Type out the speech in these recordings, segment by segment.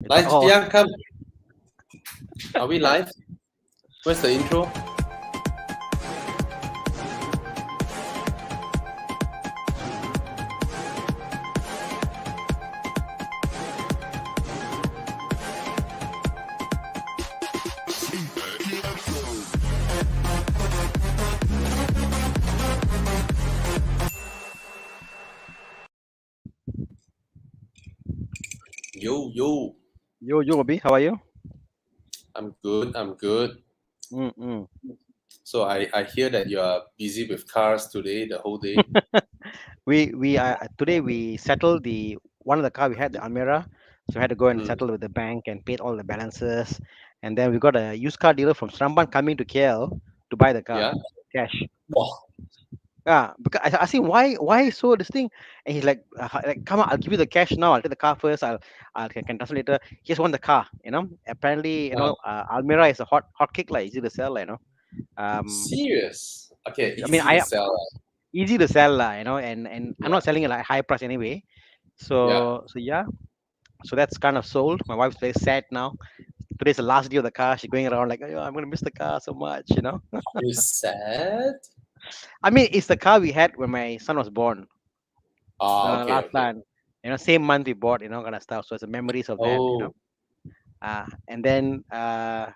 Live, Oh, yeah, come. Are we live? Where's the intro? Yo, yo. yo, Bobby, how are you? I'm good. I'm good. Mm-mm. So I hear that you are busy with cars today, the whole day. We today we settled the one of the car we had, the Almera, so we had to go and Mm. settle with the bank and paid all the balances, and then we got a used car dealer from Sramban coming to KL to buy the car Yeah. cash. Wow. Yeah, because I asked him why so this thing, and he's like come on, I'll give you the cash now. I'll take the car first. I can transfer later. He just want the car. Apparently Almera is a hot cake like easy to sell. Um, Serious. Okay, I mean easy to I sell. easy to sell lah, and I'm Yeah. not selling it like high price anyway. Yeah. So yeah, so that's kind of sold. My wife's very sad now. Today's the last day of the car. She's going around like, oh, I'm gonna miss the car so much. You sad? I mean, it's the car we had when my son was born Ah, okay, last okay. time. Same month we bought, kind of stuff. So it's the memories of that. Oh. Uh, and then uh,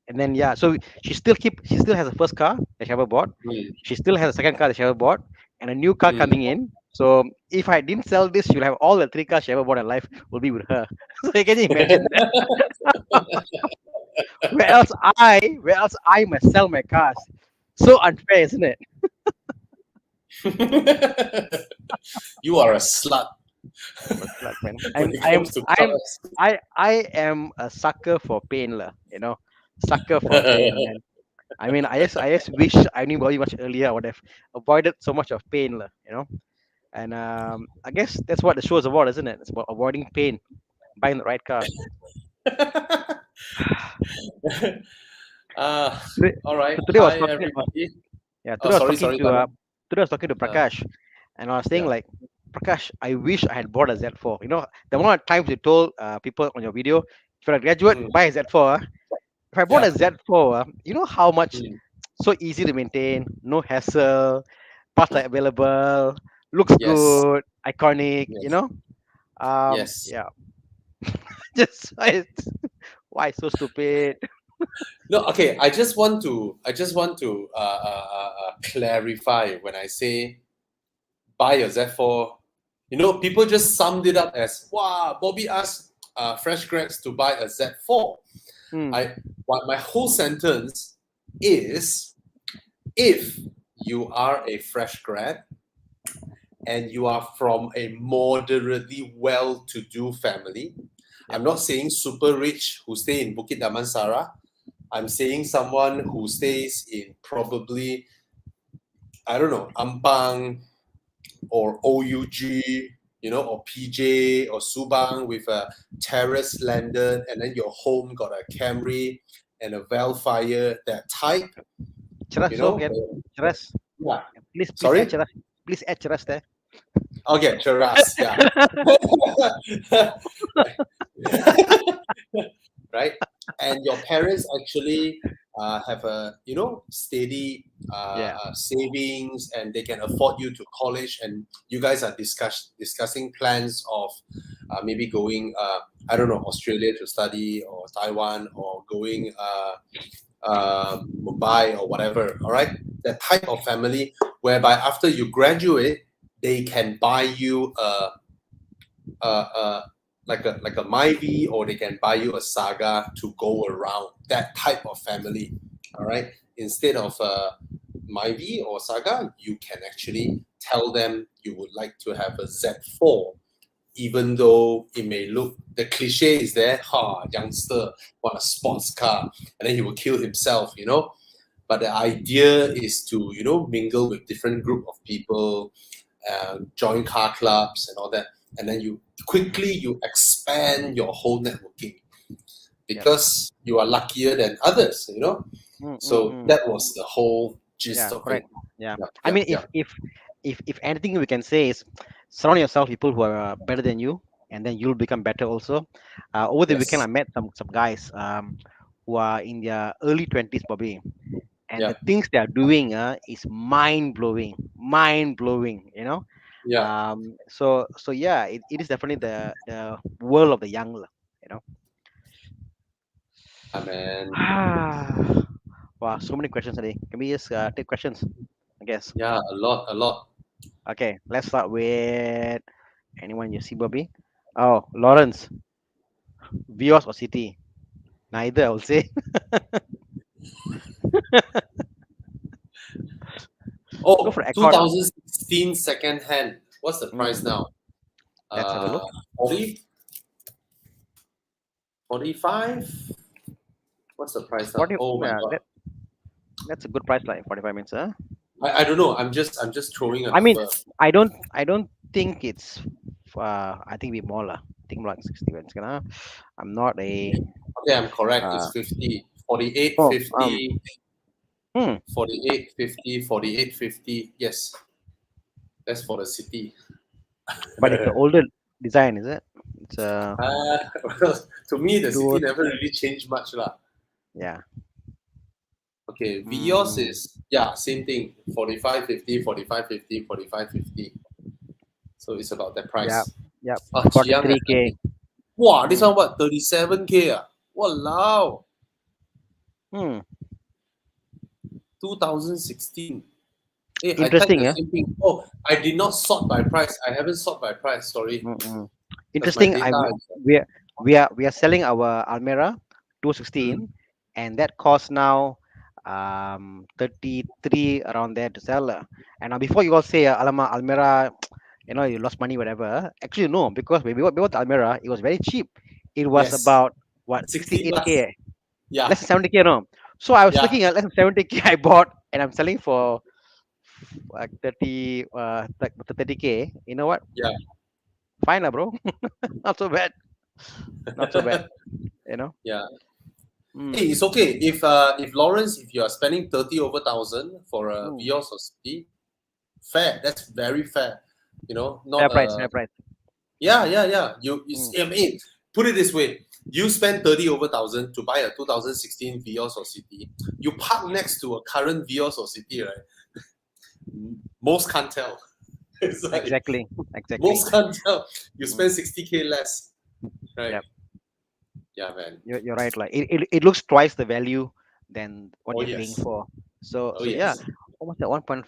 and then yeah. So she still has a first car that she ever bought. Mm. She still has a second car that she ever bought, and a new car Mm. coming in. So if I didn't sell this, she'll have all the three cars she ever bought in life will be with her. So you can imagine that. Where else I must sell my cars? So unfair, isn't it? You are a slut But luck, man. when it comes to cars. I am a sucker for pain, lah. Sucker for pain, man. I mean, I just wish I knew very much earlier. I would have avoided so much of pain, lah. And I guess that's what the show is about, isn't it? It's about avoiding pain, buying the right car. Today, All right. so today I was Hi, talking. everybody. Yeah, Oh, today I was sorry, talking sorry, to Taman. Uh, Prakash, and I was saying yeah. like, Prakash, I wish I had bought a Z4. The amount of times you told people on your video, if you're a graduate, Mm, buy a Z4. If I bought yeah. a Z4, you know how much Mm, so easy to maintain, no hassle, parts are available, looks yes. good, iconic. Yes. Yes. Yeah, just why so stupid? No, okay. I just want to clarify when I say buy a Z4. People just summed it up as, wow, Bobby asked fresh grads to buy a Z4. Hmm. My whole sentence is, if you are a fresh grad and you are from a moderately well-to-do family, I'm not saying super rich who stay in Bukit Damansara. I'm saying someone who stays in probably, I don't know, Ampang or OUG, or PJ or Subang with a terrace landed, and then your home got a Camry and a Velfire, that type, Cheras, you so know? get cheras. Yeah. Please add Sorry? cheras. Please add cheras there. Okay, Cheras, yeah. Right? And your parents actually have a steady Yeah. savings, and they can afford you to college, and you guys are discussing plans of maybe going I don't know, Australia to study, or Taiwan, or going Mumbai or whatever. All right, that type of family whereby after you graduate, they can buy you a like a Myvi, or they can buy you a Saga to go around. That type of family. All right. Instead of Myvi or Saga, you can actually tell them you would like to have a Z4, even though it may look, the cliche is there, youngster want a sports car, and then he will kill himself. But the idea is to mingle with different group of people, join car clubs and all that, and then you expand your whole networking Yep. because you are luckier than others. Mm, mm, So mm. that was the whole gist Yeah, of it. correct. Yeah. Yeah, I yeah, mean, yeah. if anything we can say is surround yourself with people who are better than you. and then you'll become better also. Over the weekend, I Yes. met some guys who are in their early 20s, Bobby, and Yeah. the things they are doing is mind blowing. Yeah. So yeah, it is definitely the world of the young, lah, you know. I mean, Wow, so many questions today. Can we just take questions? I guess. yeah, a lot, a lot. Okay, let's start with anyone you see, Bobby. Oh, Lawrence, Vios or City? Neither, I will say. Go Oh, for Accord. 2016 second hand. What's the price Mm, now? let's have a look. 40, 45? What's the price now? 40. Oh my god. That's a good price, like 45 minutes. Huh? I don't know. I'm just throwing a I mean, number. I don't think it's. I think we more lah. I think more like 60 minutes. I'm not a. Okay, I'm correct. It's Uh, 50, 48, oh, 50, hmm, 48, 50, 48, 50. Yes, that's for the city. but it's an older design, is it? It's Well, to me, the city dual. never really changed much lah. Yeah. Okay, Vios Mm, is, yeah, same thing. 45, 50, 45, 50, 45, 50. So it's about that yeah. price. Yep. Ah, Chiang has 43K. wow, this Mm, one what? 37K ah? Walao. hmm. 2016. Hey, I typed Interesting, the yeah. same thing. Oh, I did not sort by price. I haven't sort by price. Sorry, Mm-mm. because my Interesting. data is. We are selling our Almera Mm, 216, and that costs now 33 around there to sell. And before you all say Alama Almera, you lost money, whatever. Actually, no, because when we bought the Almera, it was very cheap. It was yes, about what 60 plus. 68K, Yeah, less than 70K, no. So I was yeah, looking at less than 70K. I bought, and I'm selling for like 30K. You know what? yeah. Fine, lah, bro. Not so bad. Not so bad. You know. Yeah. Mm, Hey, it's okay. If Lawrence, if you are spending 30 over thousand for a mm. Vios or City, fair. That's very fair. Fair Not price. Fair price. yeah, yeah, yeah. Mm, I mean, put it this way: you spend 30 over thousand to buy a 2016 Vios or City. You park next to a current Vios or City, right? Most can't tell. It's like exactly. Exactly. most can't tell. You Mm, spend 60K less, right? yep. Yeah, man. You're right. Like it looks twice the value than what Oh you're paying yes. for. So Oh yeah, yes. almost at 1.5.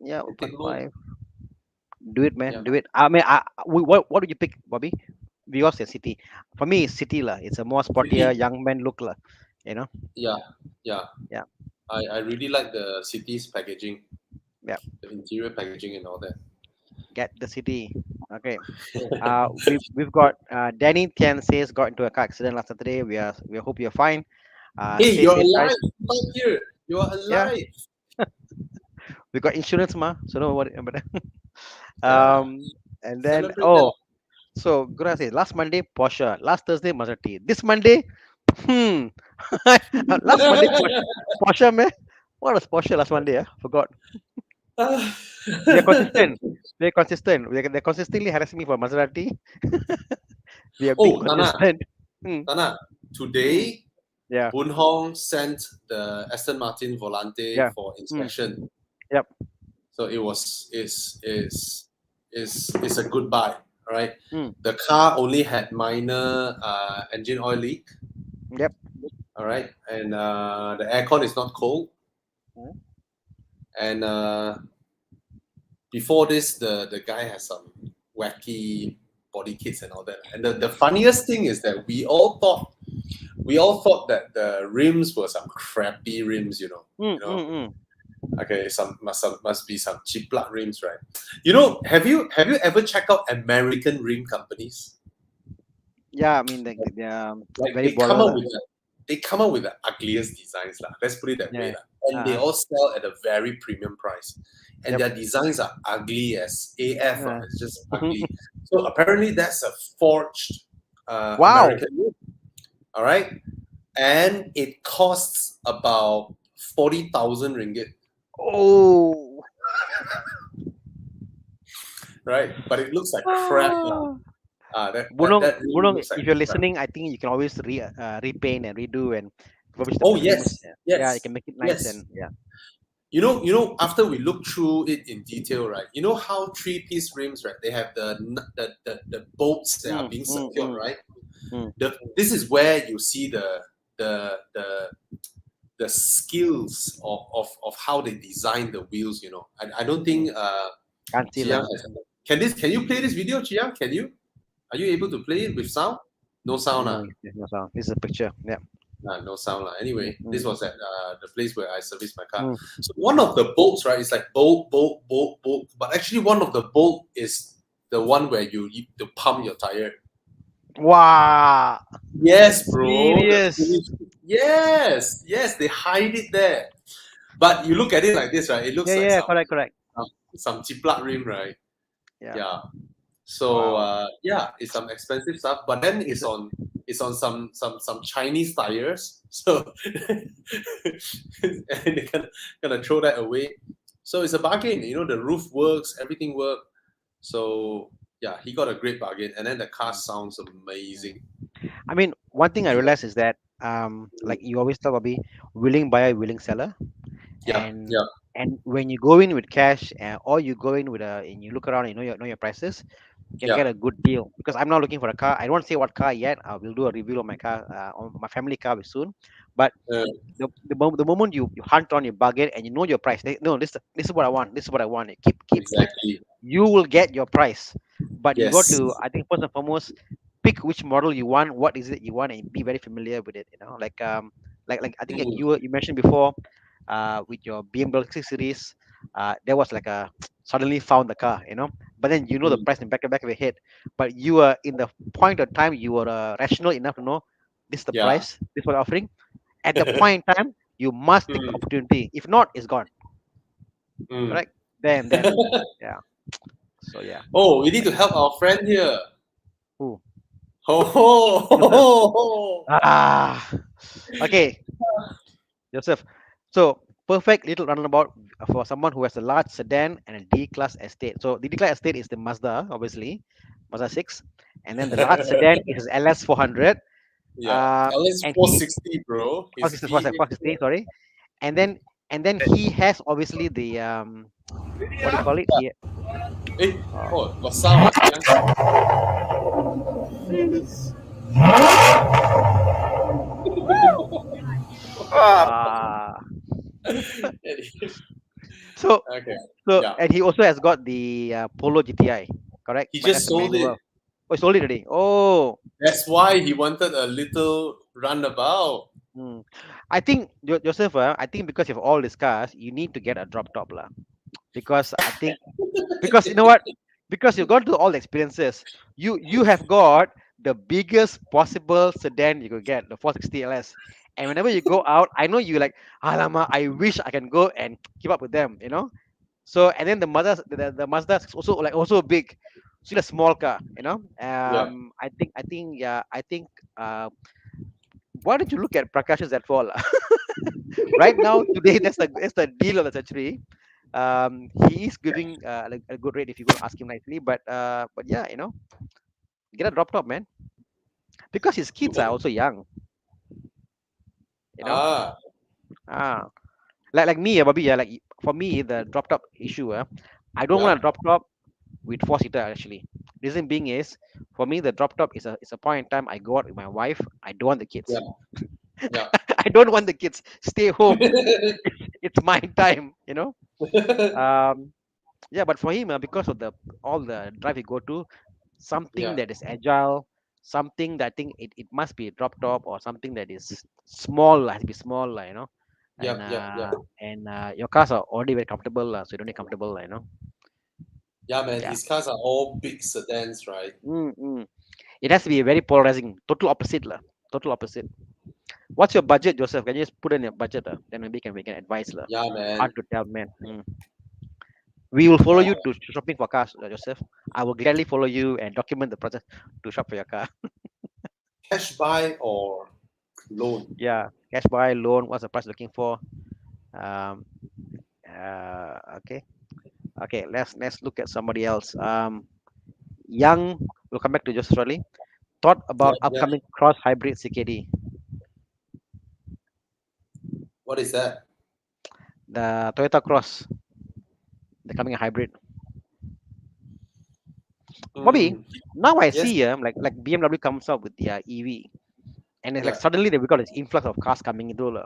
Yeah, You take note. 1.5. Do it, Yeah. man. Do it. I mean, what do you pick, Bobby? Vios or City? For me, it's City lah. It's a more sportier, City. young man look lah. You know. Yeah. Yeah. Yeah. I really like the city's packaging, Yeah. the interior packaging and all that. Get the City. Okay. We've got Danny Tian says got into a car accident last Saturday. We hope you're fine. Hey, Stay you're safe, guys. alive. Not here. You are Yeah, alive. we got insurance, ma. So don't worry about that. Yeah. And then Celebrate that. so gonna say last Monday Porsche, last Thursday Maserati, this Monday, hmm, last Monday Porsche, man. What was Porsche last Monday? Forgot. We are consistent. We are consistent. They're consistently harassing me for Maserati. We are being Oh, Tana, consistent. Hmm, Tana. hmm, Today, yeah, Boon Hong sent the Aston Martin Volante yeah. for Hmm, inspection. yep. So it was is a good buy. All right. Hmm, The car only had minor engine oil leak. yep. All right, and the aircon is not cold. Hmm. And before this, the guy has some wacky body kits and all that. And the funniest thing is that we all thought that the rims were some crappy rims, Hmm, hmm, hmm. Okay, must be some cheap blood rims, right? Have you ever checked out American rim companies? Yeah, I mean they're Like very baller lah. they come up with the ugliest designs lah. Let's put it that way Yeah. lah. And they Uh, all sell at a very premium price. And yep. their designs are ugly as AF. Uh, It's just ugly. So apparently that's a forged wow. American wood. All right. And it costs about 40,000 ringgit. Oh. Right. But it looks like crap. Ah. Really Bunong, looks like if you're a truck. listening, I think you can always repaint and redo and publish Oh the rims. yes, Yeah, you can yes, make it nice yes. and yeah. After we look through it in detail, right? You know how three-piece rims, right? They have the bolts that are Mm, being mm, secured, mm, right? mm, This is where you see the the the skills of how they design the wheels. I don't mm. think Can't see Chiang lah. has. Can you play this video, Chiang? Can you? Are you able to play it with sound? No sound, No, there's no sound. This is a picture. Yeah. No sound. Mm, Anyway, this mm, was at the place where I serviced my car. mm. So one of the bolts, right, is like bolt, bolt, bolt, bolt. But actually, one of the bolt is the one where you to pump your tire. Wow. Yes, bro. Serious. Yes, yes, they hide it there. But you look at it like this, right? It Yeah, looks like yeah, correct, correct. some chiplak rim, right? Yeah. Yeah. So Wow. yeah, it's some expensive stuff, but then Is it's on some Chinese tires. So and they gonna throw that away. So it's a bargain. The roof works, everything works. So yeah, he got a great bargain, and then the car mm, sounds mm. amazing. I mean, one thing I Yeah, realized is that like you always talk about willing buyer, willing seller, yeah, and yeah, when you go in with cash or you go in with and you look around and you know your prices, you can yeah. get a good deal. Because I'm not looking for a car. I don't want to say what car yet. I will do a review of my car, on my family car soon. But Uh, the moment you hunt on your bargain and you know your price, no, this is what I want. This is what I want. Keep. exactly. You will get your price, but you got Yes. to, I think, first and foremost, pick which model you want, what is it you want, and be very familiar with it. Like I think, like Mm, you mentioned before, with your BMW 6 Series, there was like a suddenly found the car, but then you know the mm, price in back of your head, but you are in the point of time you were rational enough to know this is the yeah. price, this is what offering. At the point in time, you must take the Mm, opportunity. If not, it's gone. mm. Correct? Then yeah. So yeah. Oh, we need Like to help our friend here. who? Ho ho Joseph. ho ho. Ah. Okay, Joseph. So perfect little runabout for someone who has a large sedan and a D-class estate. So the D-class estate is the Mazda, obviously, Mazda 6, and then the large sedan is LS 400. Yeah, LS And he 460, bro. oh, His this is V. 460, sorry. And then he has obviously the what do you call it? He Eh, uh, oh, got sound, Chiang. uh so Okay, so yeah. and he also has got the Polo GTI, correct? He But just that's a sold it. manual. Oh, he sold it already. Oh, That's why he wanted a little roundabout. hmm. I think Joseph, I think because of all these cars, you need to get a drop top lah. Because I think because you know what? Because you've gone through all the experiences. You have got the biggest possible sedan you could get, the 460 LS. And whenever you go out, I know you like, Alama, I wish I can go and keep up with them. So and then the Mazda is also big. Still a small car. Yeah. I think yeah, uh why don't you look at Prakash's at fall? Right now, today, that's the deal of the century. He is giving like a good rate if you're going to ask him nicely, but yeah, get a drop top, man, because his kids are also young. You know, Ah, ah, like me, Bobby. Yeah, like for me, the drop top issue. I don't want yeah, a drop top with four-seater actually. Reason being is, for me, the drop top is a point in time I go out with my wife. I don't want the yeah, kids. yeah. I don't want the kids. Stay home. It's my time. Um, yeah, but for him, because of the all the drive he go to, something Yeah, that is agile, something that I think it must be a drop top or something that is small, has to be small, and yep, yep, yep. your cars are already very comfortable, so you don't need comfortable, Yeah, man, yeah. his cars are all big sedans, right? Mm. It has to be very polarizing, total opposite, lah, total opposite. What's your budget, Joseph? Can you just put in your budget, then maybe we can advise, lah. Yeah, man. Hard to tell, man. We will follow Yeah. you to shopping for cars, Joseph. I will gladly follow you and document the process to shop for your car. Cash buy or loan? Yeah, cash buy, loan. What's the price looking for? Um, okay, okay. Let's look at somebody else. Young, We'll come back to just shortly. Thought Yeah, about yeah. upcoming cross hybrid CKD, What is that? the Toyota Cross, the coming hybrid. Bobby, Mm, now I yes. see like BMW comes up with their EV, and it's like Yeah. suddenly we got this influx of cars coming into.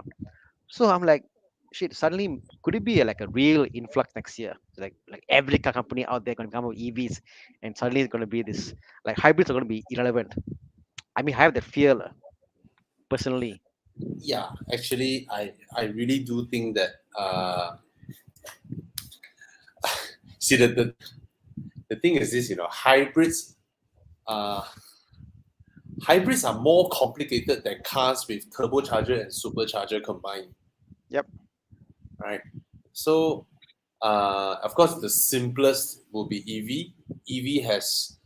So I'm like, shit. Suddenly, could it be like a real influx next year? Like every car company out there gonna come up with EVs, and suddenly it's gonna be this like hybrids are gonna be irrelevant. I mean, I have that fear personally. Yeah. Actually, I really do think that see the thing is this, uh hybrids are more complicated than cars with turbocharger and supercharger combined, Yep. right? So of course the simplest will be EV. EV has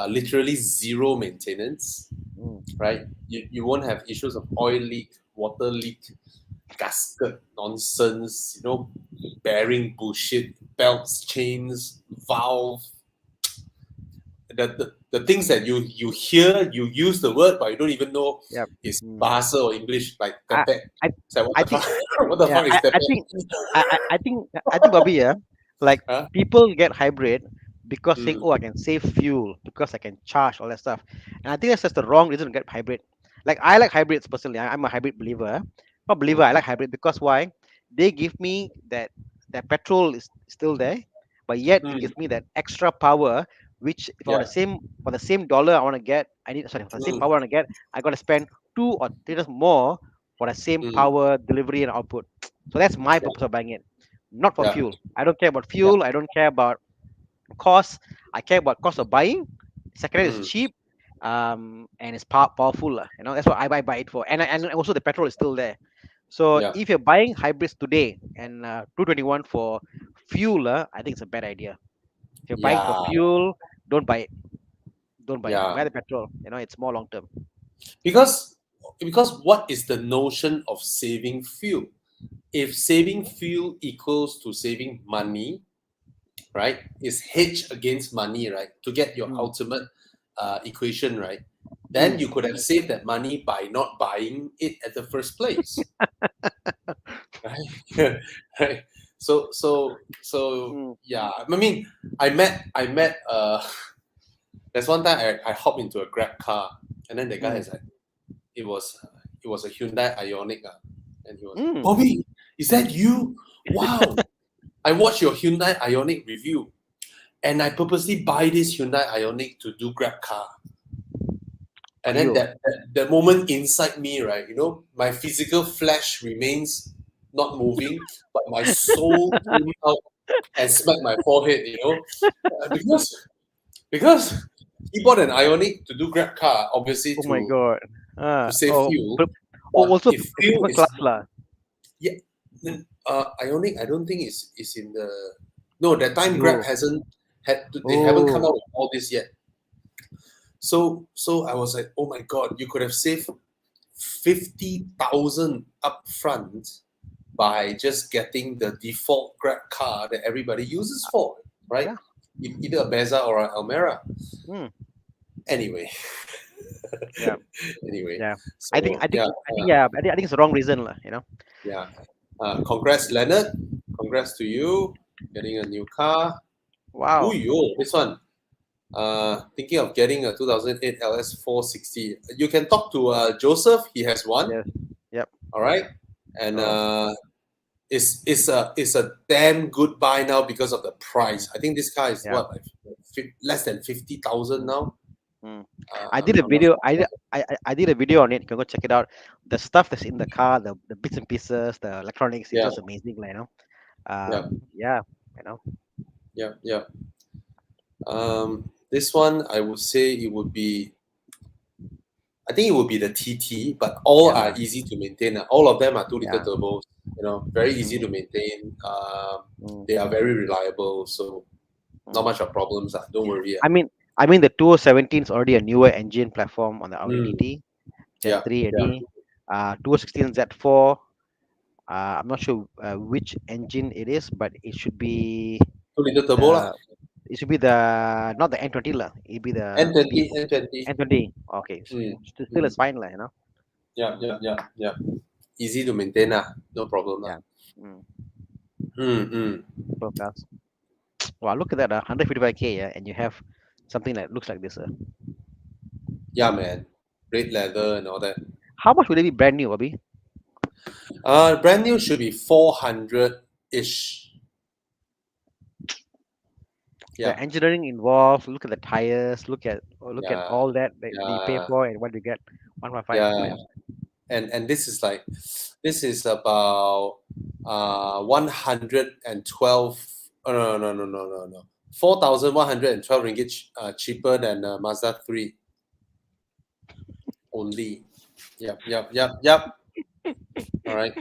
literally zero maintenance, Mm, right? You won't have issues of oil leak, water leak, gasket nonsense, bearing bullshit, belts, chains, valve, the things that you hear, you use the word, but you don't even know yep. is Mm. Bahasa or English, like I, tepek. I, It's like, what I the think fuck? What the yeah. fuck is I tepek? think I think Bobby, yeah, like Huh? people get hybrid because saying, Mm, oh, I can save fuel because I can charge all that stuff, and I think that's just the wrong reason to get hybrid. Like I like hybrids personally. I'm a hybrid believer. Not believer. I mm, like hybrid because why? They give me that petrol is still there, but yet it mm, gives me that extra power. Which if I want yeah. the same for the same dollar I want to get, I need sorry for the same Mm, power I want to get, I got to spend 2 or 3 times more for the same mm, power delivery and output. So that's my yeah, purpose of buying it, not for yeah, fuel. I don't care about yeah. fuel. I don't care about cost. I care about cost of buying. Second is Mm, cheap, and it's powerful. That's what I buy it for. And also the petrol is still there. So yeah, if you're buying hybrids today and 221 for fuel, I think it's a bad idea. If you're buying for yeah, fuel, don't buy it. Don't buy it. yeah. Buy the petrol. It's more long term. Because because what is the notion of saving fuel? If saving fuel equals to saving money, right? Is hedge against money, right? To get your Mm, ultimate equation, right? Then mm, you could have saved that money by not buying it at the first place, right? Right. So mm, yeah. I mean, I met. There's one time I hopped into a Grab car, and then the guy mm, is like, it was it was a Hyundai Ioniq, and he was like, mm. Bobby, is that you? Wow! I watched your Hyundai Ioniq review, and I purposely buy this Hyundai Ioniq to do Grab car. For And then you. that moment inside me, right, my physical flesh remains not moving, but my soul came out and smacked my forehead, because he bought an Ioniq to do Grab car, obviously Oh my to god. save Oh, fuel, but but also if fuel first is class lah. yeah, Ioniq, I don't think is in the no that time Grab Euro. hasn't had they haven't come Oh, out with all this yet. So I was like, oh my god, you could have saved 50,000 upfront by just getting the default Grab car that everybody uses for, right? yeah. Either a Mazda or an Almera. Mm, Anyway, yeah. anyway. Yeah. I think So I think yeah, I think yeah. I think it's the wrong reason lah. yeah. Congrats, Leonard. Congrats to you getting a new car. Ooh, Wow. yo, this one. Thinking of getting a 2008 LS 460. You can talk to Joseph. He has one. Yes. Yep. All right, and Oh, it's a damn good buy now because of the mm, price. I think this car is yeah. what, like less than 50,000 Mm, now. mm. Uh, I I'm, did a I'm not video. sure. I did a video on it. You can go check it out. The stuff that's in the car, the bits and pieces, the electronics, it's Yeah, just amazing, yeah, Yeah. You know. yeah, yeah. This one I would say it would be. I think it would be the TT, but all Yeah. are easy to maintain. All of them are 2 liter Yeah. turbos. Very easy to Mm, maintain. mm, They are very reliable, so not mm. much of problems. Don't worry. I mean, the 2017 is already a newer engine platform on the Audi Mm, TT Gen yeah, 3 yeah. already. 2016 Z4. I'm not sure which engine it is, but it should be 2 liter turbo lah. the It should be the not the N20 lah. It'd be the N20, N20. N20. Okay, Mm, still mm. is fine lah. Yeah. Easy to maintain, no problem. Yeah. Mm. Mm. Simple cars. Wow, look at that, 155K, yeah, and you have something that looks like this. Yeah, man. Red leather and all that. How much would it be brand new, Bobby? Brand new should be 400-ish. Yeah. The engineering involved. Look at the tires. Look at Yeah. all that you pay Yeah. for and what you get. 1.5. Yeah. And this is about 112. Oh, no. 4,112 ringgit cheaper than Mazda 3 only. Yep. All right.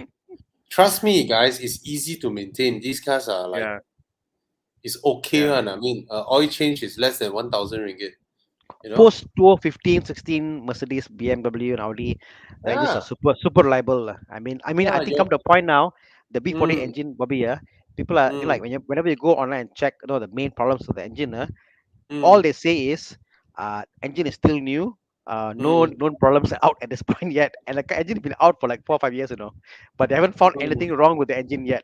Trust me, guys, it's easy to maintain. These cars are like, Yeah. it's okay Yeah. one. I mean, oil change is less than 1,000 ringgit. You know? Post 2015, 16 Mercedes, BMW, and Audi, the engines Yeah. are super reliable lah. I think come to a point now, the B40 Mm, engine, Bobby, people are like whenever you go online and check, the main problems of the engine, all mm, they say is, engine is still new. No mm, known problems are out at this point yet, and the engine has been out for like 4 or 5 years, but they haven't found mm, anything wrong with the engine yet.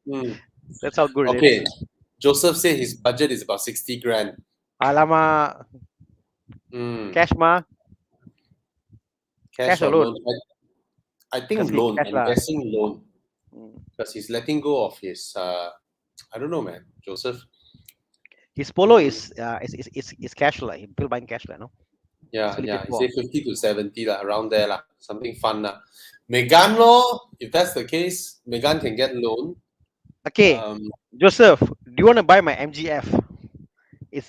mm. That's how good it is. Okay. Joseph said his budget is about 60 grand. Alamak, Mm. cash ma, Cash cash or alone. loan? I think Because loan. cash I'm lah. guessing loan. Mm. Because he's letting go of his I don't know, man. Joseph. His Polo is cash lah. He's still buying cash lah, no? Yeah. That's what he He paid for. said 50 to 70 lah, around there lah. Something fun lah. Megan lor, if that's the case, Megan can get loan. Okay, Joseph, do you want to buy my MGF? It's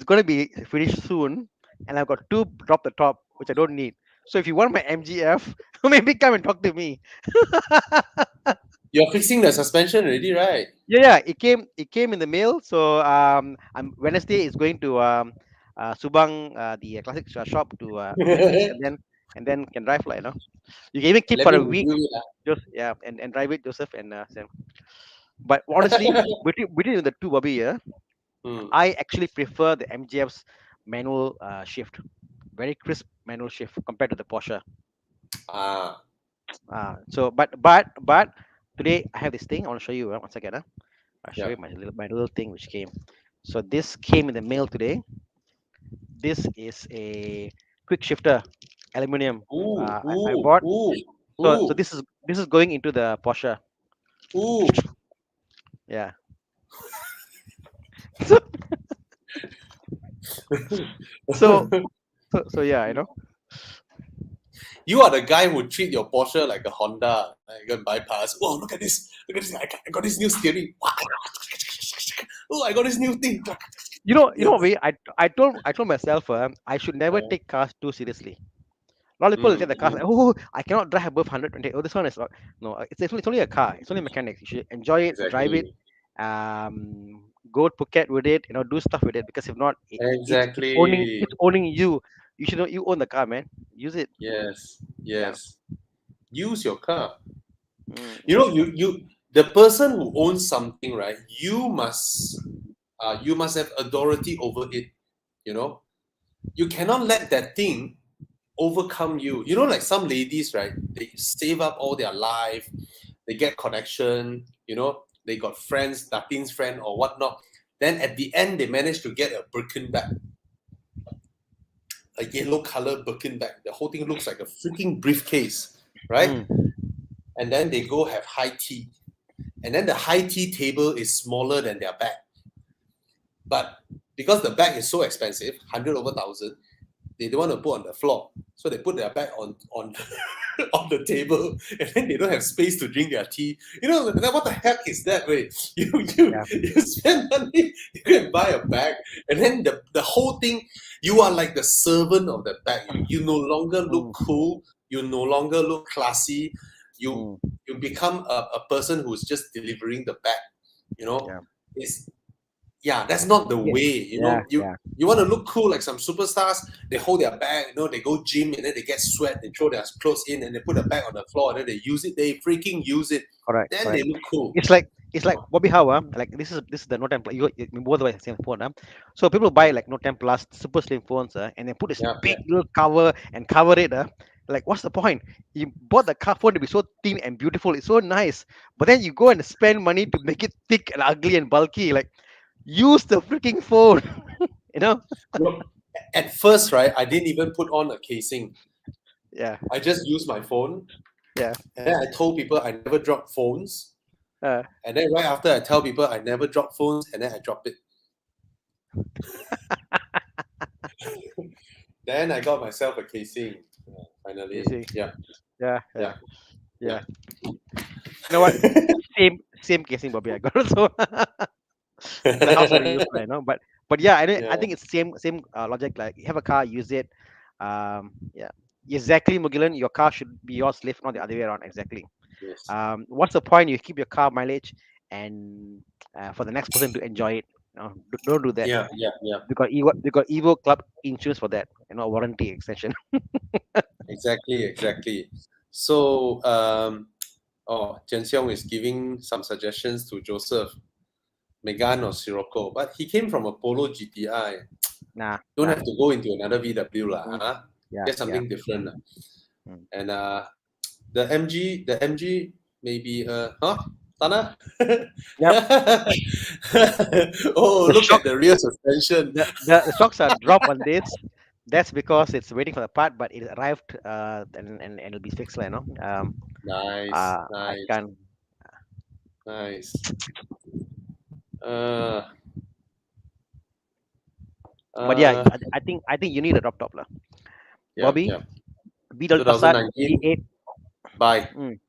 going to be finished soon, and I've got two drop the top, which I don't need. So if you want my MGF, maybe come and talk to me. You're fixing the suspension already, right? Yeah, it came in the mail. So Wednesday is going to Subang, the classic shop to fix, and then can drive like, you can even keep Let for me a week. review it. Just and drive it, Joseph and Sam. But honestly, between the two, Bobby, I actually prefer the MGF's manual shift, very crisp manual shift compared to the Porsche. So but today I have this thing. I want to show you one second. I'll show you my little thing which came. So this came in the mail today. This is a quick shifter, aluminium. I bought. So this is going into the Porsche. Yeah. So yeah, You are the guy who treat your Porsche like a Honda. Like you can bypass. Oh, look at this! I got this new steering. Oh, I got this new thing. I told myself I should never take cars too seriously. A lot of people take the cars like, oh, I cannot drive above 120. Oh, this one is not. No, it's only a car. It's only mechanics. You should enjoy it, drive it, go to Phuket with it, do stuff with it. Because if not, it's owning you. You should know you own the car, man. Use it. Yes. Use your car. You the person who owns something, right? You must have authority over it. You cannot let that thing overcome you. Like some ladies, right? They save up all their life, they get connection, they got friends, Datin's friend or whatnot. Then at the end, they manage to get a Birkin bag, a yellow color Birkin bag. The whole thing looks like a freaking briefcase, right? And then they go have high tea, and then the high tea table is smaller than their bag. But because the bag is so expensive, 100 over 1,000, they don't want to put on the floor, so they put their bag on on the table, and then they don't have space to drink their tea. What the heck is that? Wait, you spend money, you can buy a bag, and then the whole thing, you are like the servant of the bag. You no longer look cool. You no longer look classy. You become a person who's just delivering the bag. That's not the way. You want to look cool like some superstars. They hold their bag, they go gym, and then they get sweat, they throw their clothes in, and they put the bag on the floor, and then they use it. They freaking use it. Correct. Then they look cool. It's like it's like Bobby Howe, like this is the Note 10 Plus. You both buy the same phone, So people buy like Note 10 Plus super slim phones, and they put this Yeah, big little cover and cover it, like what's the point? You bought the car phone to be so thin and beautiful, it's so nice, but then you go and spend money to make it thick and ugly and bulky. Like use the freaking phone, you know? Look, at first, right, I didn't even put on a casing. Yeah, I just used my phone, yeah. and then I told people I never drop phones. Uh, And then right after I tell people I never drop phones, and then I drop it. Then I got myself a casing. you Finally, see, yeah, yeah, yeah, yeah, yeah. yeah. You know what? Same casing, Bobby. I got also. The house that I use, but yeah, I Yeah, think it's same logic. Like you have a car, use it. Yeah, exactly, Mugilan. Your car should be yours, live, not the other way around. Exactly. yes. What's the point? You keep your car mileage, and for the next person to enjoy it. Don't do that. Yeah, yeah, yeah. Because Evo Club insurance for that. Warranty extension. Exactly, exactly. So, oh, Jen Xiong is giving some suggestions to Joseph, Megane or Sirocco, but he came from a Polo GTI. Nah, Don't nah. have to go into another VW lah, Mm, huh? yeah, Get yeah. something different lah. Mm. And the MG maybe huh? Tana? Yep. Oh, The look shock at the rear suspension. the shocks are drop on this. That's because it's waiting for the part, but it arrived, and it'll be fixed, Nice, I nice, can't. nice. Uh, But yeah, uh, I think you need a drop top, yeah, Bobby. yeah. Beetle Passat 2019, V8. bye, Mm.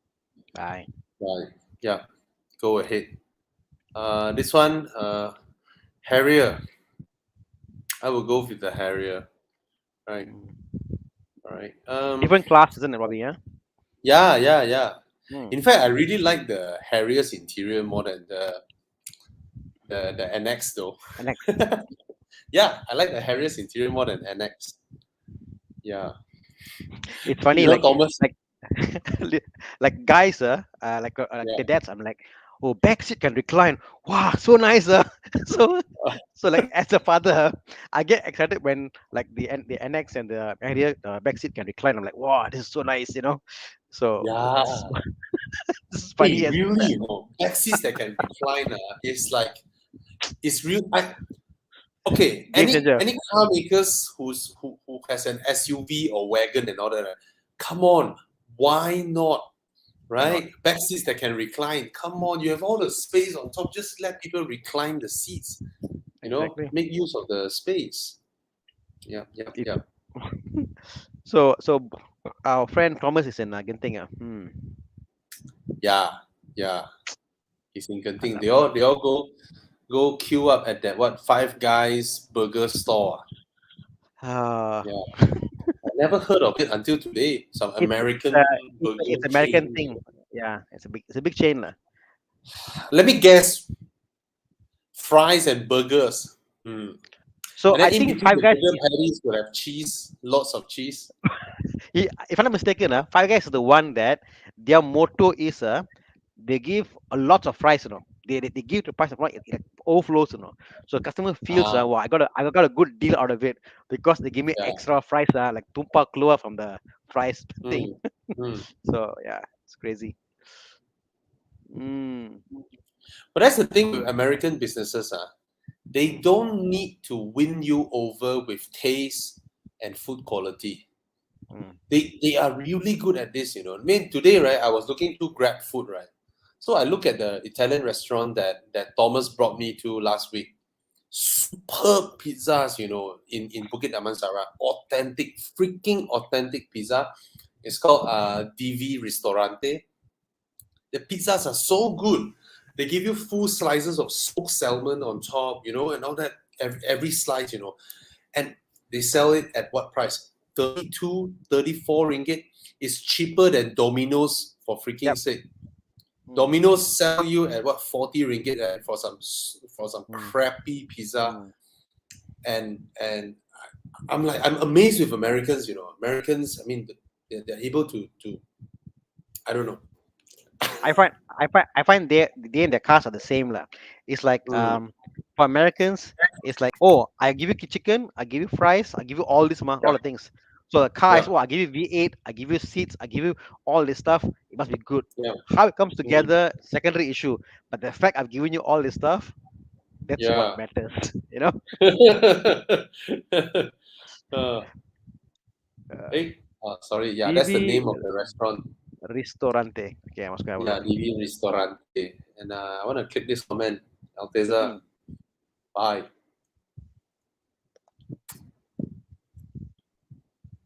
Bye. bye. Yeah, go ahead. This one, Harrier. I will go with the Harrier. Right, Mm. right. Different class, isn't it, Bobby? Yeah. Yeah, yeah, yeah. Mm. In fact, I really like the Harrier's interior more than the NX though. And next, Yeah, I like the Harrier's interior more than NX. Yeah, it's funny, Thomas. like like guys, like Yeah, the dads. I'm like, oh, back seat can recline. Wow, so nice, so so like as a father, I get excited when like the NX and the Harrier back seat can recline. I'm like, wow, this is so nice, So yeah. this is Hey, funny as really, back seats that can recline. It's like it's real. Okay, game any changer. any car makers who has an SUV or wagon and all that, come on, why not? Why not? Right? Back seats that can recline. Come on, you have all the space on top. Just let people recline the seats. Exactly. Make use of the space. Yeah, yeah, It, yeah, so our friend Thomas is in Genting. yeah, yeah. He's in Genting. They Alamak. all go queue up at that what Five Guys burger store. Uh, Yeah, I never heard of it until today. Some it's American burger it's American chain. thing. Yeah, it's a big chain, lah. Let me guess, fries and burgers. Hmm. So And then I in think between Five the Guys. burger patties will have cheese, lots of cheese. If I'm not mistaken, Five Guys is the one that their motto is they give a lot of fries. They give the price of fries, it overflows. So customer feels Ah, wow, I got a good deal out of it because they give me yeah. extra fries, like tumpa keluar from the fries thing. Hmm. Hmm. So yeah, it's crazy. Mm, But that's the thing with American businesses. They don't need to win you over with taste and food quality. mm, They are really good at this. I mean, today, right? I was looking to grab food, right? So I look at the Italian restaurant that Thomas brought me to last week. Superb pizzas, in Bukit Damansara. Authentic, freaking authentic pizza. It's called DV Ristorante. The pizzas are so good. They give you full slices of smoked salmon on top, and all that. Every slice, and they sell it at what price? 32, 34 ringgit. It's cheaper than Domino's for freaking yep. sake. Mm, Domino's sell you at what 40 ringgit for some mm, crappy pizza, mm. and I'm amazed with Americans. Americans, I mean, they're able to I don't know. I find they and their cars are the same lah. It's like Mm, for Americans, it's like, oh, I give you chicken, I give you fries, I give you all this all yeah, the things. So the car is, yeah, oh, I give you V8, I give you seats, I give you all this stuff. It must be good. yeah, How it comes mm, together, secondary issue. But the fact I've given you all this stuff, that's what yeah. matters. You know. uh, Uh, hey, sorry, yeah, that's the DV name of the restaurant. Ristorante. Okay, I must go have a Yeah, look. DV Ristorante. And I want to click this comment. Alteza, Mm. bye.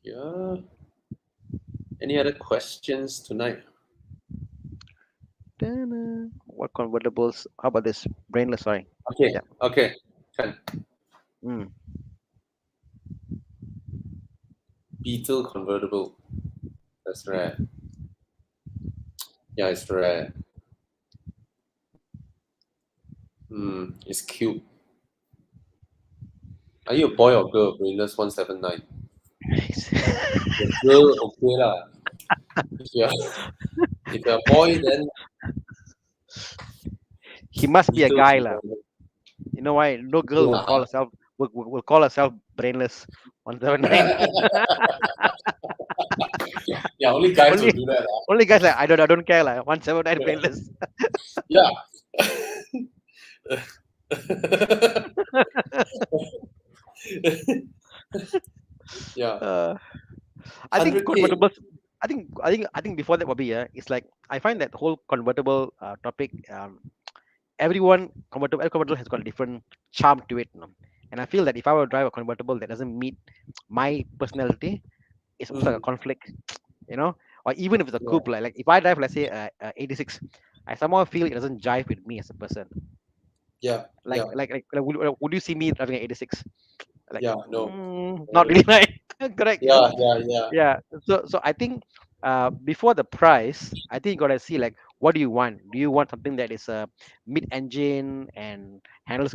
Yeah. Any other questions tonight? Ta-da. What convertibles? How about this? Brainless, sorry. Okay, Yeah. okay. Can Mm. Beetle convertible. That's rare. Yeah, it's rare. It's cute. Are you a boy or girl? Brainless 179. The girl, okay lah. If you're, if you're a boy, then He must be a Beetle guy, lah. convertible. You know why? No girl will call Yeah. herself will call herself brainless 179. Yeah, only guys will only do that. Lah. only guys like I don't care like 179 brainless. Yeah. Yeah. Uh, I think 100K. convertibles. I think before that, Bobby, yeah, it's like I find that whole convertible topic. Every convertible has got a different charm to it, you know? And I feel that if I were to drive a convertible that doesn't meet my personality, it's almost like a Mm, conflict, you know. Or even if it's a yeah. coupe, like if I drive, let's say, 86, I somehow feel it doesn't jive with me as a person. Yeah. Like Yeah. like like, like would you see me driving an 86? Like, Yeah. No. not really, right? Correct, you know. Yeah. Yeah. Yeah. Yeah. So I think before the price, I think you gotta see like what do you want? Do you want something that is a mid-engine and handles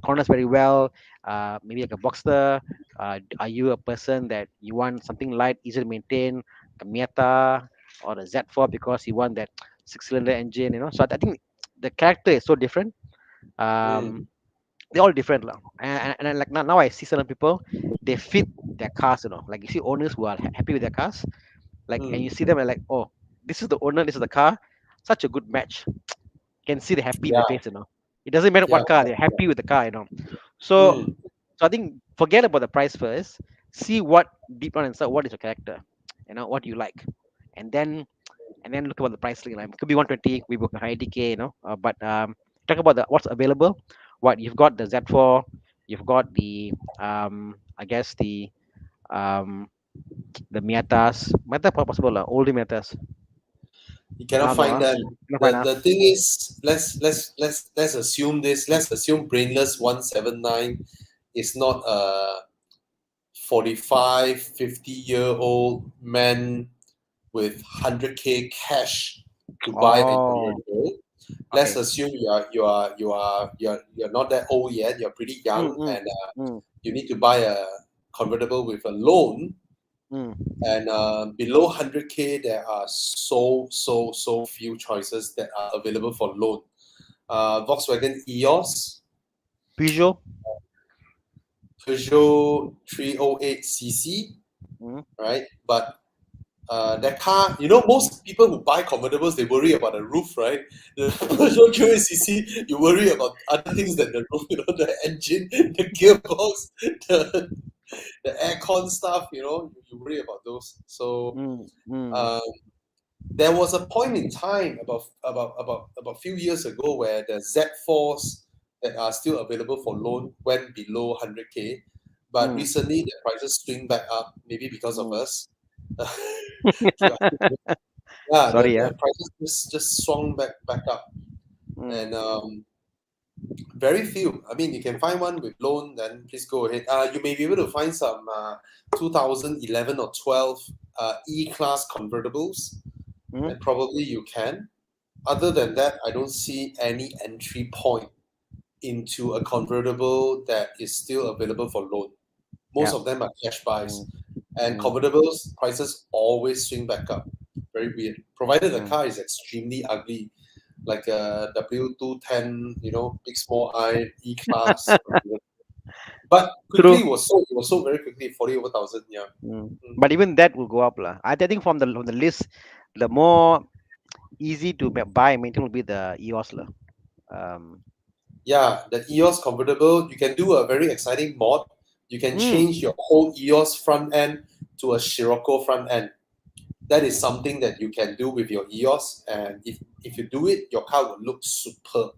corners very well? Maybe like a Boxster. Are you a person that you want something light, easy to maintain, a Miata or a Z4 because you want that six-cylinder engine? You know. So I think the character is so different. Um, Mm, they're all different lah. And then, like now I see certain people, they fit their cars, you know. Like you see owners who are happy with their cars, like, and you mm, see them and like, oh, this is the owner, this is the car, such a good match. You can see the happy in their yeah. face, you know. It doesn't matter Yeah. what car, Yeah. they're Yeah. happy with the car, you know. So Mm, so I think forget about the price first. See what deep down inside, what is your character, you know, what you like, and then look about the price. Like it could be 120, we book a high DK, you know. But talk about what's available. What you've got the Z4, you've got the I guess the Miatas, Miata possible older Miatas. you cannot Now no, find them. cannot find The thing is, let's assume this. Let's assume brainless 179 is not a 45, 50-year-old man with 100K cash to buy a Oh, convertible. Let's okay. assume you're not that old yet. You're pretty Mm, young, mm, and mm, you need to buy a convertible with a loan. mm. And below 100K, there are so few choices that are available for loan. Volkswagen EOS, Peugeot. Peugeot 308cc, Mm. right? But that car, most people who buy convertibles, they worry about the roof, right? The Peugeot 308cc, you worry about other things than the roof, the engine, the gearbox, the aircon stuff, you worry about those. So Mm, mm, uh, there was a point in time about a few years ago where the Z4s that are still available for loan went below 100K, but mm, recently the prices swing back up, maybe because of mm. us. So I think, yeah, the, Sorry, yeah. the prices just swung back up, Mm, and very few. I mean, you can find one with loan, then please go ahead. You may be able to find some 2011 or 12 E-class convertibles, mm. then probably you can. Other than that, I don't see any entry point into a convertible that is still available for loan. Most Yeah. of them are cash buys, Mm, and mm, convertibles prices always swing back up very weird. Provided the Mm. car is extremely ugly, like a W210, big small I E class. But quickly True. it was sold. It was sold very quickly, 40 over thousand. Yeah. Mm. Mm. But even that will go up, lah. I think from the list, the more easy to buy and maintain will be the EOS, lah. Um, Yeah, the EOS convertible, you can do a very exciting mod. You can mm, change your whole EOS front end to a Scirocco front end. That is something that you can do with your EOS, and if you do it, your car will look superb.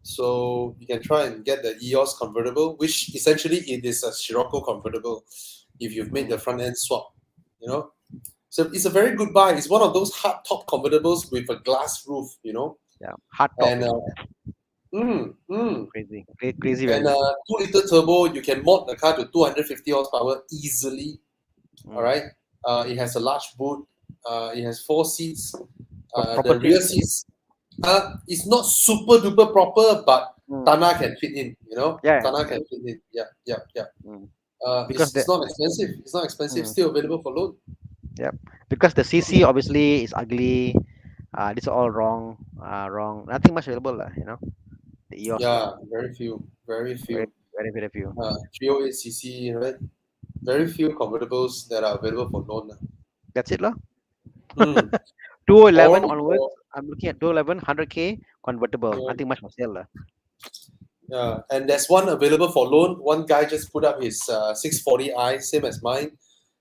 So you can try and get the EOS convertible, which essentially it is a Scirocco convertible if you've made the mm, front end swap. You know, so it's a very good buy. It's one of those hard top convertibles with a glass roof. yeah, hard top, And mm, mm, crazy and value. 2-liter turbo, you can mod the car to 250 horsepower easily. All Mm. right. It has a large boot. It has 4 seats. Proper The rear seats. seats, it's not super duper proper, but Mm. Tana can fit in. Yeah, Tana yeah. can fit in. Yeah, yeah, yeah. Mm. It's, Because it's the not expensive. It's not expensive. mm, Still available for loan. yeah, because the CC obviously is ugly. This is all wrong. Wrong. Nothing much available, lah. The EOS, lah. Yeah, very few. Very Very, few. very, very few. 308cc, right? Very few convertibles that are available for loan. That's it, lah. Mm. 211 Or, onwards. I'm looking at 211, 100K convertible. yeah, Nothing much for sale, lah. yeah, and there's one available for loan. One guy just put up his 640i, same as mine,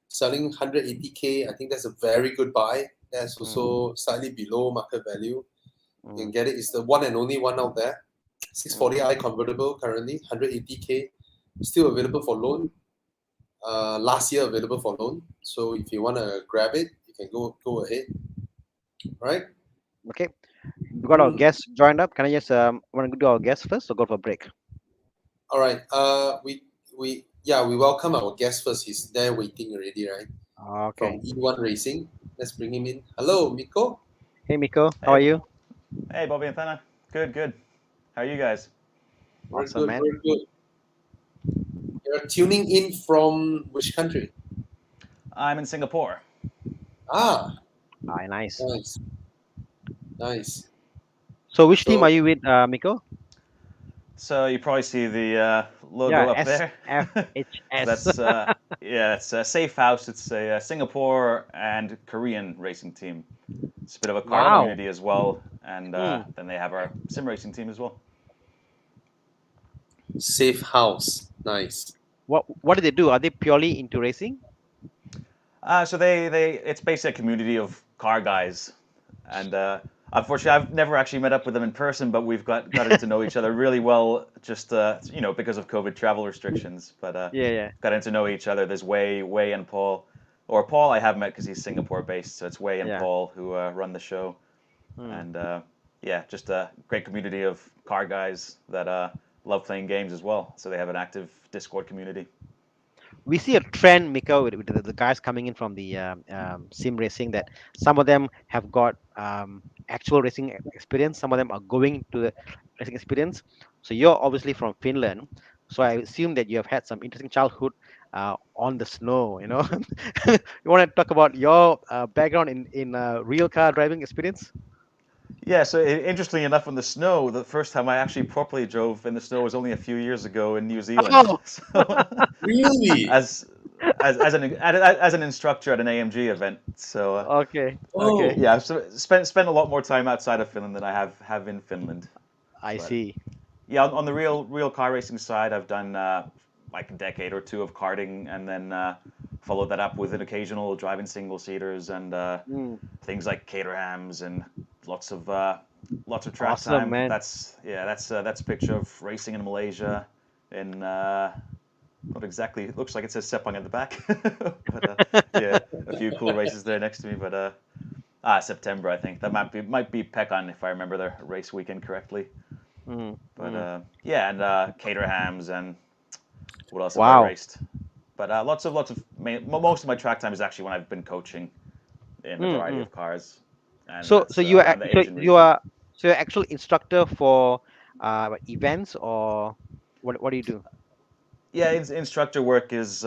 selling 180K. I think that's a very good buy. That's Mm, also slightly below market value. You can mm, get it. It's the one and only one out there. mm. 640i convertible currently, 180K. Still available for loan. Last year available for loan. So if you want to grab it, you can go ahead. All right. Okay, we got our Mm. guests joined up. Can I just want to do our guests first or go for a break? All right. We welcome our guest first. He's there waiting already, right? From Okay. E1 Racing. Let's bring him in. Hello, Miko. Hey, Miko, how are Hey, you? hey, Bobby and Thana. Good, good. How are you guys? Very Awesome, good, man. very good. You're tuning in from which country? I'm in Singapore. Ah, Nice. nice, nice. So, which team are So, you with, Miko? So you probably see the Yeah, logo up there. So SFHS. that's yeah, it's a Safe House. It's a Singapore and Korean racing team. It's a bit of a car ah, Wow. community as well, and Hmm. then they have our sim racing team as well. safe house. Nice. What do they do? Are they purely into racing? So they it's basically a community of car guys, and unfortunately I've never actually met up with them in person, but we've gotten to know each other really well, just because of COVID travel restrictions. But Yeah, yeah. gotten to know each other. There's Wei and Paul, or Paul I have met because he's Singapore based, so it's Wei and Yeah. Paul who run the show, Hmm. and yeah, just a great community of car guys that love playing games as well. So they have an active Discord community. We see a trend, Miko, with the guys coming in from the sim racing, that some of them have got actual racing experience. Some of them are going to the racing experience. So you're obviously from Finland. So I assume that you have had some interesting childhood on the snow. You want to talk about your background in real car driving experience? Yeah, so interestingly enough, in the snow, the first time I actually properly drove in the snow was only a few years ago in New Zealand. Oh, So, Really? as as an instructor at an AMG event. So, okay, okay. Oh, yeah, I've spent a lot more time outside of Finland than I have in Finland. I But see. yeah, on the real car racing side, I've done like a decade or two of karting, and then followed that up with an occasional driving single seaters and Mm, things like Caterhams and lots of lots of track awesome, time. man. That's a picture of racing in Malaysia in not exactly. It looks like it says Sepang at the back, but yeah, a few cool races there next to me. But September, I think that might be Pekan if I remember the race weekend correctly. Mm, But mm. yeah, and Caterhams and what else have I Wow. raced? But most of my track time is actually when I've been coaching in a Mm, variety mm. of cars, and So that's you are around the Asian you region. are so you're actual instructor for events, or what do you do? Yeah, instructor work is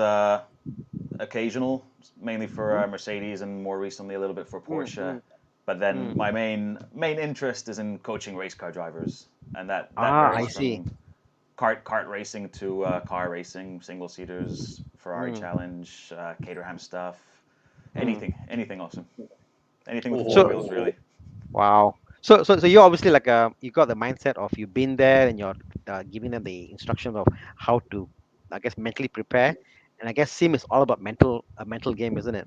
occasional, mainly for Mercedes and more recently a little bit for Porsche. But then my main interest is in coaching race car drivers, and that I varies see. from kart racing to car racing, single seaters, Ferrari Challenge, Caterham stuff, anything awesome, anything with four So wheels really. wow. So you're obviously like you got the mindset of you've been there and you're giving them the instructions of how to, I guess, mentally prepare. And I guess sim is all about a mental game, isn't it?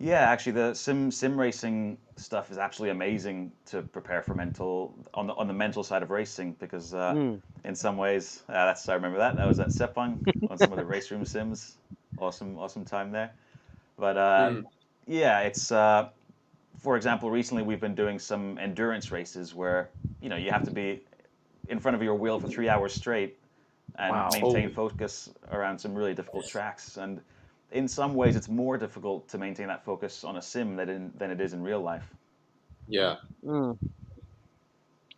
Yeah, actually, the sim racing stuff is actually amazing to prepare for mental on the mental side of racing because Mm. in some ways I remember that was at Sepang on some of the race room sims. Awesome time there. But Mm. yeah, it's for example, recently we've been doing some endurance races where you have to be in front of your wheel for 3 hours straight and Wow. maintain Oh, focus around some really difficult tracks. And in some ways, it's more difficult to maintain that focus on a sim than it is in real life. yeah. Mm.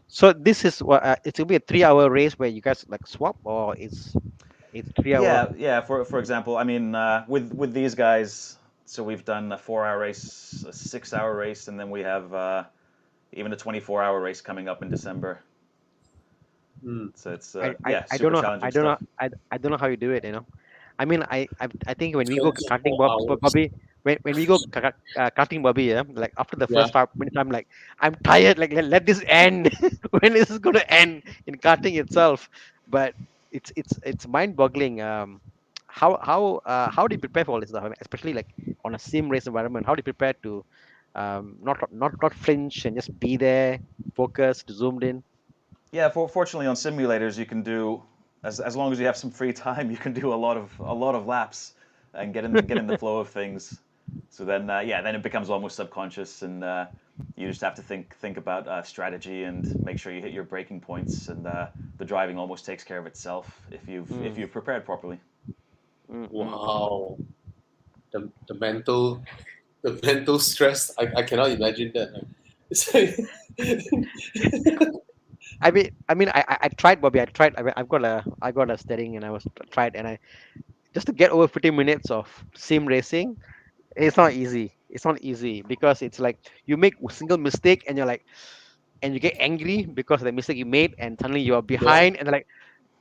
So this is what it will be a 3 hour race where you guys like swap, or it's 3 hour. Yeah. For example, I mean, with these guys, so we've done a 4 hour race, a 6 hour race, and then we have even a 24-hour race coming up in December. Mm. So it's I super don't know challenging I don't know stuff. I don't know how you do it. I mean I think when we go karting 24 hours. Bobby, when we go karting Bobby, yeah, like after the Yeah. first 5 minutes I'm like, I'm tired, like let this end. When is this going to end in karting itself? But it's mind boggling. How do you prepare for all this stuff? I mean, especially like on a sim race environment, how do you prepare to not flinch and just be there, focused, zoomed in? Yeah, fortunately on simulators you can do as long as you have some free time, you can do a lot of laps and get in the flow of things. So then then it becomes almost subconscious, and you just have to think about strategy and make sure you hit your braking points, and the driving almost takes care of itself if Mm, you've prepared properly. mm. Wow. The mental the mental stress. I cannot imagine that. It's like I tried, Bobby. I tried. I got a steering, and I was tried, and I just to get over 15 minutes of sim racing. It's not easy. It's not easy because it's like you make a single mistake, and you're like, and you get angry because of the mistake you made, and suddenly you're yeah. behind, and like,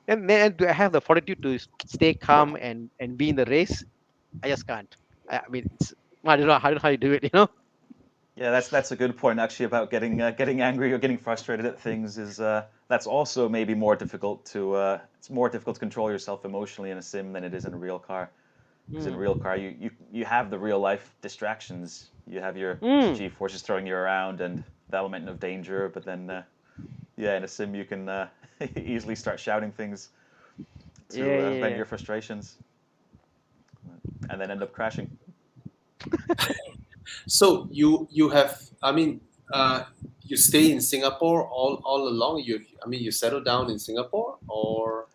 and then do I have the fortitude to stay calm and be in the race? I just can't. I mean, I don't know how you do it. Yeah, that's a good point actually about getting angry or getting frustrated at things. Is that's also maybe more difficult to it's more difficult to control yourself emotionally in a sim than it is in a real car. Because in a real Mm, car, you have the real life distractions. You have your mm. G forces throwing you around and the element of danger. But then, yeah, in a sim, you can easily start shouting things Yeah, to yeah, vent yeah. your frustrations, and then end up crashing. So you have, I mean, you stay in Singapore all along. You settle down in Singapore, or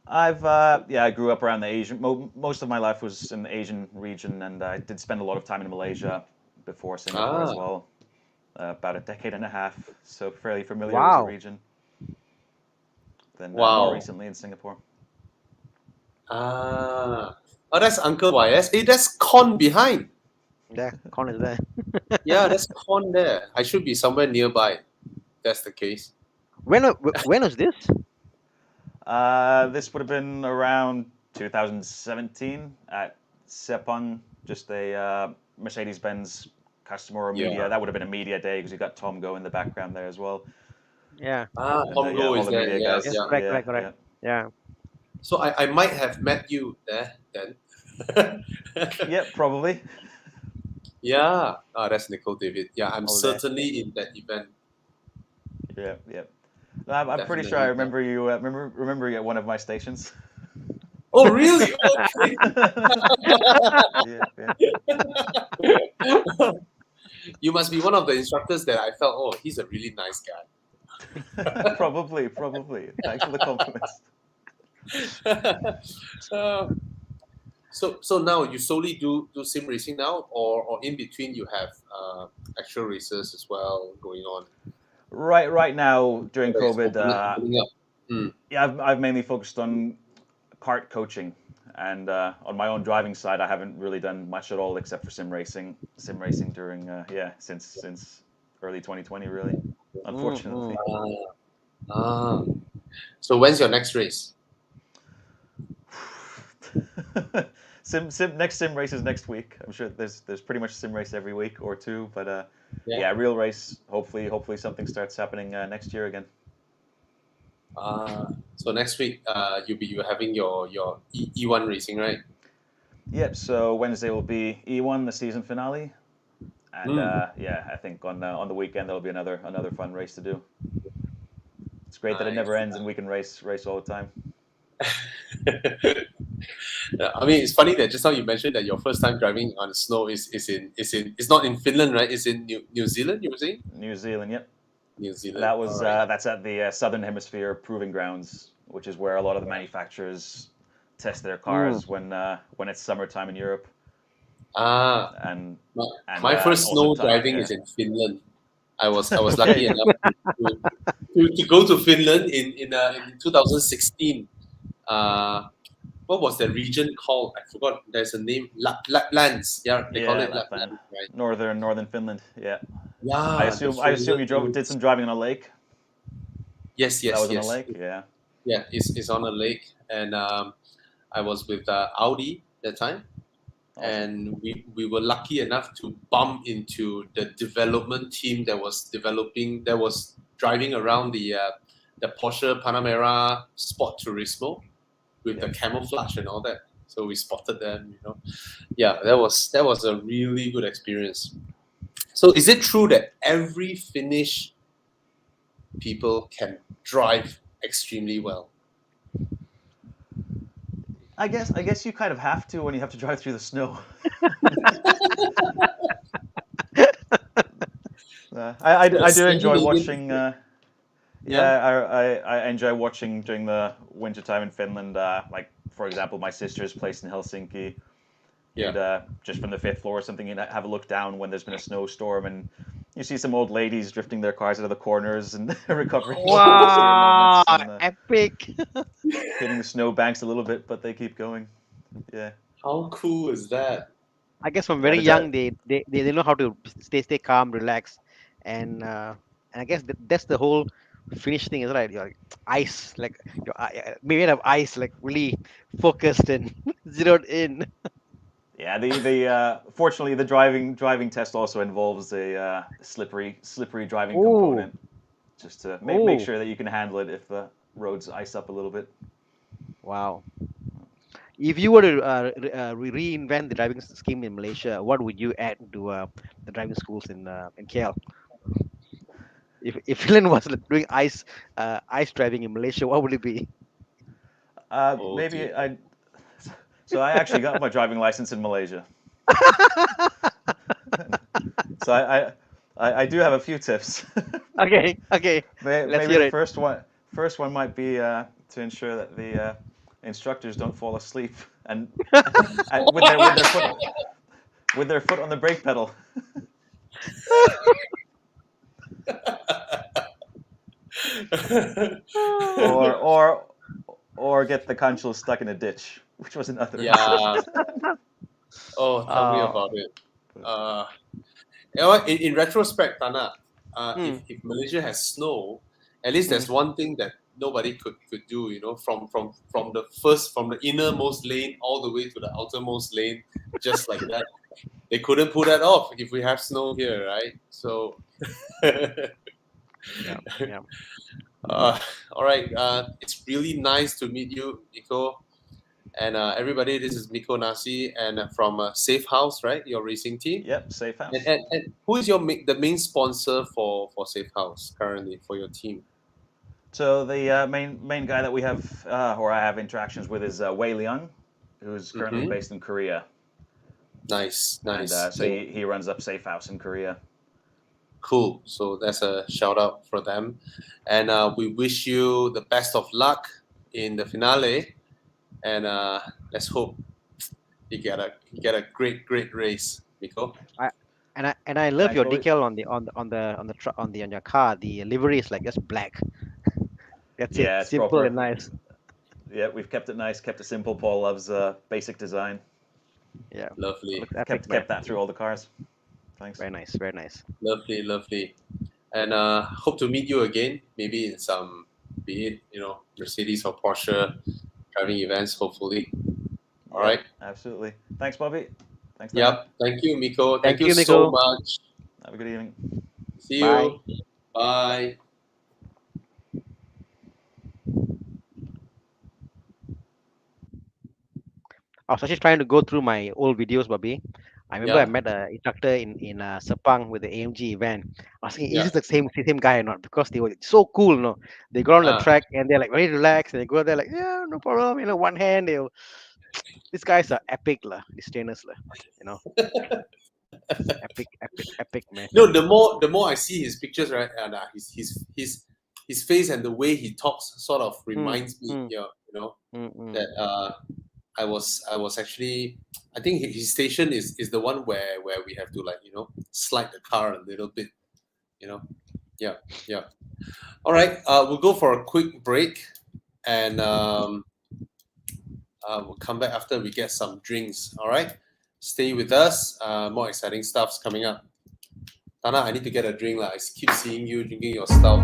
I grew up around the Asian. Most of my life was in the Asian region, and I did spend a lot of time in Malaysia before Singapore as ah, well. About a decade and a half, so fairly familiar with the Wow. region. Then more wow, recently in Singapore. ah, oh, that's Uncle YS. Hey, that's Con behind. Yeah, con is there. Yeah, that's Con there. I should be somewhere nearby. That's the case. When was this? This would have been around 2017 at Sepang, just a Mercedes-Benz customer or Yeah. media. That would have been a media day because you got Tom Go in the background there as well. Yeah. Ah, And yeah, Pongo all is the there. media Yes, Yes, guys. yeah. correct, Yeah, correct, correct. yeah. Yeah. So I might have met you there then. Yeah, probably. Yeah. Ah, that's Nicole David. Yeah, I'm All there. certainly in that event. Yeah, yeah. No, I'm pretty sure I Definitely there. remember you. Remember you at one of my stations. Oh, really? Okay. Yeah, yeah. You must be one of the instructors that I felt, oh, he's a really nice Probably. Thanks for the compliments. guy. Uh, so now you solely do sim racing now, or in between you have actual races as well going on. Right now during Whether it's COVID, opening up. Mm. yeah, I've mainly focused on kart coaching. And on my own driving side, I haven't really done much at all except for sim racing. Sim racing during since early 2020, really. Unfortunately. Ah. So when's your next race? Next sim race is next week. I'm sure there's pretty much sim race every week or two, but Yeah. real race. Hopefully something starts happening next year again. So next week, you're having your E1 racing, right? Yep. So Wednesday will be E1, the season finale, and I think on the weekend there'll be another fun race to do. It's great that it never Nice. ends and we can race all the time. I mean, it's funny that just now you mentioned that your first time driving on snow is it's not in Finland, right? It's in New Zealand. You were saying New Zealand, yep. New Zealand. That was All right. that's at the Southern Hemisphere Proving Grounds, which is where a lot of the manufacturers test their cars when it's summertime in Europe. And My first also snow driving yeah. is in Finland. I was lucky enough to go to Finland in 2016. What was the region called? I forgot. There's a name. Laplands. Yeah, they call it Lapland, Lapland, right? northern Finland. Yeah. I Yeah, assume you did some driving on a lake. Yes, That was on a yes. lake. Yeah. Yeah, it's on a lake, and I was with Audi that time, Awesome. and we were lucky enough to bump into the development team that was driving around the Porsche Panamera Sport Turismo with the camouflage and all that. So we spotted them, Yeah, that was a really good experience. So is it true that every Finnish people can drive extremely well? I guess you kind of have to when you have to drive through the snow. I do enjoy watching. I enjoy watching during the winter time in Finland. Like for example, my sister's place in Helsinki. You'd just from the fifth floor or something, you'd have a look down when there's been a snowstorm, and you see some old ladies drifting their cars out of the corners and recovering Wow, and epic! hitting the snow banks a little bit, but they keep going. Yeah. How cool is that? I guess from Yeah, very the young they know how to stay calm, relax, and I guess that's the whole Finnish thing, is right? You're like ice, like you're made of ice, like really focused and zeroed in. Yeah, the fortunately the driving test also involves a slippery driving Oh, component, just to make oh, sure that you can handle it if the roads ice up a little bit. wow! If you were to reinvent the driving scheme in Malaysia, what would you add to the driving schools in KL? If Finland was like, doing ice driving in Malaysia, what would it be? Oh dear. Maybe I. So I actually got my driving license in Malaysia. So I do have a few tips. Okay, let's Maybe hear the it. first one might be to ensure that the instructors don't fall asleep and, with their foot on the brake pedal. or or or get the consul stuck in a ditch, which was another. Yeah. Oh, tell me Uh, about it. You know what? In retrospect, Tana, mm, if Malaysia has snow, at least there's mm. one thing that nobody could do. From the innermost lane all the way to the outermost lane, just like that. They couldn't pull that off if we have snow here, right? So. Yeah, yeah. All right. It's really nice to meet you, Miko. And everybody, this is Miko Nasi, and from Safe House, right? Your racing team. Yep, safe house. And who is the main sponsor for Safe House currently for your team? So the main guy that we have, or I have interactions with, is Wei Liang, who's currently based in Korea. Nice. And so he runs up Safe House in Korea. Cool. So that's a shout out for them, and we wish you the best of luck in the finale, and let's hope you get a great race, Miko. I love Thanks, your boys. decal on your car. The livery is like just black. That's it. Yeah, it's Simple proper. and nice. Yeah, we've kept it nice, kept it simple. Paul loves basic design. Yeah, Lovely, looks epic, man. Kept that through all the cars. Thanks. Very nice, very nice. lovely, lovely. And hope to meet you again, maybe in some, be it Mercedes or Porsche driving events, hopefully. All Yep, right. absolutely. Thanks, Bobby. Thanks, Dan. Yep. Thank you, Miko. Thank Thank you you, so Miko. much. Have a good evening. See Bye. you. Bye. I was actually trying to go through my old videos, Bobby. I remember I Yeah. met a instructor in Sepang with the AMG event. Asking, is Yeah. this the same guy or not? Because they were so cool, no? They go on the Ah. track and they're like very relaxed, and they go there like, yeah, no problem. One hand, these guys are epic, lah. These trainers, lah. You know, epic, epic, epic, man. No, the more I see his pictures, right, and his face and the way he talks sort of reminds me, mm, that I was actually, I think his station is the one where we have to, like, slide the car a little bit, yeah, yeah. All right, we'll go for a quick break, and we'll come back after we get some drinks. All right, stay with us. More exciting stuff's coming up. Tana, I need to get a drink. I keep seeing you drinking your stout.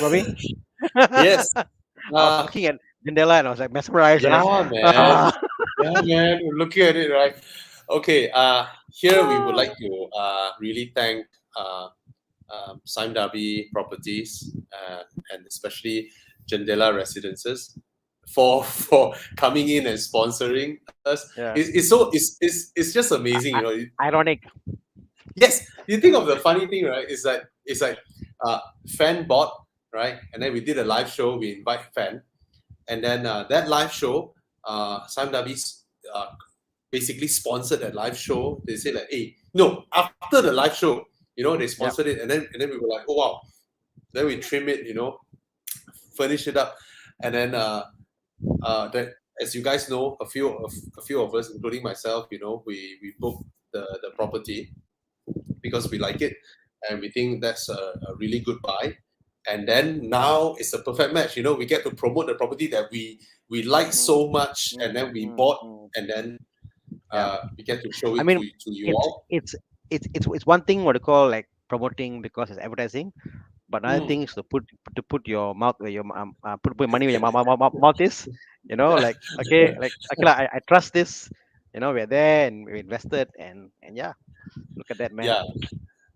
Bobby? Yes. I was looking at Jandela and I was like mesmerized. Yeah, Like, man. ah. Yeah, man. We're looking at it, right? Okay. Here we would like to really thank Sime Darby Properties, and especially Jandela Residences for coming in and sponsoring us. Yeah. It's just amazing, Ironic. Yes, you think of the funny thing, right? It's like Fan bought, right, and then we did a live show. We invite Fan, and then that live show, Sam Davies basically sponsored that live show. They said like, hey, no, after the live show, they sponsored it, and then we were like, oh wow, then we trim it, furnish it up, and then that, as you guys know, a few of us, including myself, we booked the property because we like it and we think that's a really good buy. And then now it's a perfect match. We get to promote the property that we like so much, and then we bought, and then we get to show it to you all. It's one thing what you call like promoting because it's advertising, but another thing is to put your mouth where your put money where your mouth is. Like okay, I trust this. We're there and we invested, and yeah, look at that, man. Yeah.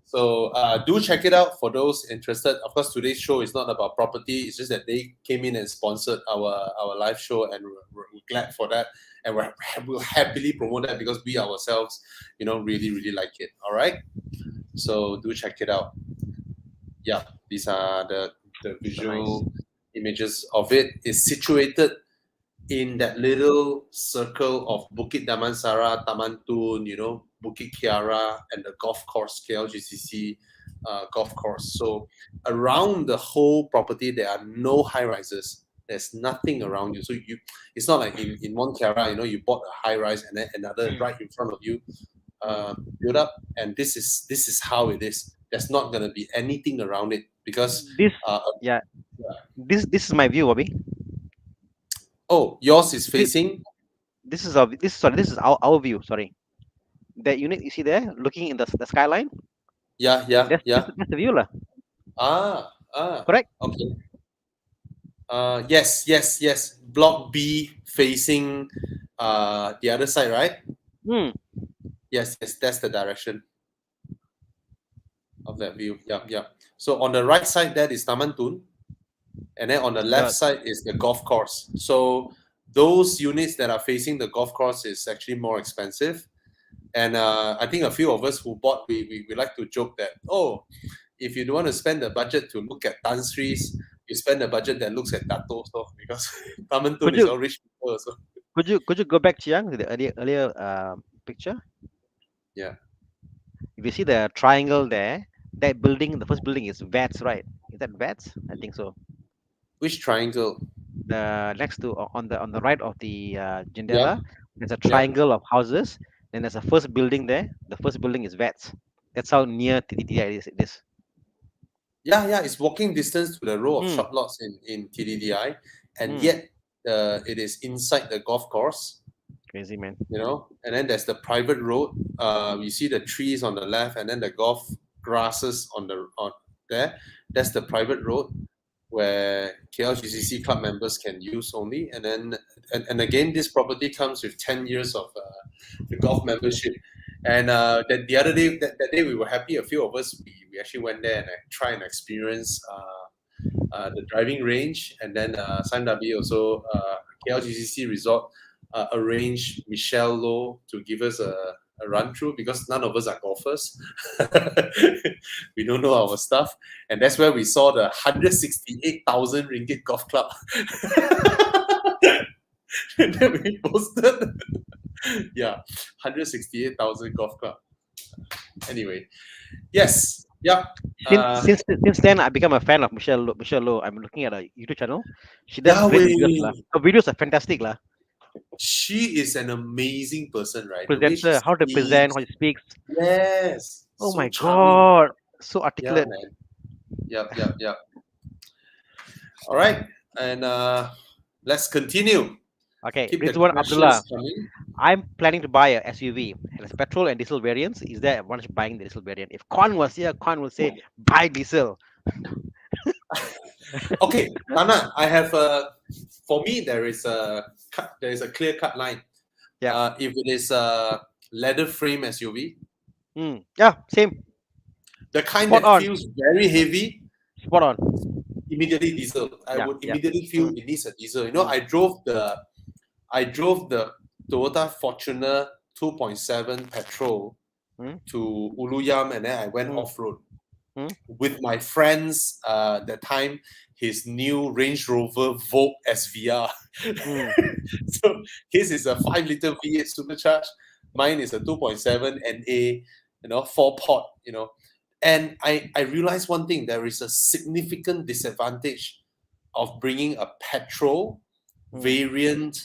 So do check it out for those interested. Of course, today's show is not about property. It's just that they came in and sponsored our live show, and we're glad for that. And we'll happily promote that because we ourselves, really, really like it. All right. So do check it out. Yeah, these are the visual images of it. It's situated in that little circle of Bukit Damansara, Taman Tun, Bukit Kiara, and the golf course, KLGCC golf course. So around the whole property, there are no high rises. There's nothing around you. So it's not like in one Kiara, you bought a high rise and then another right in front of you build up. And this is how it is. There's not gonna be anything around it because This, uh, yeah, this is my view, Bobby. oh, yours is Thi- facing. This is our this sorry, this is our view. Sorry, that unit you see there, looking in the skyline. Yeah, yeah, yeah. That's the view, lah. Ah, Correct. okay. Yes, yes, yes. Block B facing the other side, right? Hmm. Yes, yes, that's the direction of that view. Yeah, yeah. So on the right side, that is Taman Tun, and then on the left side is the golf course. So those units that are facing the golf course is actually more expensive. And I think a few of us who bought, we like to joke that, oh, if you don't want to spend the budget to look at Tan Sri's, you spend the budget that looks at Dato. So because Taman Tun Could is you all rich people also. could you go back, Chiang, to the earlier picture? Yeah. If you see the triangle there, that building, the first building is VATS, right? Is that VATS? I think so. Which triangle? The next to on the right of the Yeah, Jendela, there's a yeah. triangle of houses. Then there's a first building there. The first building is VATS. That's how near TTI it is. Yeah, yeah, it's walking distance to the row of Hmm. shop lots in TDDI, and Hmm. yet it is inside the golf course, Crazy, man. and then there's the private road. You see the trees on the left, and then the golf grasses on there. That's the private road where KLGCC club members can use only. And then, and again, this property comes with 10 years of the golf membership. And that the other day, that day we were happy. A few of us, we actually went there and try and experience the driving range. And then Sandabi also, KLGCC Resort arranged Michelle Low to give us a run through because none of us are golfers. We don't know our stuff. And that's where we saw the 168,000 ringgit golf club. And then we posted. Yeah, 168,000 golf club. Anyway, yes, yeah. Since then, I become a fan of Michelle Low. I'm looking at a YouTube channel. She does Yeah, great videos, lah. Her videos are fantastic, lah. she is an amazing person, right? The way she Presenter, how to present, how speaks. she speaks. Yes. Oh So my charming. God, so Yeah, articulate. man. Yep, yep, yep. All right. And let's continue. Okay, Keep this the one, Abdullah. questions coming. I'm planning to buy a SUV. It has petrol and diesel variants. Is there advantage buying the diesel variant? If Con was here, Con will say buy diesel. Okay, Tana, I have for me there is a clear cut line. Yeah. If it is a leather frame SUV, Yeah, same. the kind Spot that on. feels very heavy, Spot on. immediately diesel. I Yeah, would yeah. immediately feel it needs a diesel. Mm. I drove the Toyota Fortuner 2.7 petrol Mm. to Uluyam, and then I went Mm. off road Mm. with my friends. That time, his new Range Rover Vogue SVR. Mm. So his is a 5-liter V8 supercharged. Mine is a 2.7 NA, 4-pot, And I realized one thing: there is a significant disadvantage of bringing a petrol variant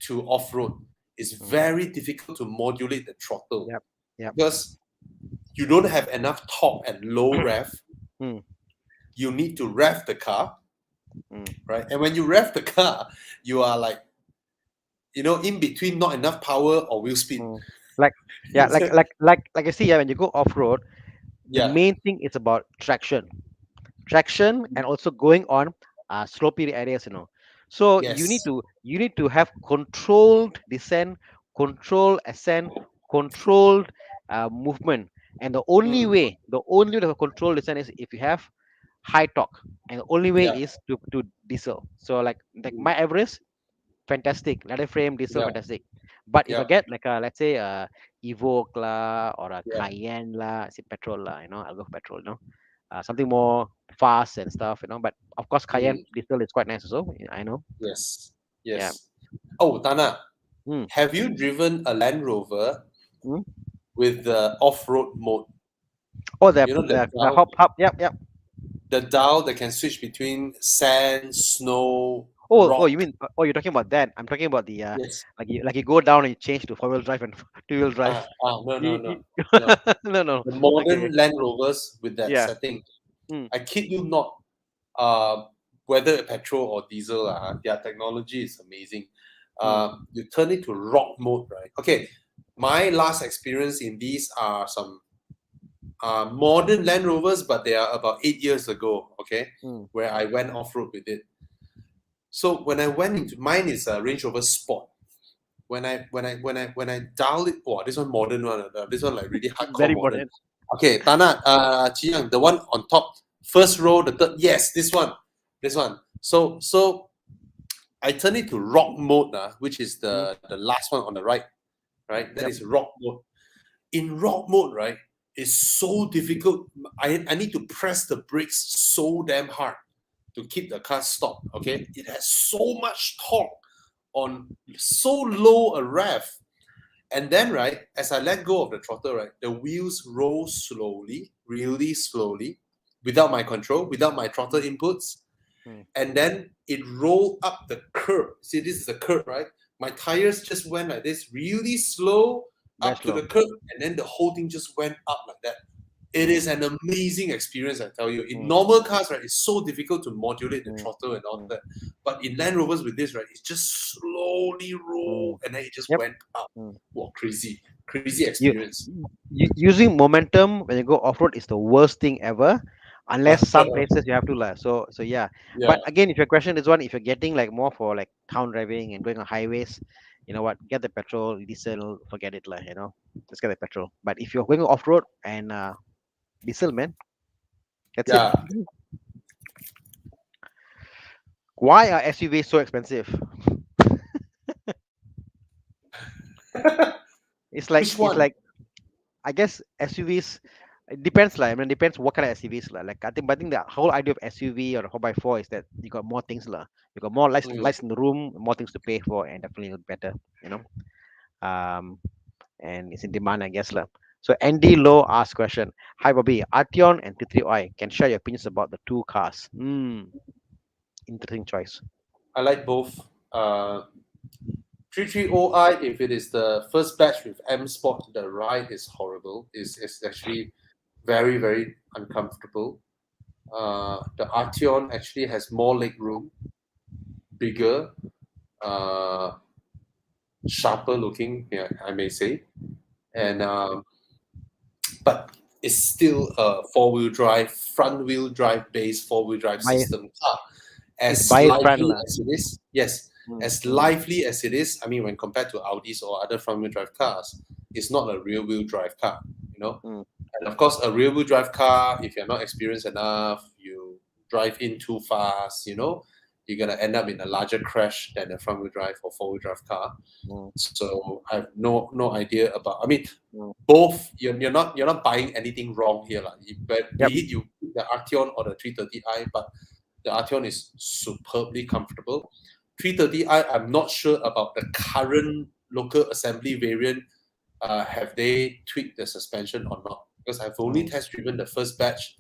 to off-road. It's very difficult to modulate the throttle. Yep, yep. Because you don't have enough torque at low rev. Mm. You need to rev the car, Mm. right? And when you rev the car, you are like, in between not enough power or wheel speed. Like I see, when you go off road, the Yeah. main thing is about traction, and also going on slopey areas. So Yes. you need to have controlled descent, controlled ascent, controlled movement. And the only way to have controlled descent is if you have high torque, and the only way Yeah. is to diesel. So like my Everest, fantastic leather frame diesel, Yeah. fantastic. But if I Yeah. get like let's say a Evo lah or a Yeah. Cayenne lah, I say petrol lah, I'll go for petrol, something more fast and stuff, but of course Cayenne diesel is quite nice also, I know. Yes. Yeah. Yes. Oh, Tana, Mm. have you driven a Land Rover Mm. with the off-road mode? Oh, the You know the hop. Yep. the dial that can switch between sand, snow, Oh, you rock. mean you're talking about that? I'm talking about the Yes. like you go down and you change to 4-wheel drive and 2-wheel drive. No, no, no, You- no. no. The Okay. modern Land Rovers with that Yeah. setting. Mm. I kid you not. Whether petrol or diesel, their technology is amazing. You turn it to rock mode, right? Okay, my last experience in these are some modern Land Rovers, but they are about 8 years ago. Okay, Mm. where I went off road with it. So when I went into mine is a Range Rover Sport. When I dial it, oh, this one modern one. This one like really hardcore Very modern. modern. Okay, Tana, Chiang, the one on top, first row, the third. Yes, this one. So I turn it to rock mode, which is the last one on the right. Right, that Yep. is rock mode. In rock mode, right, it's so difficult. I need to press the brakes so damn hard to keep the car stopped. Okay, it has so much torque on so low a rev. And then, right, as I let go of the throttle, right, the wheels roll slowly, really slowly, without my control, without my throttle inputs. Mm. And then it rolled up the curb. See, this is the curb, right? My tires just went like this, really slow, Very up to the slow. curb, and then the whole thing just went up like that. It is an amazing experience, I tell you. In normal cars, right, it's so difficult to modulate the throttle and all that. But in Land Rovers with this, right, it just slowly rolled and then it just Yep. went up. Mm. Wow, crazy You, experience. using momentum when you go off road is the worst thing ever, unless some places you have to lah. So yeah. Yeah, But again, if your question is one, if you're getting like more for like town driving and going on highways, you know what? Get the petrol, diesel, forget it lah. Just get the petrol. But if you're going off road and diesel, man, that's it. yeah. Why are SUVs so expensive? It's Which one? like I guess SUVs. It depends lah. I mean, it depends what kind of SUVs lah. Like I think the whole idea of SUV or 4x4 is that you got more things lah. You got more lights in the room, more things to pay for, and definitely look better. You know. Um, and it's in demand, I guess lah. So Andy Low asked question. Hi Bobby, Arteon and T3i. Can share your opinions about the two cars. Interesting choice. I like both. 330i, if it is the first batch with M Sport, the ride is horrible. It's actually very, very uncomfortable. The Arteon actually has more leg room, bigger, uh, sharper looking, yeah, I may say. And but it's still a four-wheel drive, front-wheel drive based four-wheel drive Bias, system car. it's As bias brand lively lah. as it is, yes, as lively as it is, I mean, when compared to Audis or other front-wheel drive cars, it's not a rear-wheel drive car, you know. And of course, a rear-wheel drive car, if you're not experienced enough, you drive in too fast, you know, you're gonna end up in a larger crash than a front-wheel drive or four-wheel drive car. So I have no idea about. I mean, both you're not buying anything wrong here, like. But be Yep. it you the Arteon or the 330i, but the Arteon is superbly comfortable. 330i, I'm not sure about the current local assembly variant. Have they tweaked the suspension or not? Because I've only test driven the first batch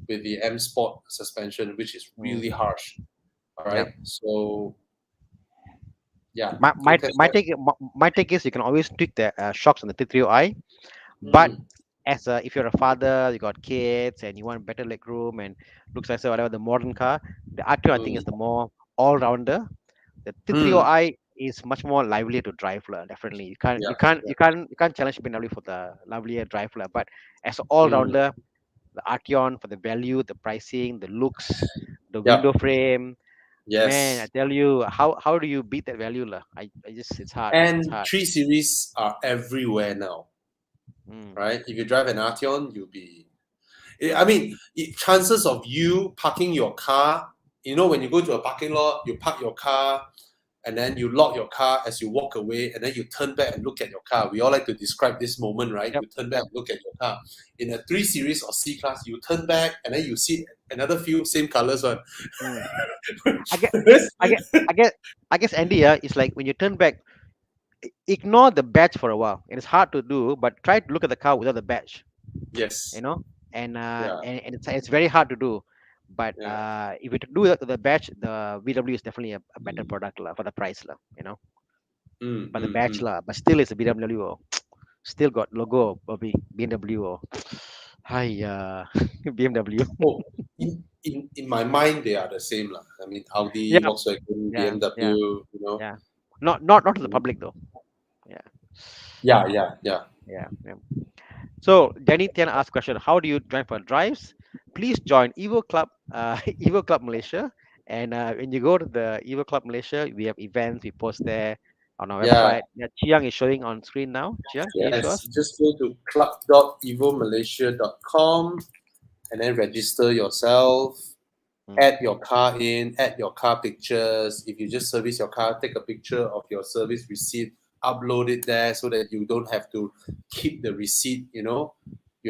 with the M Sport suspension, which is really harsh. All right, so yeah. My Test my drive. take my take is you can always tweak the shocks on the T3i, but if you're a father, you got kids, and you want better leg room and looks nicer, whatever the modern car, the Arteon I think is the more all rounder. The T3i is much more lively to drive lah. Definitely, you can't challenge BMW for the livelier drive lah. But as an all rounder, the Arteon for the value, the pricing, the looks, the window frame. Man, I Yes. tell you, how do you beat that value lah? I just it's hard. It's And hard. 3 Series are everywhere now, right? If you drive an Arteon, you'll be. I mean, chances of you parking your car, you know, when you go to a parking lot, you park your car, and then you lock your car as you walk away, and then you turn back and look at your car. We all like to describe this moment, right? Yep, You turn back and look at your car. In a 3 Series or C Class, you turn back and then you see another few same colors one. Mm. I guess Andy, it's like when you turn back, ignore the badge for a while. And it's hard to do, but try to look at the car without the badge, Yes. and Yeah. it's very hard to do. But Yeah. if you do it with the badge, the VW is definitely a better product for the price But the badge but still it's a BMW or still got logo of BMW or hi BMW. Oh, in my mind, they are the same lah. I mean, Audi, Yeah, Volkswagen, yeah, yeah, BMW, yeah. Not to the public though. Yeah, Yeah, yeah, yeah. yeah, yeah. So Danny Tian asked question: how do you join for drives? Please join Evo Club, Evo Club Malaysia. And when you go to the Evo Club Malaysia, we have events. We post there on our Yeah, website. Yeah, Chiang is showing on screen now. Chiang, can you show yes. us? Just go to club.evomalaysia.com and then register yourself. Add your car in, add your car pictures. If you just service your car, take a picture of your service receipt, upload it there so that you don't have to keep the receipt, You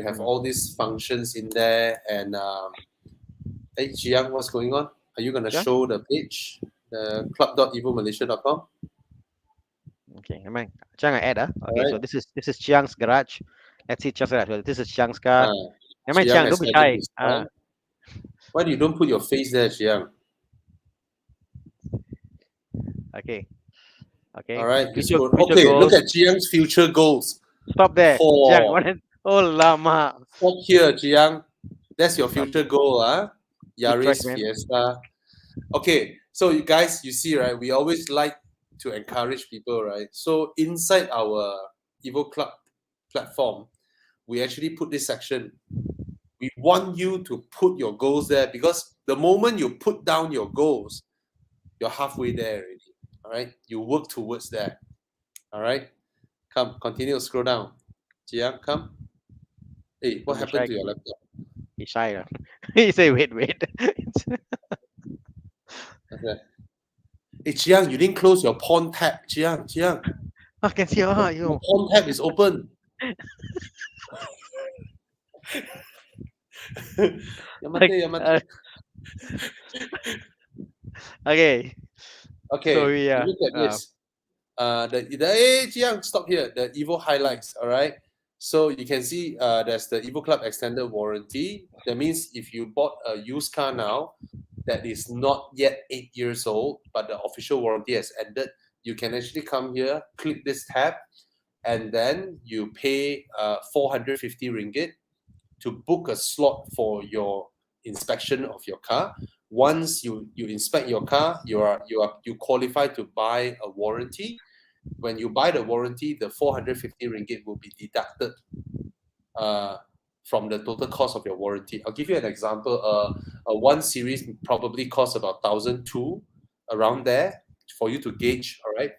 have all these functions in there. And hey, Jiang, what's going on? Are you going to Sure. show the page, the club.evomalaysia.com? Okay, am I? Chiang, I add. Okay, Alright. so this is Chiang's garage. Let's see Chiang's garage. So this is Chiang's car. Am I Jiang Chiang? has Don't be added shy. his car. Why do you don't put your face there, Jiang? Okay. Okay. All right. Future Okay, look goals. at Jiang's future goals. Stop there. Chiang, For oh lama. Stop here, Jiang. That's your Stop. future goal, huh? Good choice, Yaris man. Fiesta. Okay, so you guys, you see, right? We always like to encourage people, right? So inside our Evo Club platform, we actually put this section. We want you to put your goals there because the moment you put down your goals, you're halfway there already. All right, you work towards that. All right, come, continue to scroll down. Jiang, come. Hey, what Don't be happened shy. to your laptop? He's shy. He say, wait. Okay. Hey, Jiang, you didn't close your pawn tab. Jiang. I can see. Your You. pawn tab is open. Yamate. Okay. Okay, So we look at this. Hey, Jiang, stop here. The Evo highlights, all right? So you can see there's the Evo Club extended warranty. That means if you bought a used car now that is not yet 8 years old, but the official warranty has ended, you can actually come here, click this tab, and then you pay 450 ringgit to book a slot for your inspection of your car. Once you inspect your car, you qualify to buy a warranty. When you buy the warranty, the 450 ringgit will be deducted from the total cost of your warranty. I'll give you an example. A 1 Series probably costs about 1,200 around there for you to gauge. All right.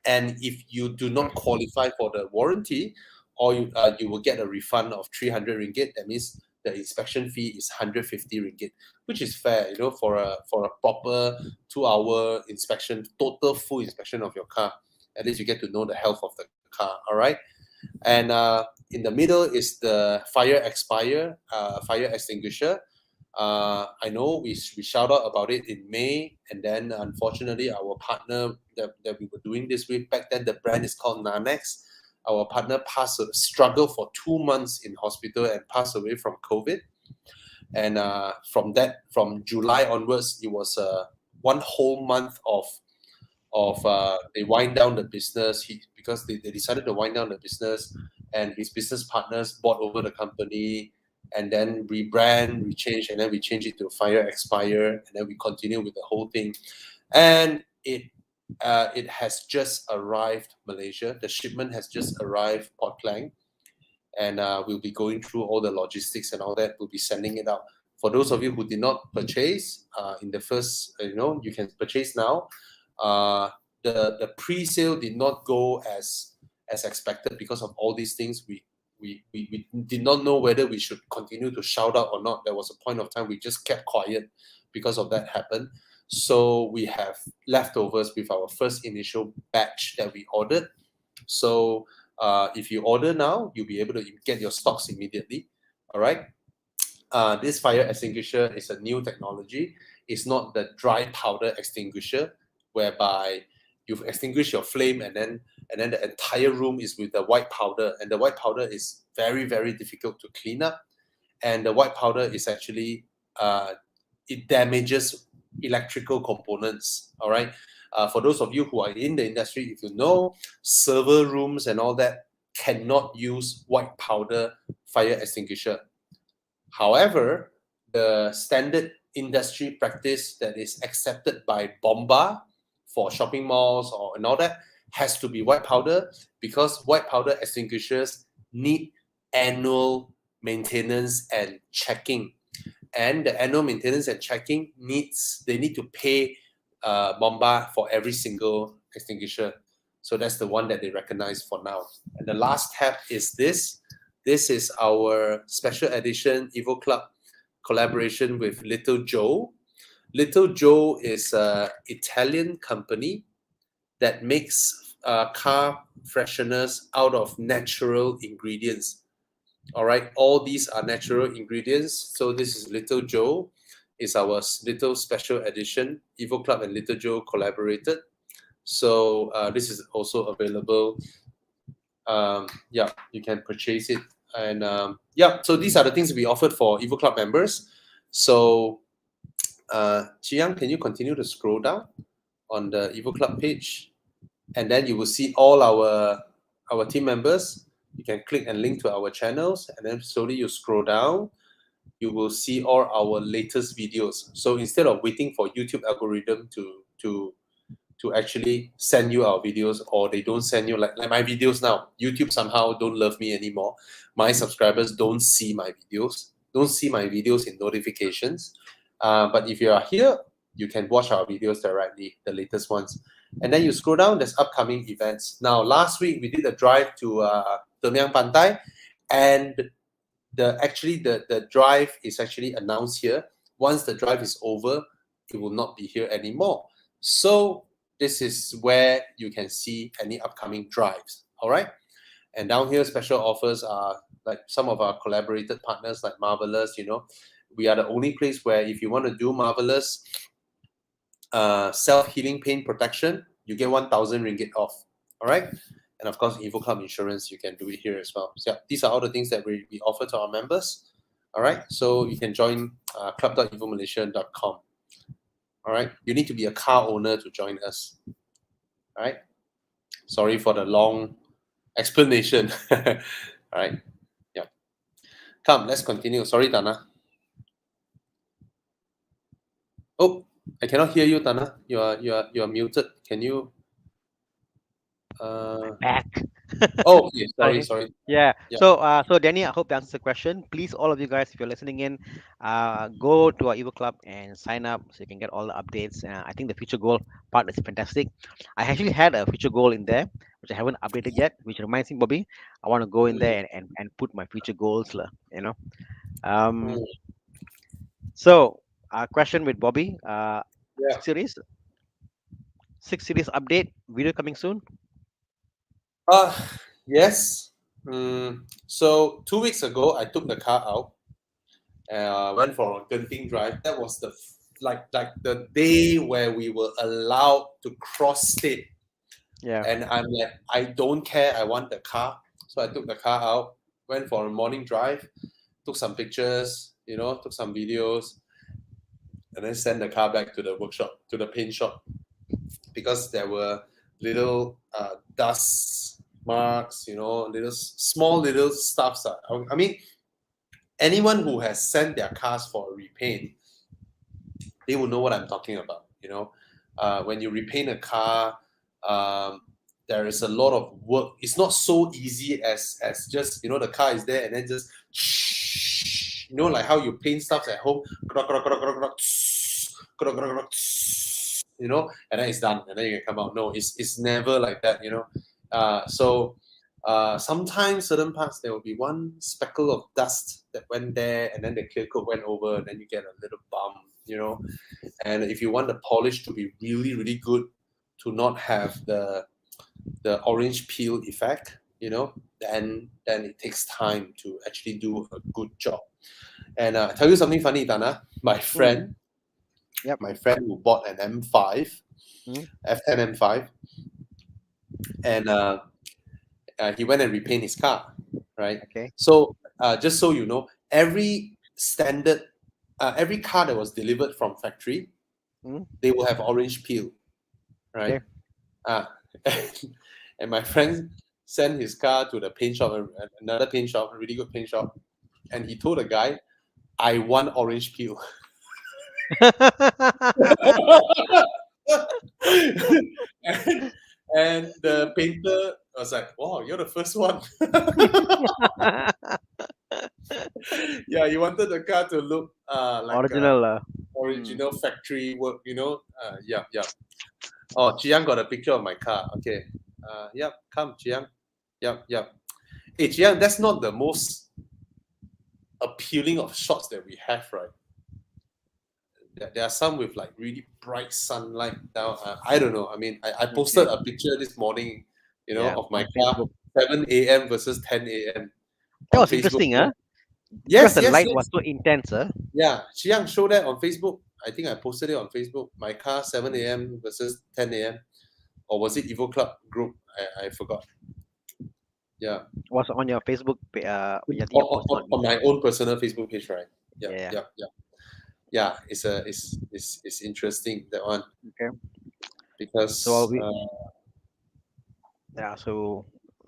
And if you do not qualify for the warranty, or you will get a refund of 300 ringgit. That means the inspection fee is 150 ringgit, which is fair, for a proper 2-hour inspection, total full inspection of your car. At least you get to know the health of the car. All right. And in the middle is the fire extinguisher. I know we shout out about it in May, and then unfortunately our partner that we were doing this with back then, the brand is called Nanex. Our partner struggled for 2 months in hospital and passed away from COVID. And from July onwards, it was 1 whole month of they wind down the business because they decided to wind down the business, and his business partners bought over the company and then rebrand, we change, and then we change it to Fire Expire, and then we continue with the whole thing. And it has just arrived Malaysia. The shipment has just arrived Port Klang, and we'll be going through all the logistics and all that. We'll be sending it out. For those of you who did not purchase in the first, you can purchase now. The pre-sale did not go as expected because of all these things. We did not know whether we should continue to shout out or not. There was a point of time we just kept quiet because of that happened. So we have leftovers with our first initial batch that we ordered. So if you order now, you'll be able to get your stocks immediately. All right. This fire extinguisher is a new technology. It's not the dry powder extinguisher, whereby you've extinguished your flame and then the entire room is with the white powder, and the white powder is very, very difficult to clean up. And the white powder is actually it damages electrical components. All right. For those of you who are in the industry, if you know, server rooms and all that cannot use white powder fire extinguisher. However, the standard industry practice that is accepted by Bomba for shopping malls and all that has to be white powder, because white powder extinguishers need annual maintenance and checking. And the annual maintenance and checking they need to pay Bomba for every single extinguisher. So that's the one that they recognize for now. And the last tab is this. This is our special edition Evo Club collaboration with Little Joe. Little Joe is an Italian company that makes car fresheners out of natural ingredients. All right, all these are natural ingredients. So this is Little Joe. It's our little special edition. Evo Club and Little Joe collaborated. So this is also available. Yeah, you can purchase it. And yeah, so these are the things we offered for Evo Club members. So Chiang, can you continue to scroll down on the Evo Club page? And then you will see all our team members. You can click and link to our channels, and then slowly you scroll down. You will see all our latest videos. So instead of waiting for YouTube algorithm to actually send you our videos, or they don't send you, like my videos now, YouTube somehow don't love me anymore. My subscribers don't see my videos in notifications. But if you are here, you can watch our videos directly, the latest ones. And then you scroll down, there's upcoming events. Now, last week we did a drive to Temyang Pantai, and the drive is actually announced here. Once the drive is over, it will not be here anymore. So this is where you can see any upcoming drives. All right. And down here, special offers are like some of our collaborated partners like Marvelous. You know, we are the only place where if you want to do Marvelous self-healing paint protection, you get 1,000 ringgit off. All right. And of course, Evo Club insurance, you can do it here as well. So yeah, these are all the things that we offer to our members. All right. So you can join club.evomalaysia.com. All right. You need to be a car owner to join us. All right. Sorry for the long explanation. All right. Yeah. Come, let's continue. Sorry, Tana. Oh, I cannot hear you, Tana. You are muted. Can you? Back. Oh, okay. Sorry. Yeah. Yeah. So Danny, I hope that answers the question. Please, all of you guys, if you're listening in, go to our Evo Club and sign up so you can get all the updates. I think the future goal part is fantastic. I actually had a future goal in there, which I haven't updated yet, which reminds me, Bobby, I want to go in there and put my future goals, you know. So, question with Bobby, Yeah. 6 series update video coming soon. Yes. So 2 weeks ago, I took the car out. Went for a Genting drive. That was the the day where we were allowed to cross state. Yeah. And I'm like, I don't care. I want the car. So I took the car out. Went for a morning drive. Took some pictures. You know, took some videos. And then sent the car back to the workshop, to the paint shop, because there were little dust marks, you know, small little stuffs. I mean, anyone who has sent their cars for a repaint, they will know what I'm talking about. You know, when you repaint a car, there is a lot of work. It's not so easy as just, you know, the car is there and then just, you know, like how you paint stuff at home, you know, and then it's done, and then you can come out. No, it's never like that, you know. So sometimes certain parts there will be one speckle of dust that went there, and then the clear coat went over, and then you get a little bump. you know. And if you want the polish to be really, really good, to not have the orange peel effect, you know, then it takes time to actually do a good job. And I tell you something funny, Dana. My friend, Yep. who bought an M5, Mm. F10 M5, and he went and repaint his car, right? Okay. So just so you know, every car that was delivered from factory, Mm. they will have orange peel, right? Okay. And my friend sent his car to the paint shop, another paint shop, a really good paint shop, and he told the guy, "I want orange peel." and, and the painter was like, "Wow, you're the first one." Yeah, he wanted the car to look like Original. original factory work, you know. Yeah, yeah. Oh, Chiang got a picture of my car. Okay. Yep, come, Chiang. Yep, yep. Hey, Chiang, that's not the most appealing of shots that we have, right? There are some with like really bright sunlight down. I don't know. I mean, I posted a picture this morning, you know, Yeah, of my on car, Facebook. 7 a.m. versus 10 a.m. That on was Facebook. interesting, Yeah. huh? Yes, Because the yes, light yes. was so intense, huh? Yeah, Chiang, show that on Facebook. I think I posted it on Facebook. My car, 7 a.m. versus 10 a.m. Or was it Evo Club group? I forgot. Yeah. Was on your Facebook. I think you On, posted on on. my own personal Facebook page, right? Yeah, Yeah. yeah, yeah. Yeah, it's interesting, that one, Okay. So because we yeah. So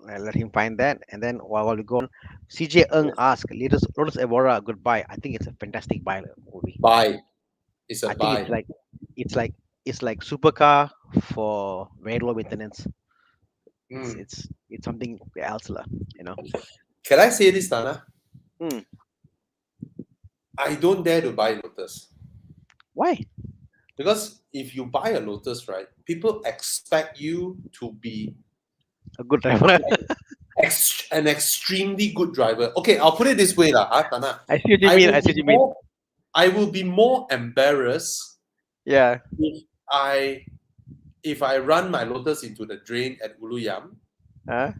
I let him find that, and then while we go on, CJ Ng asked, Lotus Evora, goodbye. I think it's a fantastic buy movie. buy. It's a I think buy. it's like it's like supercar for very low maintenance. It's Mm. it's it's something else, lah. You know. Can I say this, Tana? Hmm. I don't dare to buy Lotus. Why? Because if you buy a Lotus, right, people expect you to be A good driver. an extremely good driver. Okay, I'll put it this way, lah, Tana. I see what you I mean. will I see what be you mean. more, I will be more embarrassed Yeah. I if I run my Lotus into the drain at Uluyam Huh?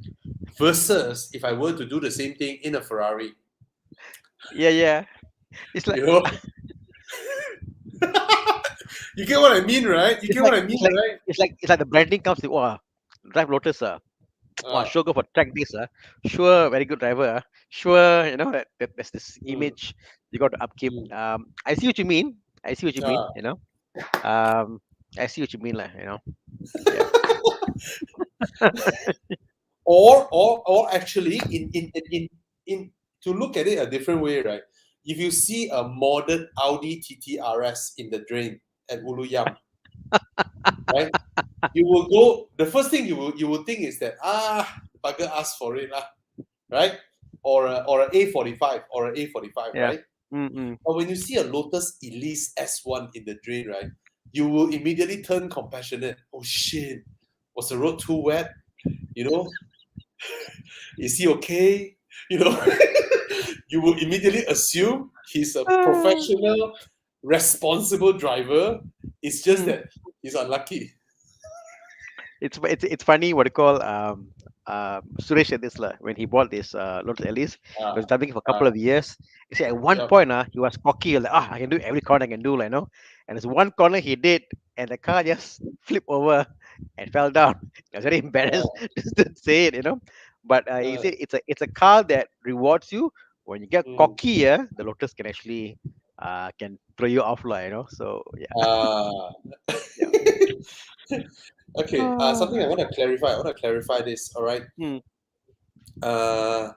versus if I were to do the same thing in a Ferrari. Yeah. Yeah. It's like You know? You get what I mean, right? You it's get like what I it's mean, like right? it's like the branding comes to wow, drive Lotus, wow, Uh, sure go for track this, sure, very good driver, sure, you know that there's this mm, image you got to upkeep. mm, I see what you mean. I see what you mean. uh. You know. I see what you mean, lah. You know. Yeah. Or actually in to look at it a different way, right? If you see a modern Audi TT RS in the drain at Uluyam, right? You will go. The first thing you will think is that bugger asked for it, lah, right? Or a A45 or a A45, Yeah. right? Mm-mm. But when you see a Lotus Elise S1 in the drain, right, you will immediately turn compassionate. Oh shit, was the road too wet? You know, is he okay? You know, you will immediately assume he's a professional, responsible driver. It's just Mm. that he's unlucky. It's funny what you call Suresh said this lah when he bought this Lotus Elise. He Uh, was driving for a couple uh, of years. He said at one yeah. point he was cocky, like I can do every corner I can do, like, you know. And there's one corner he did, and the car just flipped over and fell down. I was very embarrassed just to say it, you know. But he Uh, said it's a car that rewards you when you get mm, cocky. Yeah, the Lotus can actually can throw you off, like, you know. So yeah, uh, yeah. okay. Something I want to clarify. I want to clarify this. All right. Hmm. Uh,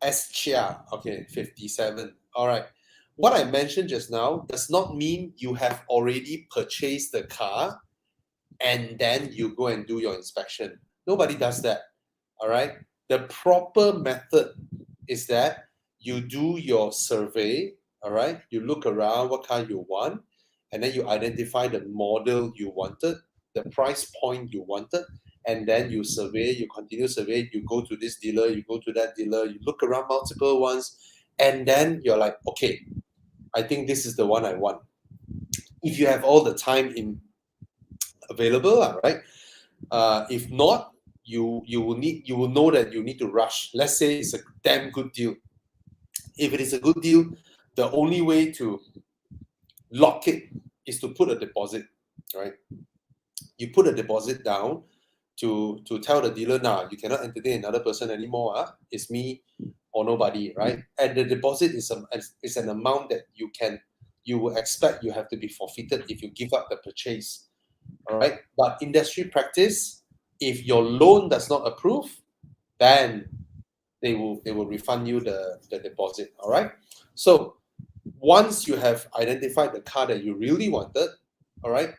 S Chia. Okay, 57. All right. What I mentioned just now does not mean you have already purchased the car and then you go and do your inspection. Nobody does that. All right. The proper method is that you do your survey. All right. You look around what car you want, and then you identify the model you wanted, the price point you wanted, and then you survey, you continue survey, you go to this dealer, you go to that dealer, you look around multiple ones, and then you're like, okay, I think this is the one I want. if you have all the time in available, right? If not, you will know that you need to rush. Let's say it's a damn good deal. If it is a good deal, the only way to lock it is to put a deposit, right? You put a deposit down to tell the dealer, now you cannot entertain another person anymore. It's me or nobody, right? And the deposit is an amount that you will expect you have to be forfeited if you give up the purchase. All right. But industry practice, if your loan does not approve, then they will refund you the deposit. All right. So once you have identified the car that you really wanted, all right,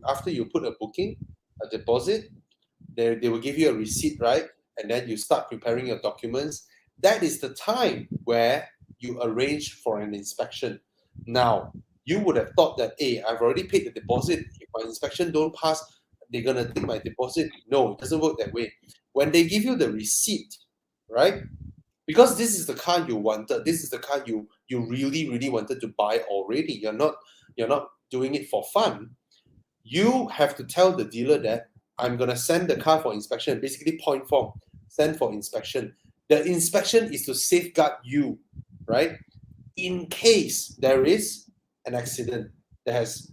after you put a booking, a deposit, they will give you a receipt, right? And then you start preparing your documents. That is the time where you arrange for an inspection. Now, you would have thought that, hey, I've already paid the deposit. If my inspection don't pass, they're gonna take my deposit. No, it doesn't work that way. When they give you the receipt, right? Because this is the car you wanted, this is the car you really, really wanted to buy already. You're not doing it for fun. You have to tell the dealer that I'm gonna send the car for inspection, basically point form, send for inspection. The inspection is to safeguard you, right? In case there is an accident that has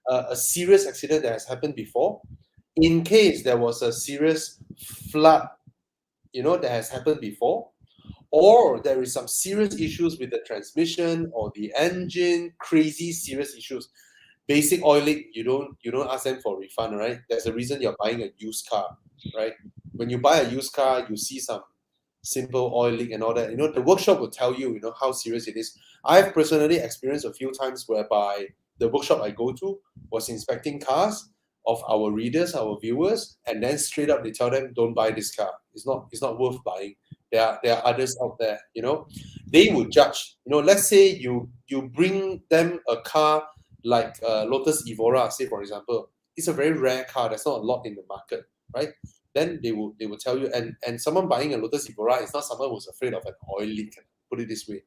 a serious accident that has happened before, in case there was a serious flood, that has happened before, or there is some serious issues with the transmission or the engine, crazy serious issues. Basic oil leak, you don't ask them for a refund, right? There's a reason you're buying a used car, right? When you buy a used car, you see some simple oil leak and all that. The workshop will tell you, how serious it is. I've personally experienced a few times whereby the workshop I go to was inspecting cars of our readers, our viewers, and then straight up they tell them, don't buy this car. It's not worth buying. There are others out there, they would judge. Let's say you bring them a car like Lotus Evora, say for example. It's a very rare car. There's not a lot in the market, right? Then they will tell you, and someone buying a Lotus Evora is not someone who's afraid of an oil leak, put it this way.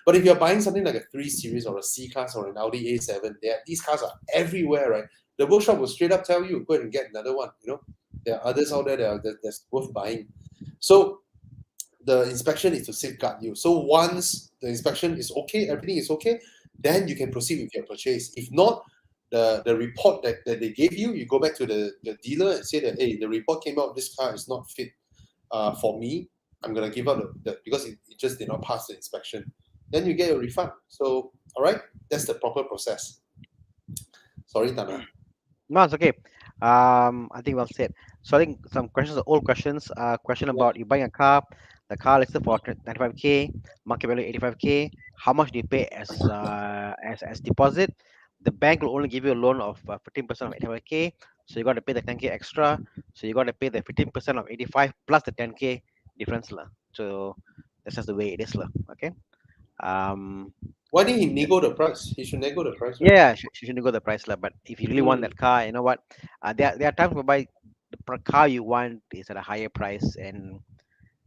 But if you're buying something like a 3 Series or a C class or an Audi A7, these cars are everywhere, right? The workshop will straight up tell you, go ahead and get another one. There are others out there that's worth buying. So the inspection is to safeguard you. So once the inspection is okay, everything is okay, then you can proceed with your purchase. If not, the report that they gave you, you go back to the dealer and say that, hey, the report came out, this car is not fit for me. I'm gonna give out because it just did not pass the inspection. Then you get a refund. So, all right, that's the proper process. Sorry, Tana. No, it's okay. I think well said. So I think some questions are old questions. Question about you buying a car, the car listed for 95K, market value 85K. How much do you pay as deposit? The bank will only give you a loan of 15% of 85K, so you got to pay the 10K extra. So you got to pay the 15% of 85 plus the 10K difference lah. So that's just the way it is lah. Okay. Why didn't he nego the price? He should nego the price, right? Yeah, she shouldn't go the price lah. But if you really want that car, you know what? There are times whereby the car you want is at a higher price, and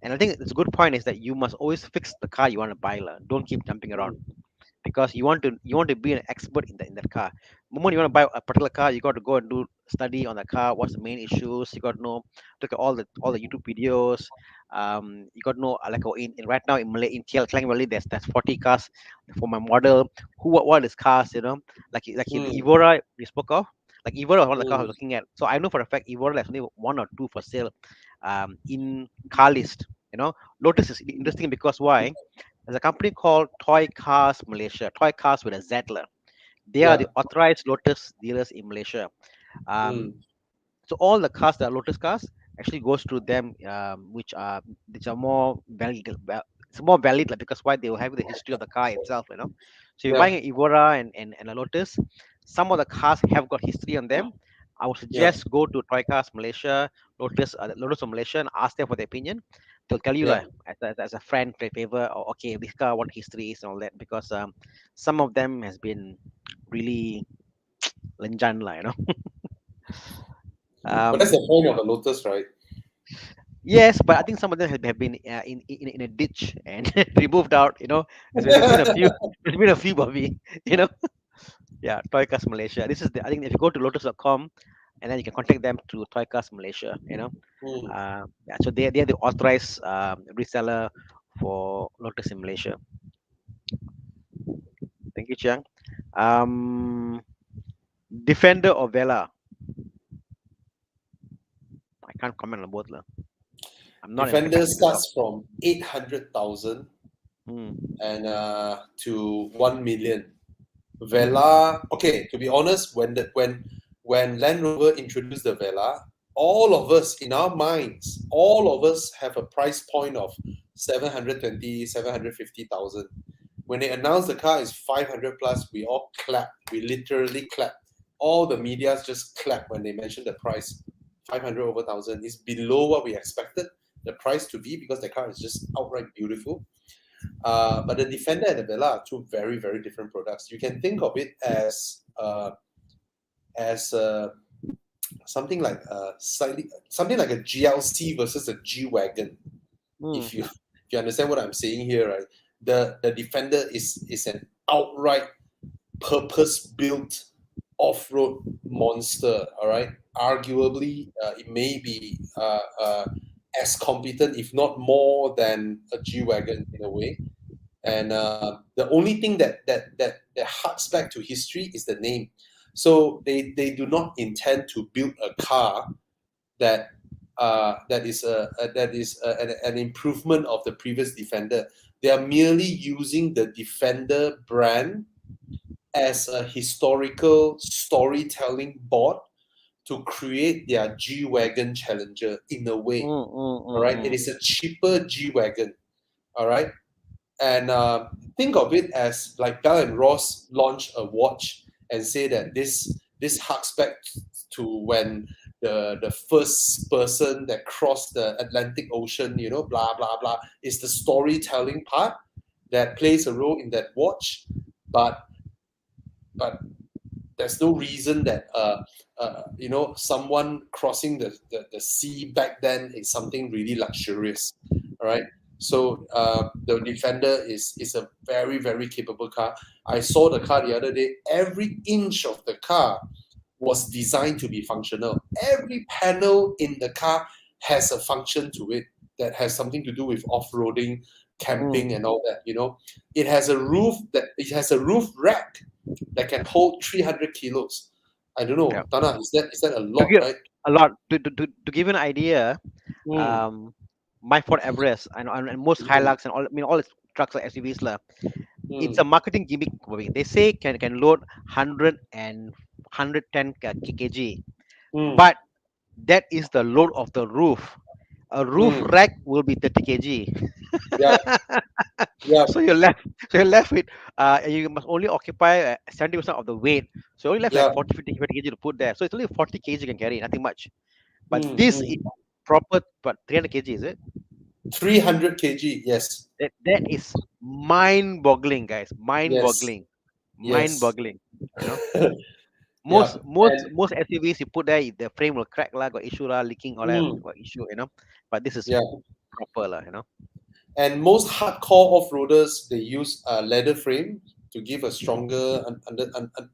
I think it's a good point is that you must always fix the car you want to buy lah. Don't keep jumping around because you want to be an expert in that car. The moment you want to buy a particular car, you got to go and do study on the car. What's the main issues? You got to know, look at all the YouTube videos. You got to know like in right now in Malay in Klang Valley, there's 40 cars for my model. What is cars? Like in the Evora we spoke of. Like Evora was one of the cars I was looking at. So I know for a fact Evora there's only one or two for sale in car list. Lotus is interesting because why? There's a company called Toy Cars Malaysia, Toy Cars with a Z. They are the authorized Lotus dealers in Malaysia. So all the cars that are Lotus cars actually goes to them, which are more valid. It's more valid because why they will have the history of the car itself. So you're buying an Evora and a Lotus. Some of the cars have got history on them. I would suggest go to Toy Cars Malaysia, Lotus of Malaysia, and ask them for their opinion. They'll tell you as a friend, favor, or okay, this car what history is and all that because some of them has been really lenjan But that's the point of a Lotus, right? Yes, but I think some of them have been in a ditch and removed out. There's been a few, Bobby. Yeah, Toycast Malaysia. This is the, I think if you go to lotus.com and then you can contact them to Toycast Malaysia, Mm. Yeah, so they're the authorized reseller for Lotus in Malaysia. Thank you, Chiang. Um, Defender or Vela? I can't comment on both. Lah. I'm not in the Defender capacity to talk. starts from 800,000 Hmm. and to 1 million. Vela, okay, to be honest, when Land Rover introduced the Vela, all of us in our minds, all of us have a price point of 720, 750,000. When they announced the car is 500 plus, we all clapped. We literally clapped. All the medias just clapped when they mentioned the price. 500 over 1,000 is below what we expected the price to be because the car is just outright beautiful. But the Defender and the Vela are two very, very different products. You can think of it as something like something like a GLC versus a G wagon. Hmm. If you understand what I'm saying here, right? The Defender is an outright purpose built off-road monster. All right, arguably it may be as competent, if not more, than a G wagon in a way. And the only thing that harks back to history is the name. So they do not intend to build a car that an improvement of the previous Defender. They are merely using the Defender brand as a historical storytelling board to create their G Wagon Challenger in a way. All right, it is a cheaper G Wagon. All right, and think of it as like Bell and Ross launch a watch and say that this harks back to when the first person that crossed the Atlantic Ocean, blah blah blah, is the storytelling part that plays a role in that watch, but there's no reason that someone crossing the sea back then is something really luxurious. All right, so the Defender is a very, very capable car. I saw the car the other day. Every inch of the car was designed to be functional. Every panel in the car has a function to it that has something to do with off-roading, camping, and all that. It has a roof rack that can hold 300 kilos. I don't know, Yeah. Tana, is that a To lot, give right? a lot to give you an idea, Mm, my Ford Everest and most mm, Hilux and all its trucks like SUVs lah. It's a mm, marketing gimmick. They say can load 100 and 110 kg, mm, but that is the load of the roof. A roof mm. rack will be 30 kg. Yeah, yeah, So you're left with you must only occupy 70% of the weight. So you only left like yeah. 40, 50 kg to put there. So it's only 40 kg you can carry, nothing much. But Mm, this is mm. proper, but 300 kg, is it? 300 kg, yes, That is mind-boggling, guys. yes, Mind-boggling, yes. mind-boggling. You know, most Yeah, most and most SUVs you put there, the frame will crack lah, got issue lah, leaking all that, mm, got issue. But this is yeah. proper lah. And most hardcore off-roaders, they use a leather frame to give a stronger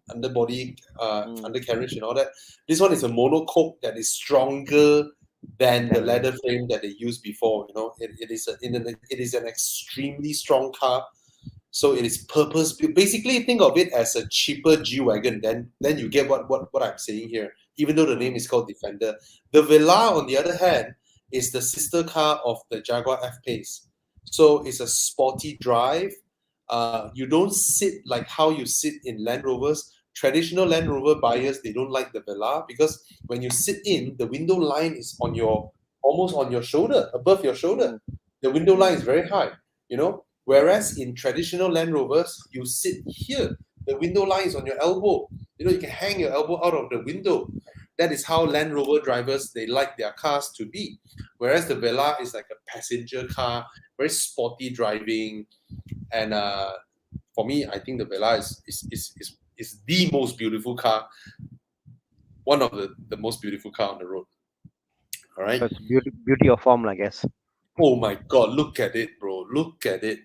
underbody, Mm, undercarriage and all that. This one is a monocoque that is stronger than the then leather frame that they used before. It is an extremely strong car. So it is purpose built. Basically, think of it as a cheaper G wagon. Then you get what I'm saying here. Even though the name mm, is called Defender, the Velar, on the other hand, is the sister car of the Jaguar F-Pace. So it's a sporty drive. You don't sit like how you sit in Land Rovers. Traditional Land Rover buyers, they don't like the Velar because when you sit in, the window line is almost on your shoulder, above your shoulder. mm, The window line mm, is very high. Whereas in traditional Land Rovers, you sit here. The window line is on your elbow. You can hang your elbow out of the window. That is how Land Rover drivers, they like their cars to be. Whereas the Velar is like a passenger car, very sporty driving. And for me, I think the Velar is the most beautiful car, one of the most beautiful car on the road. All right. so it's beauty of form, I guess. Oh my God, look at it, bro. Look at it.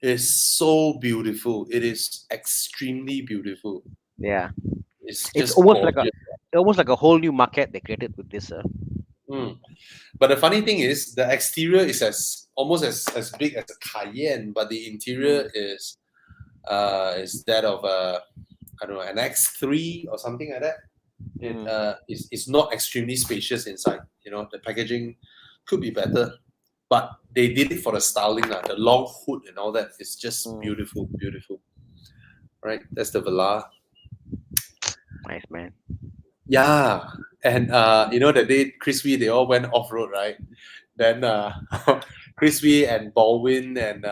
It's so beautiful. It is extremely beautiful. Yeah. It's It's just gorgeous. almost like a whole new market they created with this. Mm. But the funny thing is, the exterior is almost as big as a Cayenne, but the interior is that of a, I don't know, an X3 or something like that. It's not extremely spacious inside. You know, the packaging could be better, but they did it for the styling, the long hood and all that. It's just beautiful, beautiful. Right, that's the Velar. Nice, man. Yeah, and you know the day Crispy they all went off road, right? Then Crispy and Baldwin and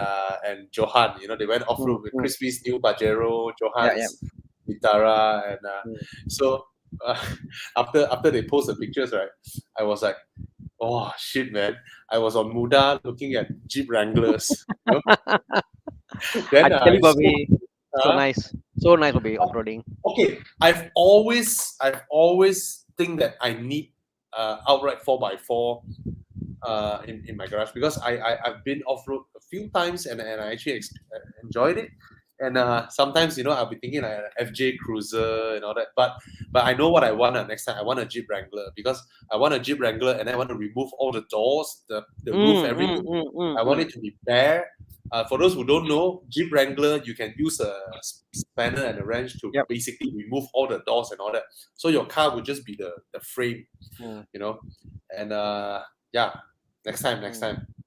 Johan, you know, they went off road with Crispy's new Pajero, Yeah, yeah. Johan's Vitara, and Mm. so uh, after they post the pictures, right, I was like, oh shit, man! I was on Muda looking at Jeep Wranglers. You know? I Then tell you, I saw, Bobby, uh, so nice, Bobby, off-roading. okay, I've always think that I need outright 4x4 in my garage because I've been off road a few times and I actually enjoyed it. And sometimes you know I'll be thinking like an FJ Cruiser and all that, but I know what I want next time. I want a Jeep Wrangler because I want a Jeep Wrangler and I want to remove all the doors, the roof, everything. I want it to be bare. For those who don't know, Jeep Wrangler, you can use a spanner and a wrench to Yep. basically remove all the doors and all that. So your car would just be the frame, Mm. you know. And yeah, next time,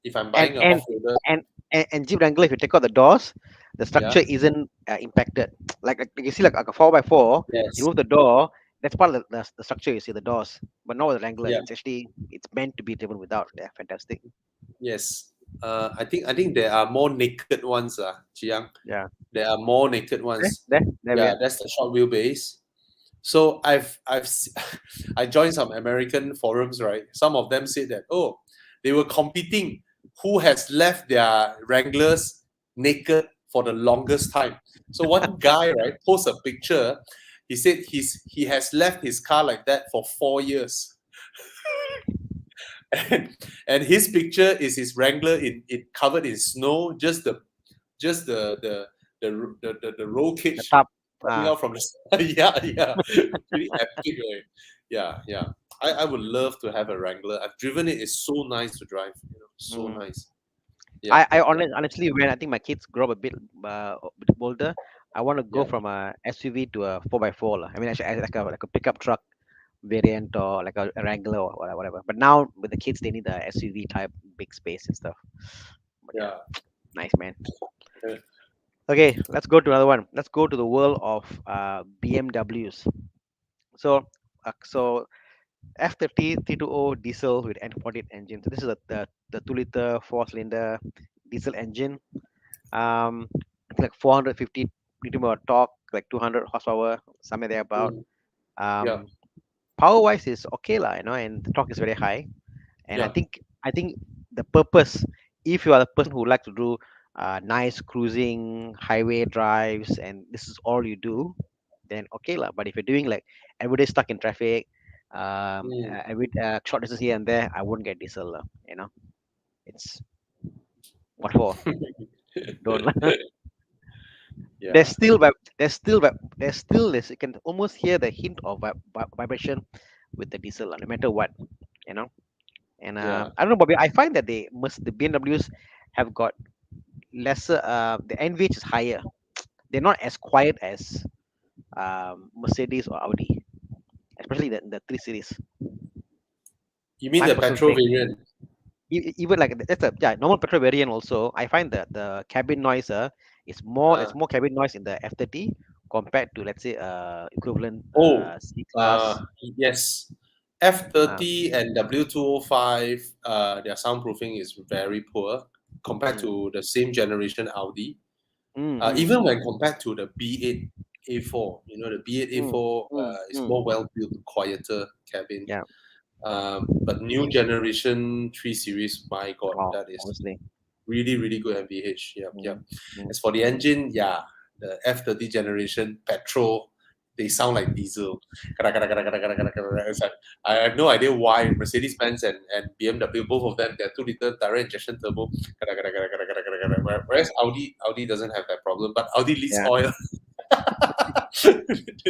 if I'm And buying an and off-roader, and Jeep Wrangler, if you take out the doors, the structure yeah, isn't impacted. Like you see, like a 4x4, you yes, move the door. That's part of the structure. You see the doors, but not with the Wrangler. yeah, It's meant to be driven without. Yeah, fantastic. yes. I think there are more naked ones, Chiang. Yeah. There are more naked ones. There we Yeah, are. that's the short wheelbase. So I joined some American forums, right? Some of them said that they were competing who has left their Wranglers naked for the longest time. So one guy, right, posts a picture. He said he has left his car like that for 4 years. And his picture is his Wrangler in it covered in snow, just the roll The cage top. coming out from the yeah, really epic, right? Yeah. I would love to have a Wrangler. I've driven it. It's so nice to drive. You know, so Mm. nice. Yeah. Honestly, when I think my kids grow up a bit older, I want to go Yeah. from a SUV to a 4x4 lah. I mean, actually, like a pickup truck variant or like a Wrangler or whatever. But now with the kids, they need the SUV type, big space and stuff. But yeah, Yeah. nice, man. Yeah. Okay, let's go to another one. Let's go to the world of BMWs. So F30 320 diesel with N48 engine. So this is the 2-liter 4-cylinder diesel engine. It's like 450 Newton of torque, like 200 horsepower, somewhere there about. Mm. Yeah. Um, Power wise is okay lah, and the torque is very high. And I Yeah. think I think the purpose, if you are the person who like to do nice cruising, highway drives, and this is all you do, then okay lah. But if you're doing like every day stuck in traffic, Mm. every short distance here and there, I wouldn't get diesel lah. It's what for? Don't lah. Yeah. There's still this. You can almost hear the hint of vibration with the diesel, no matter what, you know. And Yeah. I don't know, Bobby. I find that the BMWs have got lesser. The NVH is higher. They're not as quiet as Mercedes or Audi, especially the 3 Series. You mean My the personal petrol thing. variant? Even like that's a normal petrol variant also. I find that the cabin noise is more. It's Uh, more cabin noise in the F30 compared to, let's say, equivalent oh, C class. yes. Uh, F30 and W205, their soundproofing is very poor compared mm, to the same generation Audi. mm, mm, Even when compared to the B8 A4, you know, the B8 mm, A4 mm, is mm. more well built, quieter cabin. Yeah. But new generation 3 Series, my God, Oh, that is obviously. really, really good MVH. Yep, yep. Mm, mm, As for the engine, yeah, the F30 generation petrol, they sound like diesel. It's like, I have no idea why Mercedes-Benz and BMW, both of them, they're 2-liter direct injection turbo. Whereas Audi doesn't have that problem, but Audi leaks yeah. oil.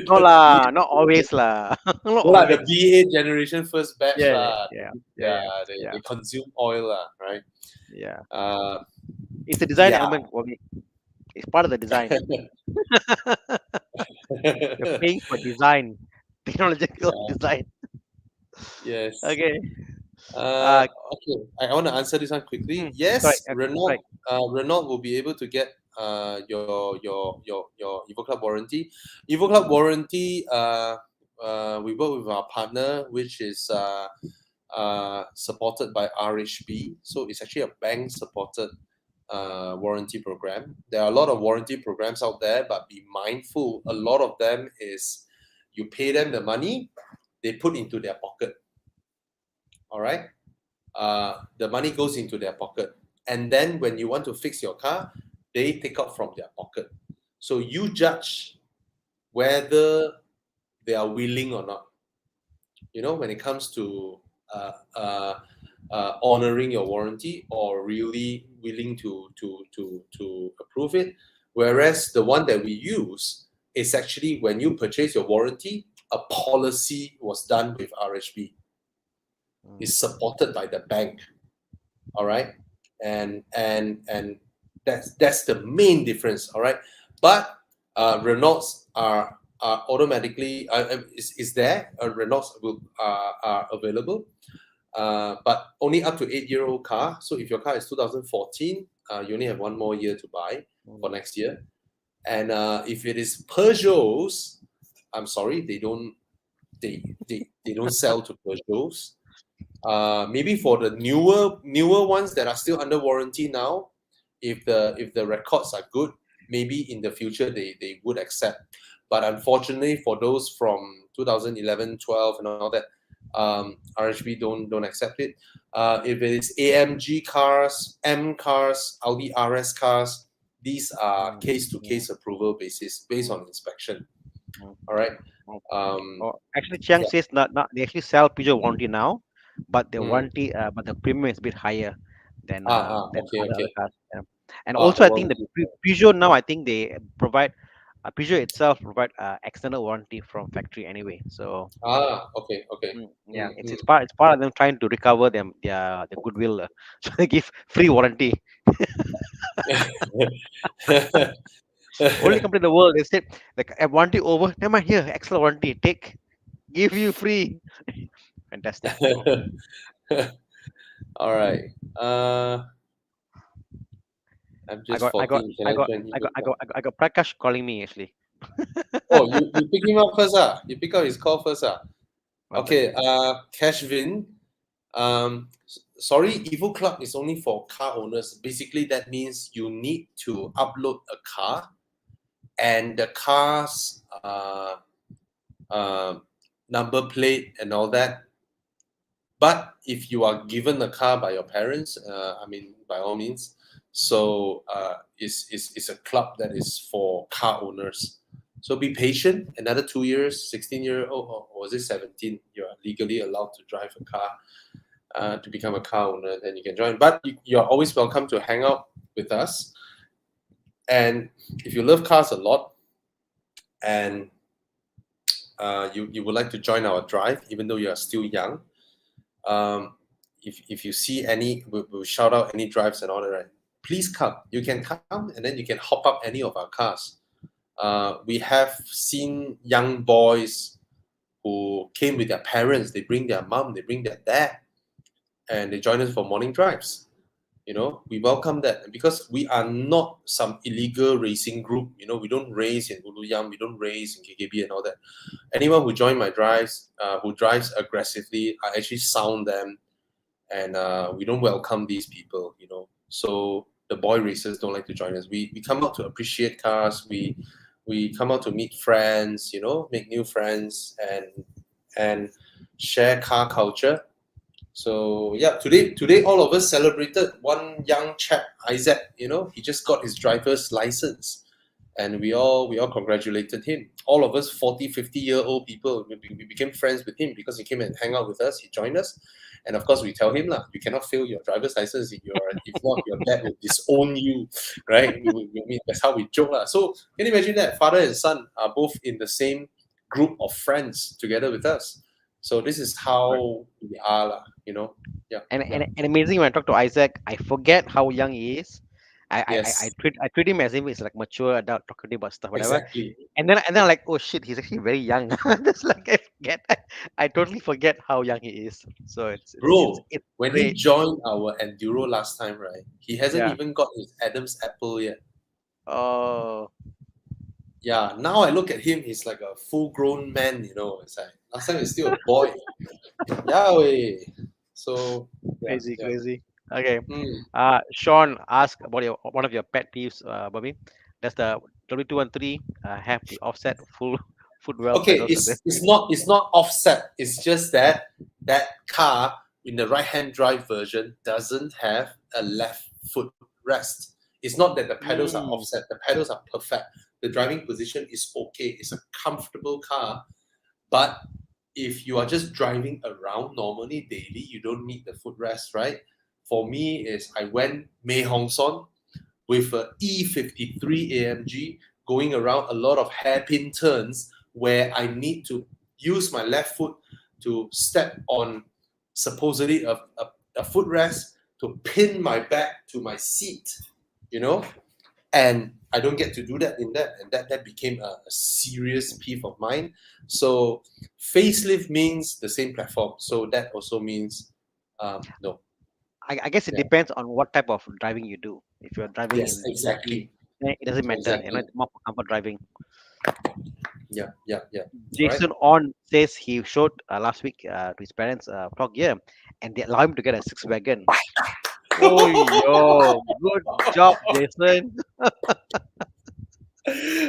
No lah, not always lah. Not Well, like the always. B8 generation first batch Yeah, yeah, lah. yeah, yeah, Yeah, yeah, yeah, they consume oil lah, right? yeah. Uh, It's a design yeah. element for me. It's part of the design. You're paying for design, technological Yeah, design. yes. Okay. Uh, Uh, okay, I want to answer this one quickly. Sorry. Yes, Okay. Sorry. Renault will be able to get your Evo Club warranty. Evo Club warranty. We work with our partner, which is supported by RHB. So it's actually a bank supported warranty program. There are a lot of warranty programs out there, but be mindful. A lot of them is you pay them the money, they put into their pocket. All right, the money goes into their pocket, and then when you want to fix your car, they take out from their pocket. So you judge whether they are willing or not. You know, when it comes to honoring your warranty or really willing to approve it. Whereas the one that we use is actually when you purchase your warranty, a policy was done with RHB. It's supported by the bank. All right, and that's the main difference. All right, but Renaults are automatically is there. Renaults will are available, but only up to 8-year-old car. So if your car is 2014, you only have 1 more year to buy for next year. And if it is Peugeots, I'm sorry, they don't sell to Peugeots. Maybe for the newer ones that are still under warranty now, if the records are good, maybe in the future they would accept. But unfortunately, for those from 2011, 12, and all that, RHB don't accept it. If it is AMG cars, M cars, Audi RS cars, these are case-to-case approval basis based on inspection. All right. Actually, Chiang Yeah. says not. They actually sell Peugeot warranty now, but the Mm. warranty, but the premium is a bit higher than Okay, other okay. cars. Yeah. And Ah, also, the I think the warranty. Peugeot now, I think they provide Peugeot itself provide external warranty from factory anyway. So Okay, okay. yeah, it's Mm, it's part of them trying to recover their goodwill. So they give free warranty. mm. Only company in the world they said like warranty over. Never mind, here extra warranty. Take, give you free. Fantastic. All right. I'm I just got I got talking. Can I I got join I you? got I got I got Prakash calling me actually. Oh, you pick him up first, ah. You pick up his call first, ah. What's that? Okay. Cashvin. Sorry, Evo Club is only for car owners. Basically, that means you need to upload a car, and the car's number plate and all that. But if you are given a car by your parents, I mean, by all means. So it's a club that is for car owners. So be patient. Another 2 years, 16-year-old, or was it 17? You are legally allowed to drive a car to become a car owner. Then you can join. But you're always welcome to hang out with us. And if you love cars a lot, and you would like to join our drive, even though you are still young. If you see any, we'll shout out any drives and all that, right? Please come. You can come and then you can hop up any of our cars. We have seen young boys who came with their parents. They bring their mom, they bring their dad, and they join us for morning drives. You know, we welcome that because we are not some illegal racing group. You know, we don't race in Uluyang, we don't race in KKB and all that. Anyone who join my drives, who drives aggressively, I actually sound them, and we don't welcome these people. You know, so the boy racers don't like to join us. We come out to appreciate cars. We come out to meet friends. You know, make new friends and share car culture. So yeah, today all of us celebrated one young chap, Isaac. You know, he just got his driver's license, and we all congratulated him. All of us 40, 50-year-old people, we became friends with him because he came and hang out with us. He joined us, and of course we tell him lah, you cannot fail your driver's license if not your dad will disown you, right? I mean, that's how we joke lah. So can you imagine that father and son are both in the same group of friends together with us? So this is Right. how we are lah, you know. Yeah, And, yeah, and amazing when I talk to Isaac, I forget how young he is. yes, I treat him as if he's like mature adult talking about stuff, whatever. exactly. And then I'm like, oh shit, he's actually very young. Just like I forget, I totally forget how young he is. So Bro, it's when he great. joined our Enduro last time, right? He hasn't Yeah. even got his Adam's apple yet. Oh, Yeah, now I look at him, he's like a full-grown man, you know. It's like last time he's still a boy. Yeah, way. So yeah, crazy, yeah. crazy. Okay. Mm. Sean asked about your one of your pet peeves, Bobby. Does the W213 have the offset full footwell Okay, pedals at this speed? it's not offset. It's just that that car in the right-hand drive version doesn't have a left foot rest. It's not that the pedals are Mm, offset. The pedals are perfect. The driving position is okay. It's a comfortable car. But if you are just driving around normally daily, you don't need the footrest, right? For me, is I went Mei Hong Son with a E53 AMG going around a lot of hairpin turns where I need to use my left foot to step on supposedly a footrest to pin my back to my seat, you know? And I don't get to do that in that, and that became a serious peeve of mine. So facelift means the same platform, so that also means no. I guess it Yeah. depends on what type of driving you do. If you're driving Yes, in city, exactly, then it doesn't matter. You know, exactly. it's more for comfort driving. Yeah, yeah, yeah. All right. Jason On says he showed last week to his parents Top Gear, and they allow him to get a six wagon. Oh yo, good job, Jason.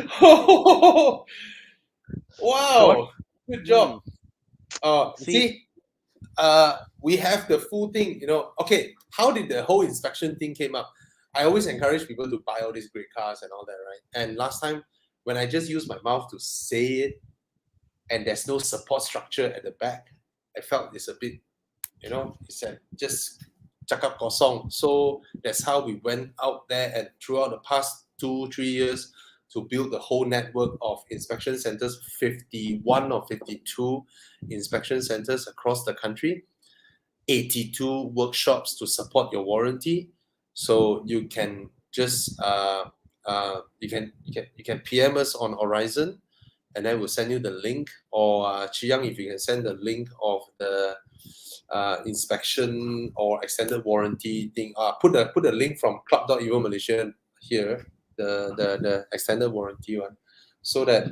Sean, Wow, good hmm, job. see, See, we have the full thing, you know. Okay, how did the whole inspection thing came up? I always encourage people to buy all these great cars and all that, right? And last time, when I just used my mouth to say it, and there's no support structure at the back, I felt it's a bit, you know, it's just cakap kosong. So that's how we went out there and throughout the past 2 3 years to build the whole network of inspection centers, 51 or 52 inspection centers across the country, 82 workshops to support your warranty. So you can just you can PM us on Horizon, and then we'll send you the link. Or Chi Yang, if you can send the link of the inspection or extended warranty thing. Put a link from Club.Evo Malaysia here, the extended warranty one, so that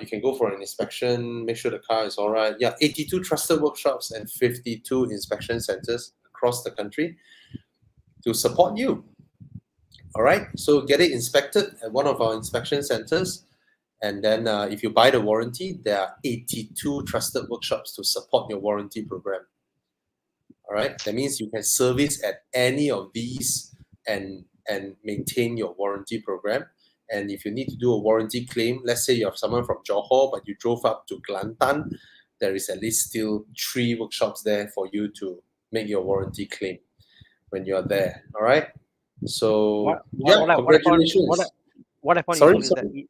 you can go for an inspection, make sure the car is all right. Yeah, 82 trusted workshops and 52 inspection centers across the country to support you. All right, so get it inspected at one of our inspection centers. And then if you buy the warranty, there are 82 trusted workshops to support your warranty program. All right, that means you can service at any of these and maintain your warranty program. And if you need to do a warranty claim, let's say you have someone from Johor but you drove up to Kelantan, there is at least still 3 workshops there for you to make your warranty claim when you're there. All right, what so what yeah, what I what I found congratulations. what I found Sorry, useful is that sorry.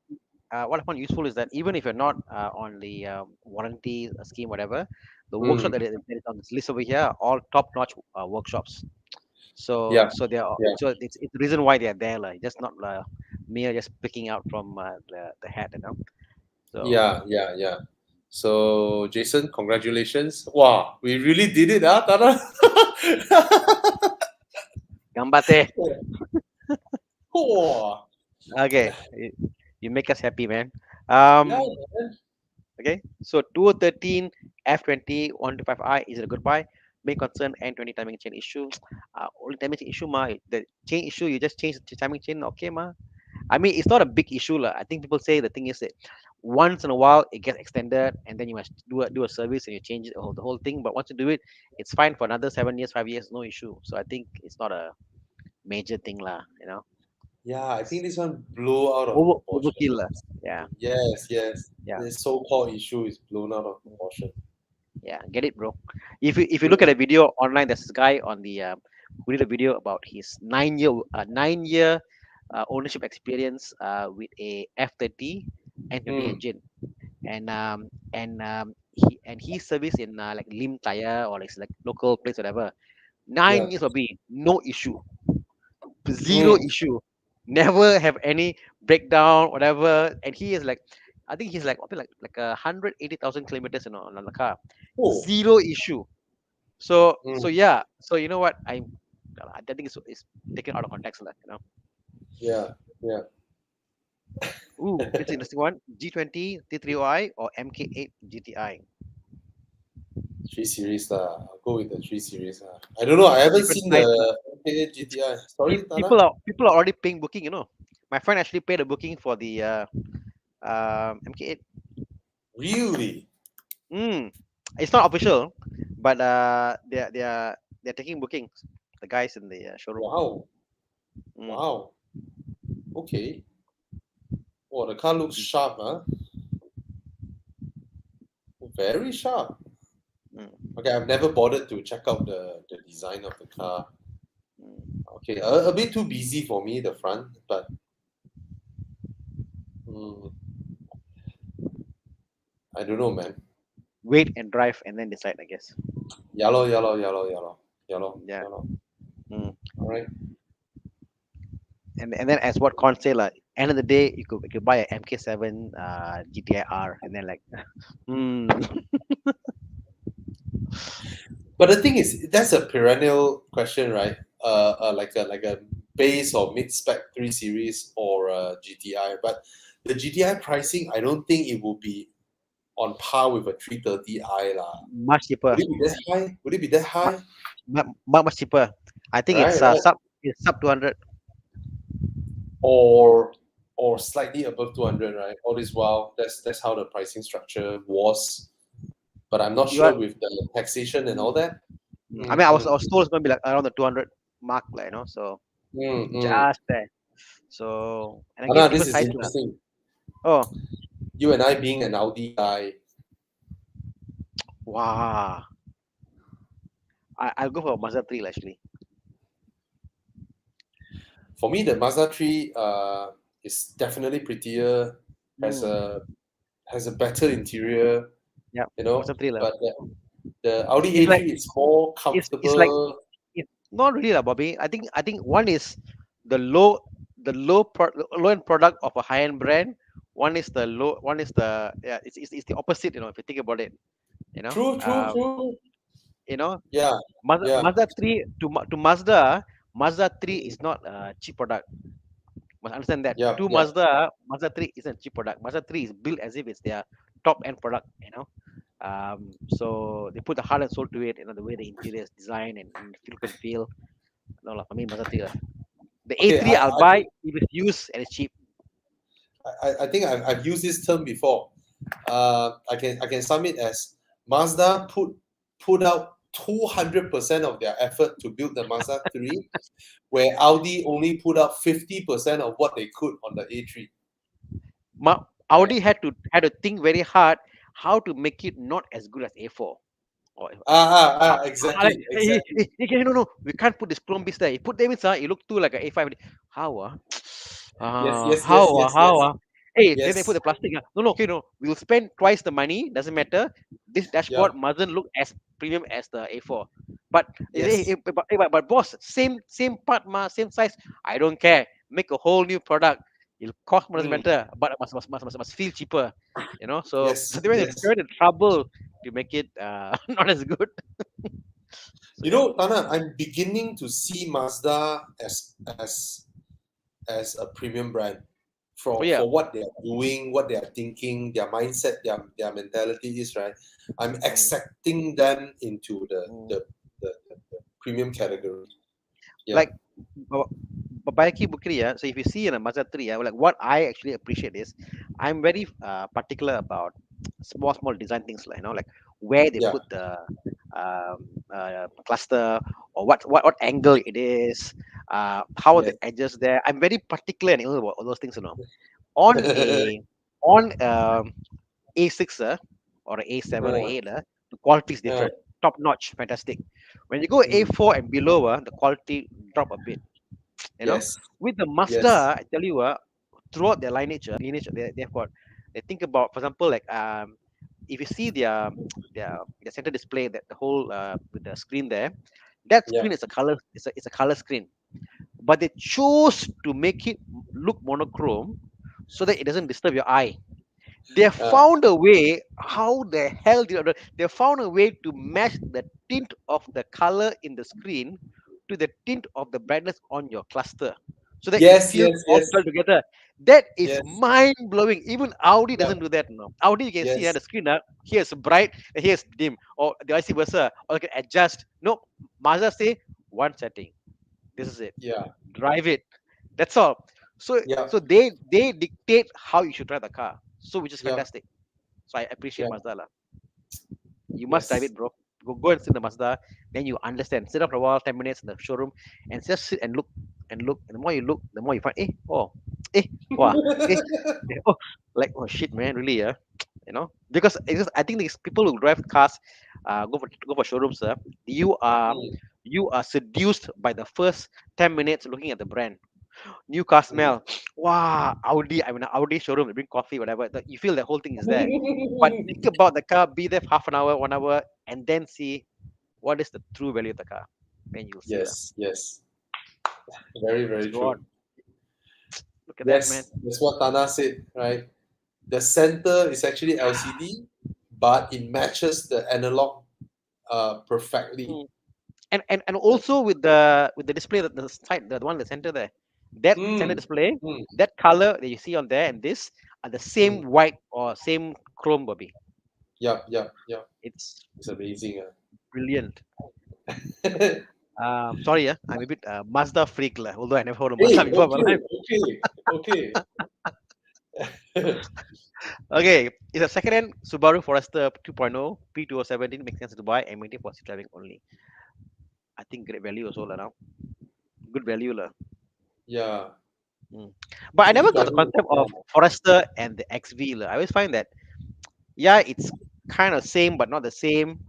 what I found useful is that even if you're not on the warranty scheme, whatever, the workshop Mm, that is on this list over here are all top-notch workshops. So yeah, so they are yeah, so it's the reason why they are there, like just not mere just picking out from the hat, you know. So yeah, yeah, yeah. So, Jason, congratulations. Wow, we really did it, Tara. gambate. Wow. Okay, you make us happy, man. Yeah, Um, man. okay. So 2013 F20 125i is it a good buy? Main concern N20 timing chain issue. Only timing chain issue, ma. The chain issue, you just change the timing chain, okay, ma. I mean, it's not a big issue, lah. I think people say the thing is that once in a while it gets extended, and then you must do a service and you change it, the whole thing. But once you do it, it's fine for another 7 years, 5 years, no issue. So I think it's not a major thing, lah. You know. Yeah, I think this one blew out of proportion. Overkill. Yeah, Yes, yes. yeah, This so-called issue is blown out of proportion. yeah. Get it, bro. If you look at Mm, a video online, there's this guy on the who did a video about his 9 year ownership experience with a F30 N20 mm, engine, and he serviced in like Lim Tire or like local place whatever. yeah. 9 years of being no issue, zero Mm. issue, never have any breakdown whatever. And he is like, I think he's like up to like 180,000 kilometers, on the car, Oh. zero issue. So Mm. yeah, so you know what, I think it's taken out of context, Yeah. Yeah. Ooh, this is interesting one. G20 T3OI or MK8 GTI. 3 Series lah. I'll go with the 3 Series lah. I don't know. I haven't Different seen the size lah. MK8 GTI. Sorry, Tana. People are already paying booking. My friend actually paid a booking for the MK8. Really? It's not official, but they're taking bookings. The guys in the showroom. Wow. Mm. Wow. Okay. Oh, the car looks sharp, huh? Very sharp. Mm. Okay, I've never bothered to check out the design of the car. Mm. Okay, a bit too busy for me, the front, but I don't know, man. Wait and drive and then decide, I guess. Yellow. Yeah. All right. And then as what Con say, like end of the day, you could buy a MK7 GTI R and then like, But the thing is, that's a perennial question, right? Like a base or mid spec 3 Series or a GTI. But the GTI pricing, I don't think it will be on par with a 330i lah. much cheaper. Would it be that high? Would it be that high? Much cheaper. I think Right, it's right. sub 200. Or slightly above 200, right? All this while, that's how the pricing structure was. But I'm not You sure are- with the taxation and all that. I mean, I was told it's gonna be like around the 200 mark, so just there. So and Anna, again, this different is size lah. interesting. Oh, You and I being an Audi guy, wow. I'll go for Mazda 3 actually. for me, the Mazda 3 is definitely prettier, has a better interior, Yeah, you know. Mazda 3 lah. But the Audi It's A3 like- is more It's comfortable. like it's not really, Bobby. I think one is the low end product of a high end brand. One is the low. One is the It's the opposite. If you think about it. True. Yeah, yeah. Mazda 3 to Mazda 3 is not a cheap product. Must understand that. Yeah, To yeah. Mazda 3 isn't a cheap product. Mazda 3 is built as if it's their top end product. So they put the heart and soul to it. The way the interior is designed and the look and feel. No, for me, Mazda 3 lah. The Okay, A3 I'll buy if it's used and it's cheap. I think I've used this term before. I can sum it as Mazda put out 200% of their effort to build the Mazda 3, where Audi only put out 50% of what they could on the A3. Audi had to think very hard how to make it not as good as A4. Exactly. No, we can't put this chrome bits there. You put them inside, it look too like an A5. How? Yes. How? Hey, then they Yes. put the plastic. No, okay, no. We'll spend twice the money. Doesn't matter. This dashboard mustn't look as premium as the A4. But Yes. but boss, same part, same size. I don't care. Make a whole new product. It'll cost more, doesn't matter. But it must feel cheaper. So Yes, so they're in trouble to make it not as good. You know, Tana, I'm beginning to see Mazda as a premium brand for what they are doing, what they are thinking, their mindset, their mentality is, right. I'm accepting them into the premium category. Yeah. Like Bayaki Bukri, so if you see in a Mazda 3, like what I actually appreciate is I'm very particular about small design things, like where they put the cluster, or what angle it is, how are the Yes. edges there. I'm very particular and ill about all those things, On A6 or a A7 or Uh, A8, the quality is uh, different, top notch, fantastic. When you go mm, A4 and below, the quality drop a bit. You know, yes. with the Yes. Mazda, I tell you, throughout their lineage, they've got. They think about, for example, like if you see their center display, that the whole with the screen there, that Yeah. screen is a color. It's a color screen, but they chose to make it look monochrome so that it doesn't disturb your eye. They Uh, found a way. How the hell did they found a way to match the tint of the color in the screen to the tint of the brightness on your cluster, so that it yes. feels Yes. all Yes. well together. That is Yes. mind blowing. Even Audi Yep. doesn't do that. No, Audi, you can see Yes. the screen. Here's bright and here's dim, or the vice versa, or you can adjust. No, Mazda say one setting. This is it. Yeah. Drive it. That's all. So Yep. so they dictate how you should drive the car. So which is Yep. fantastic. So I appreciate Yep. Mazda lah. You must drive Yes. it, bro. Go and sit in the Mazda, then you understand. Sit up for a while, 10 minutes in the showroom, and just sit and look and look. And the more you look, the more you find, eh, wow, eh, oh, like oh shit, man, really, yeah, because it's just, I think these people who drive cars, go for showrooms, you are Mm, you are seduced by the first 10 minutes looking at the brand. New car mm. smell. Wow, Audi. I mean, Audi showroom. They bring coffee, whatever. You feel the whole thing is there. But think about the car. Be there for half an hour, 1 hour, and then see what is the true value of the car. Then you'll see that. Yes. Yes. Very, It's very God. true. Look at that, man. Yes. That's what Tana said, right? The center is actually LCD, but it matches the analog perfectly. Mm. And also with the display, the side, the one in the center there, that center Mm, display, mm, that color that you see on there and this are the same mm. white or same chrome, Bobby. Yep, yep, yep. It's It's amazing. brilliant. Hey, Sorry, I'm a bit Mazda freak, lah. Although I never heard of Mazda before in my life. okay. Okay, it's a second-hand Subaru Forester 2.0 P2017. Makes sense to buy and maintain for city driving only. I think great value also lah now. Good value lah. Yeah, Mm. But I city never got the driving. concept Yeah. of Forester and the XV lah. I always find that yeah, it's kind of same but not the same.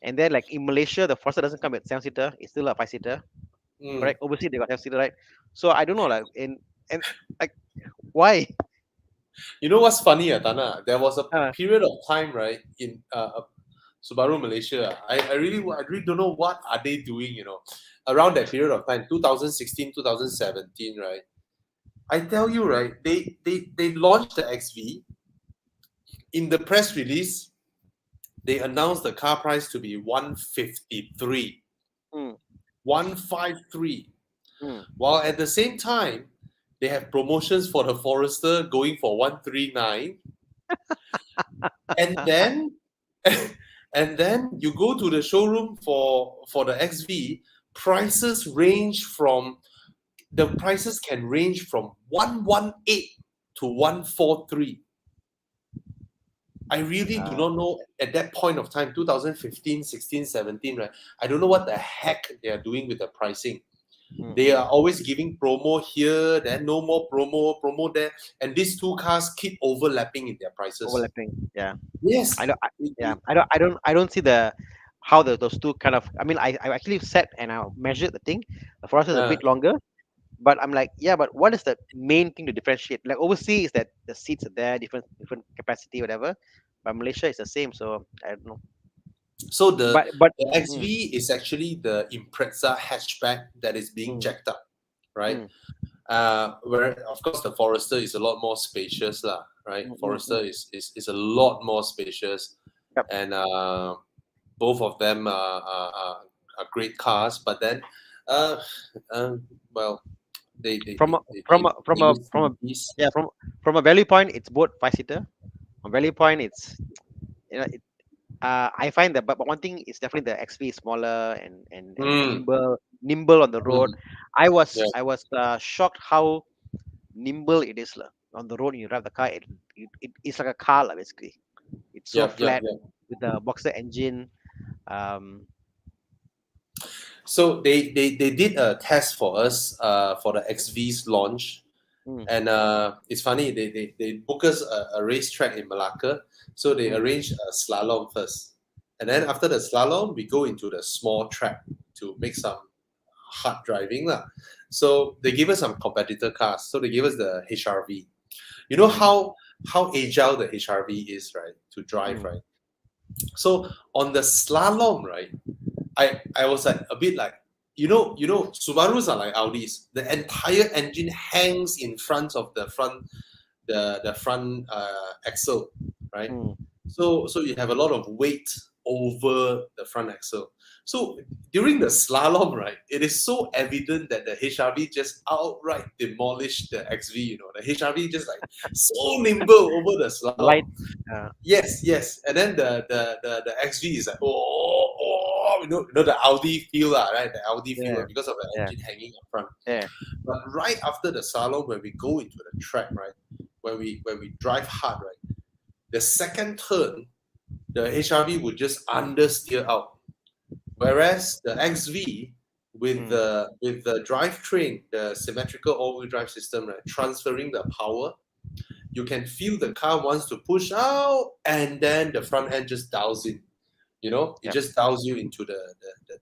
And then like in Malaysia, the Forester doesn't come with 7-seater. It's still a 5-seater. Mm. Correct. Overseas they got 7-seater, right? So I don't know like and like why? You know what's funny, Tana? There was a Uh, period of time, right, in Subaru Malaysia. I really don't know what are they doing. Around that period of time, 2016, 2017, right? I tell you, right, they launched the XV. In the press release, they announced the car price to be 153. mm, 153. mm. While at the same time, they have promotions for the Forester going for 139. And then and then you go to the showroom for the XV, prices can range from 118 to 143. I really do Uh, not know at that point of time, 2015, 16, 17, right? I don't know what the heck they are doing with the pricing. They are always giving promo here, then no more promo there, and these two cars keep overlapping in their prices. Overlapping. Yeah. Yes. I don't. It- Yeah, it- I don't see the how those two kind of. I mean, I actually sat and I measured the thing. The Forester is a uh, bit longer, but I'm like, yeah, but what is the main thing to differentiate? Like overseas, is that the seats are there, different capacity, whatever. But Malaysia is the same, so I don't know. so the But the mm, XV is actually the Impreza hatchback that is being mm, jacked up, right? mm, Where of course the Forester is a lot more spacious, lah, right? mm, mm, Forester mm. is a lot more spacious, Yep. and both of them are great cars. But then, uh, well, From a they from a from a use from a these. yeah from a value point, it's both 5-seater. From value point, it's I find that, but one thing is definitely the XP is smaller and Mm, nimble on the road. mm, I was yeah, I was shocked how nimble it is lah. On the road. When you drive the car, it's like a car lah, basically. It's so yep, yep, flat yep. with the boxer engine. So they did a test for us for the XV's launch. And it's funny, they book us a racetrack in Malacca. So they arranged a slalom first. And then after the slalom, we go into the small track to make some hard driving. So they give us some competitor cars. So they gave us the HRV. You know how agile the HRV is, right? To drive, right? So on the slalom, right? I was like a bit like, Subarus are like Audis. The entire engine hangs in front of the front axle, right? So you have a lot of weight over the front axle. So during the slalom, right, it is so evident that the HRV just outright demolished the XV. The HRV just like so nimble over the slalom. Light. Yes. And then the XV is like, the Audi feel, right? The Audi feel because of the engine hanging up front. Yeah. But right after the slalom, when we go into the track, right, when we drive hard, right, the second turn, the HRV would just understeer out. Whereas the XV with the drivetrain, the symmetrical all-wheel drive system, right, transferring the power, you can feel the car wants to push out, and then the front end just dials in. It just dials you into the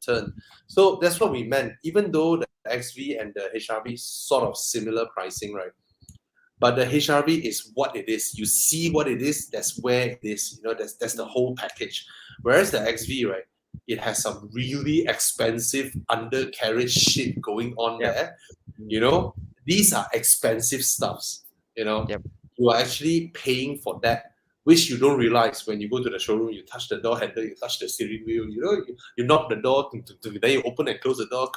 turn. So that's what we meant. Even though the XV and the HRV sort of similar pricing, right? But the HRV is what it is. You see what it is, that's where it is. That's the whole package. Whereas the XV, right, it has some really expensive undercarriage shit going on there. These are expensive stuffs. You are actually paying for that, which you don't realize when you go to the showroom. You touch the door handle, you touch the steering wheel, you knock the door, then you open and close the door,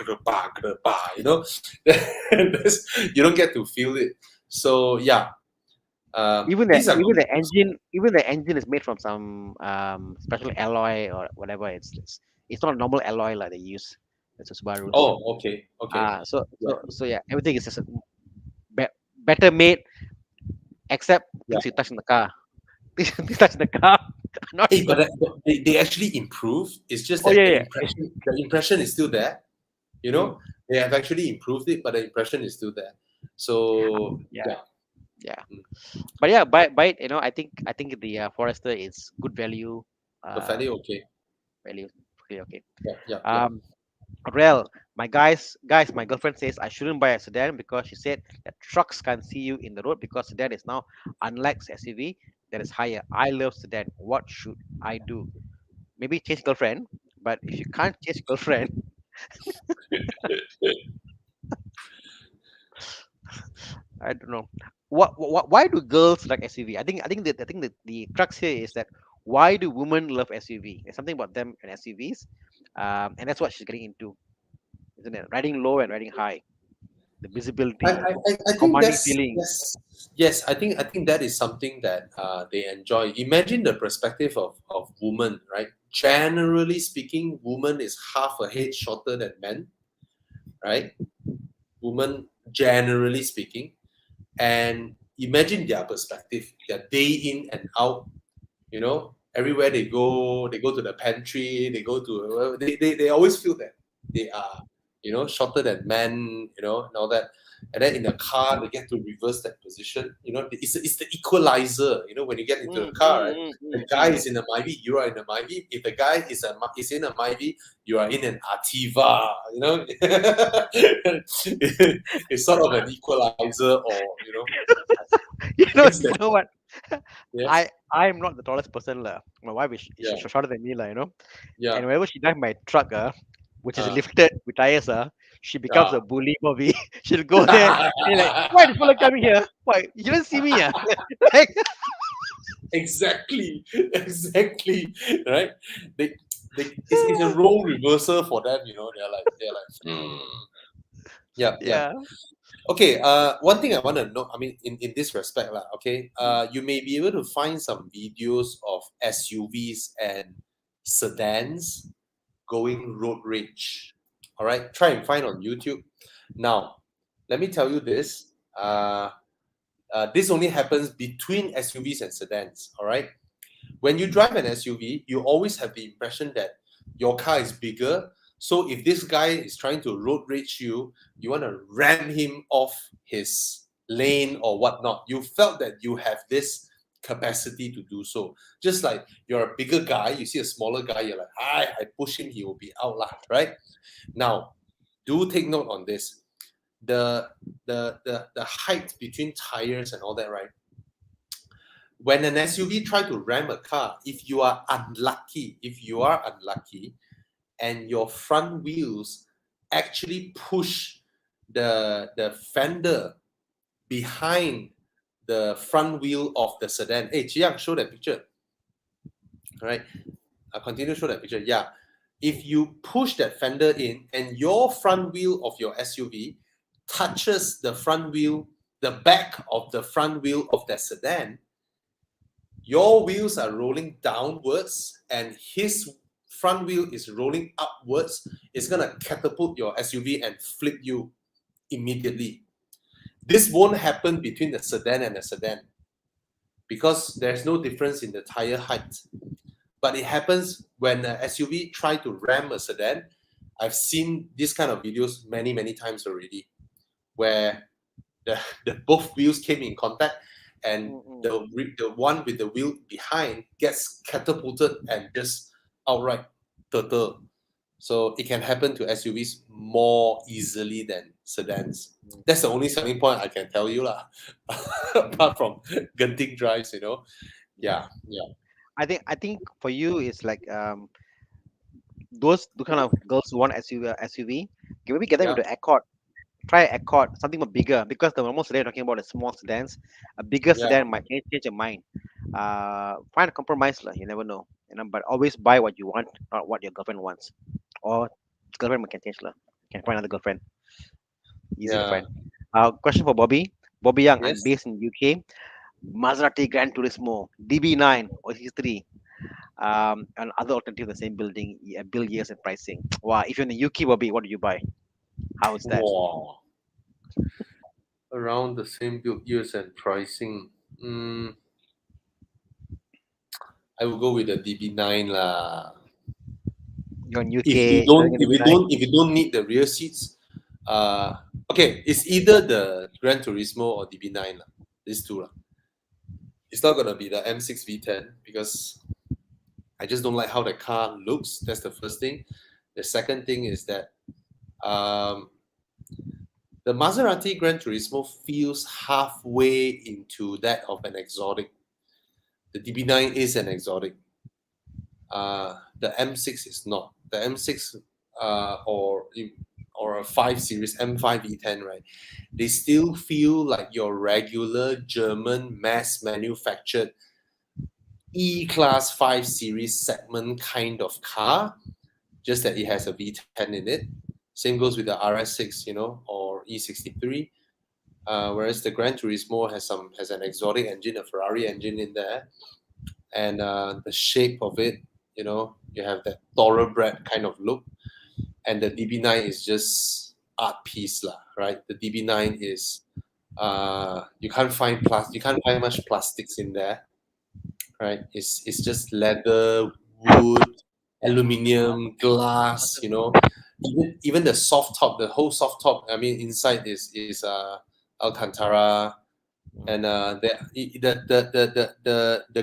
you don't get to feel it. So yeah, even the engine is made from some special alloy or whatever. It's not a normal alloy like they use. It's a Subaru. Oh, okay. So yeah, everything is just better made, except things you touch in the car. Things touch in the car. But they actually improved. It's just that the impression is still there. They have actually improved it, but the impression is still there. So yeah. But yeah, buy it. I think the Forester is good value. Fairly okay. Value, really okay. Yeah. Rel, my girlfriend says I shouldn't buy a sedan because she said that trucks can't see you in the road because sedan is now, unlike SUV, that is higher. I love sedan. What should I do? Maybe change girlfriend, but if you can't change girlfriend, I don't know. Why do girls like SUV? I think that the crux here is that why do women love SUV? There's something about them and SUVs, and that's what she's getting into, isn't it? Riding low and riding high, the visibility, I think commanding feelings. yes. I think that is something that they enjoy. Imagine the perspective of women, right? Generally speaking, woman is half a head shorter than men, right? Women, generally speaking, and imagine their perspective. Their day in and out, everywhere they go to the pantry, they go to they always feel that they are shorter than men, and all that. And then in the car, they get to reverse that position. It's the equalizer. When you get into the car, right? The guy is in a Myvi, you are in a Myvi. If the guy is in a Myvi, you are in an Ativa. It's sort of an equalizer, or you know what? Yes. I'm not the tallest person, lah. My wife is shorter than me, lah. Yeah. And whenever she drives my truck, which is lifted with tires, she becomes a bully for me. She'll go there and like, why this fella coming here? Why you didn't see me? Like, exactly, right? It's a role reversal for them. They're like, yeah. Okay. One thing I want to know. I mean, in this respect, lah. Okay. You may be able to find some videos of SUVs and sedans going road rage. All right, try and find on YouTube. Now, let me tell you this. This only happens between SUVs and sedans. All right, when you drive an SUV, you always have the impression that your car is bigger. So if this guy is trying to road rage you, you want to ram him off his lane or whatnot. You felt that you have this capacity to do so. Just like you're a bigger guy, you see a smaller guy, you're like, I push him, he will be out lah, right? Now, do take note on this. The height between tires and all that, right? When an SUV try to ram a car, if you are unlucky, and your front wheels actually push the fender behind the front wheel of the sedan. Hey, Chiang, show that picture. All right, I'll continue to show that picture. Yeah, if you push that fender in and your front wheel of your SUV touches the front wheel, the back of the front wheel of that sedan, your wheels are rolling downwards and his front wheel is rolling upwards. It's going to catapult your SUV and flip you immediately. This won't happen between the sedan and the sedan because there's no difference in the tire height. But it happens when an SUV try to ram a sedan. I've seen this kind of videos many, many times already, where the both wheels came in contact and the one with the wheel behind gets catapulted and just outright turtle. So it can happen to SUVs more easily than sedans. That's the only selling point I can tell you lah. Apart from Genting drives, Yeah. I think for you it's like those the kind of girls who want SUV, maybe get them Yeah. into Accord. Try Accord, something more bigger, because the normal sedan talking about the small sedans. A bigger Yeah. sedan might change your mind. Find a compromise lah. You never know. But always buy what you want, not what your girlfriend wants. Or girlfriend can change lah. Can find another girlfriend. Easy to Yeah. find. Question for Bobby. Bobby Young, I'm Yes. based in UK. Maserati Gran Turismo, DB9 or C3. And other alternative in the same building, build years and pricing. Wow, if you're in the UK, Bobby, what do you buy? How is that? Wow. Around the same build years and pricing. I will go with the DB9 lah. You're in UK. If you don't need the rear seats, okay, it's either the Gran Turismo or DB9 lah. These two lah. It's not gonna be the M6 V10 because I just don't like how the car looks. That's the first thing. The second thing is that the Maserati Gran Turismo feels halfway into that of an exotic. The DB9 is an exotic. The M6 is not. The M6 or a 5 Series M5 V10, right? They still feel like your regular German mass manufactured E-Class 5 Series segment kind of car, just that it has a V10 in it. Same goes with the RS6, or E63. Whereas the Gran Turismo has an exotic engine, a Ferrari engine in there, and the shape of it, you have that thoroughbred kind of look, and the DB9 is just art piece lah, right? The DB9 is you can't find much plastics in there, right? It's just leather, wood, aluminium, glass, even the soft top, the whole soft top. I mean, inside is Alcantara, and the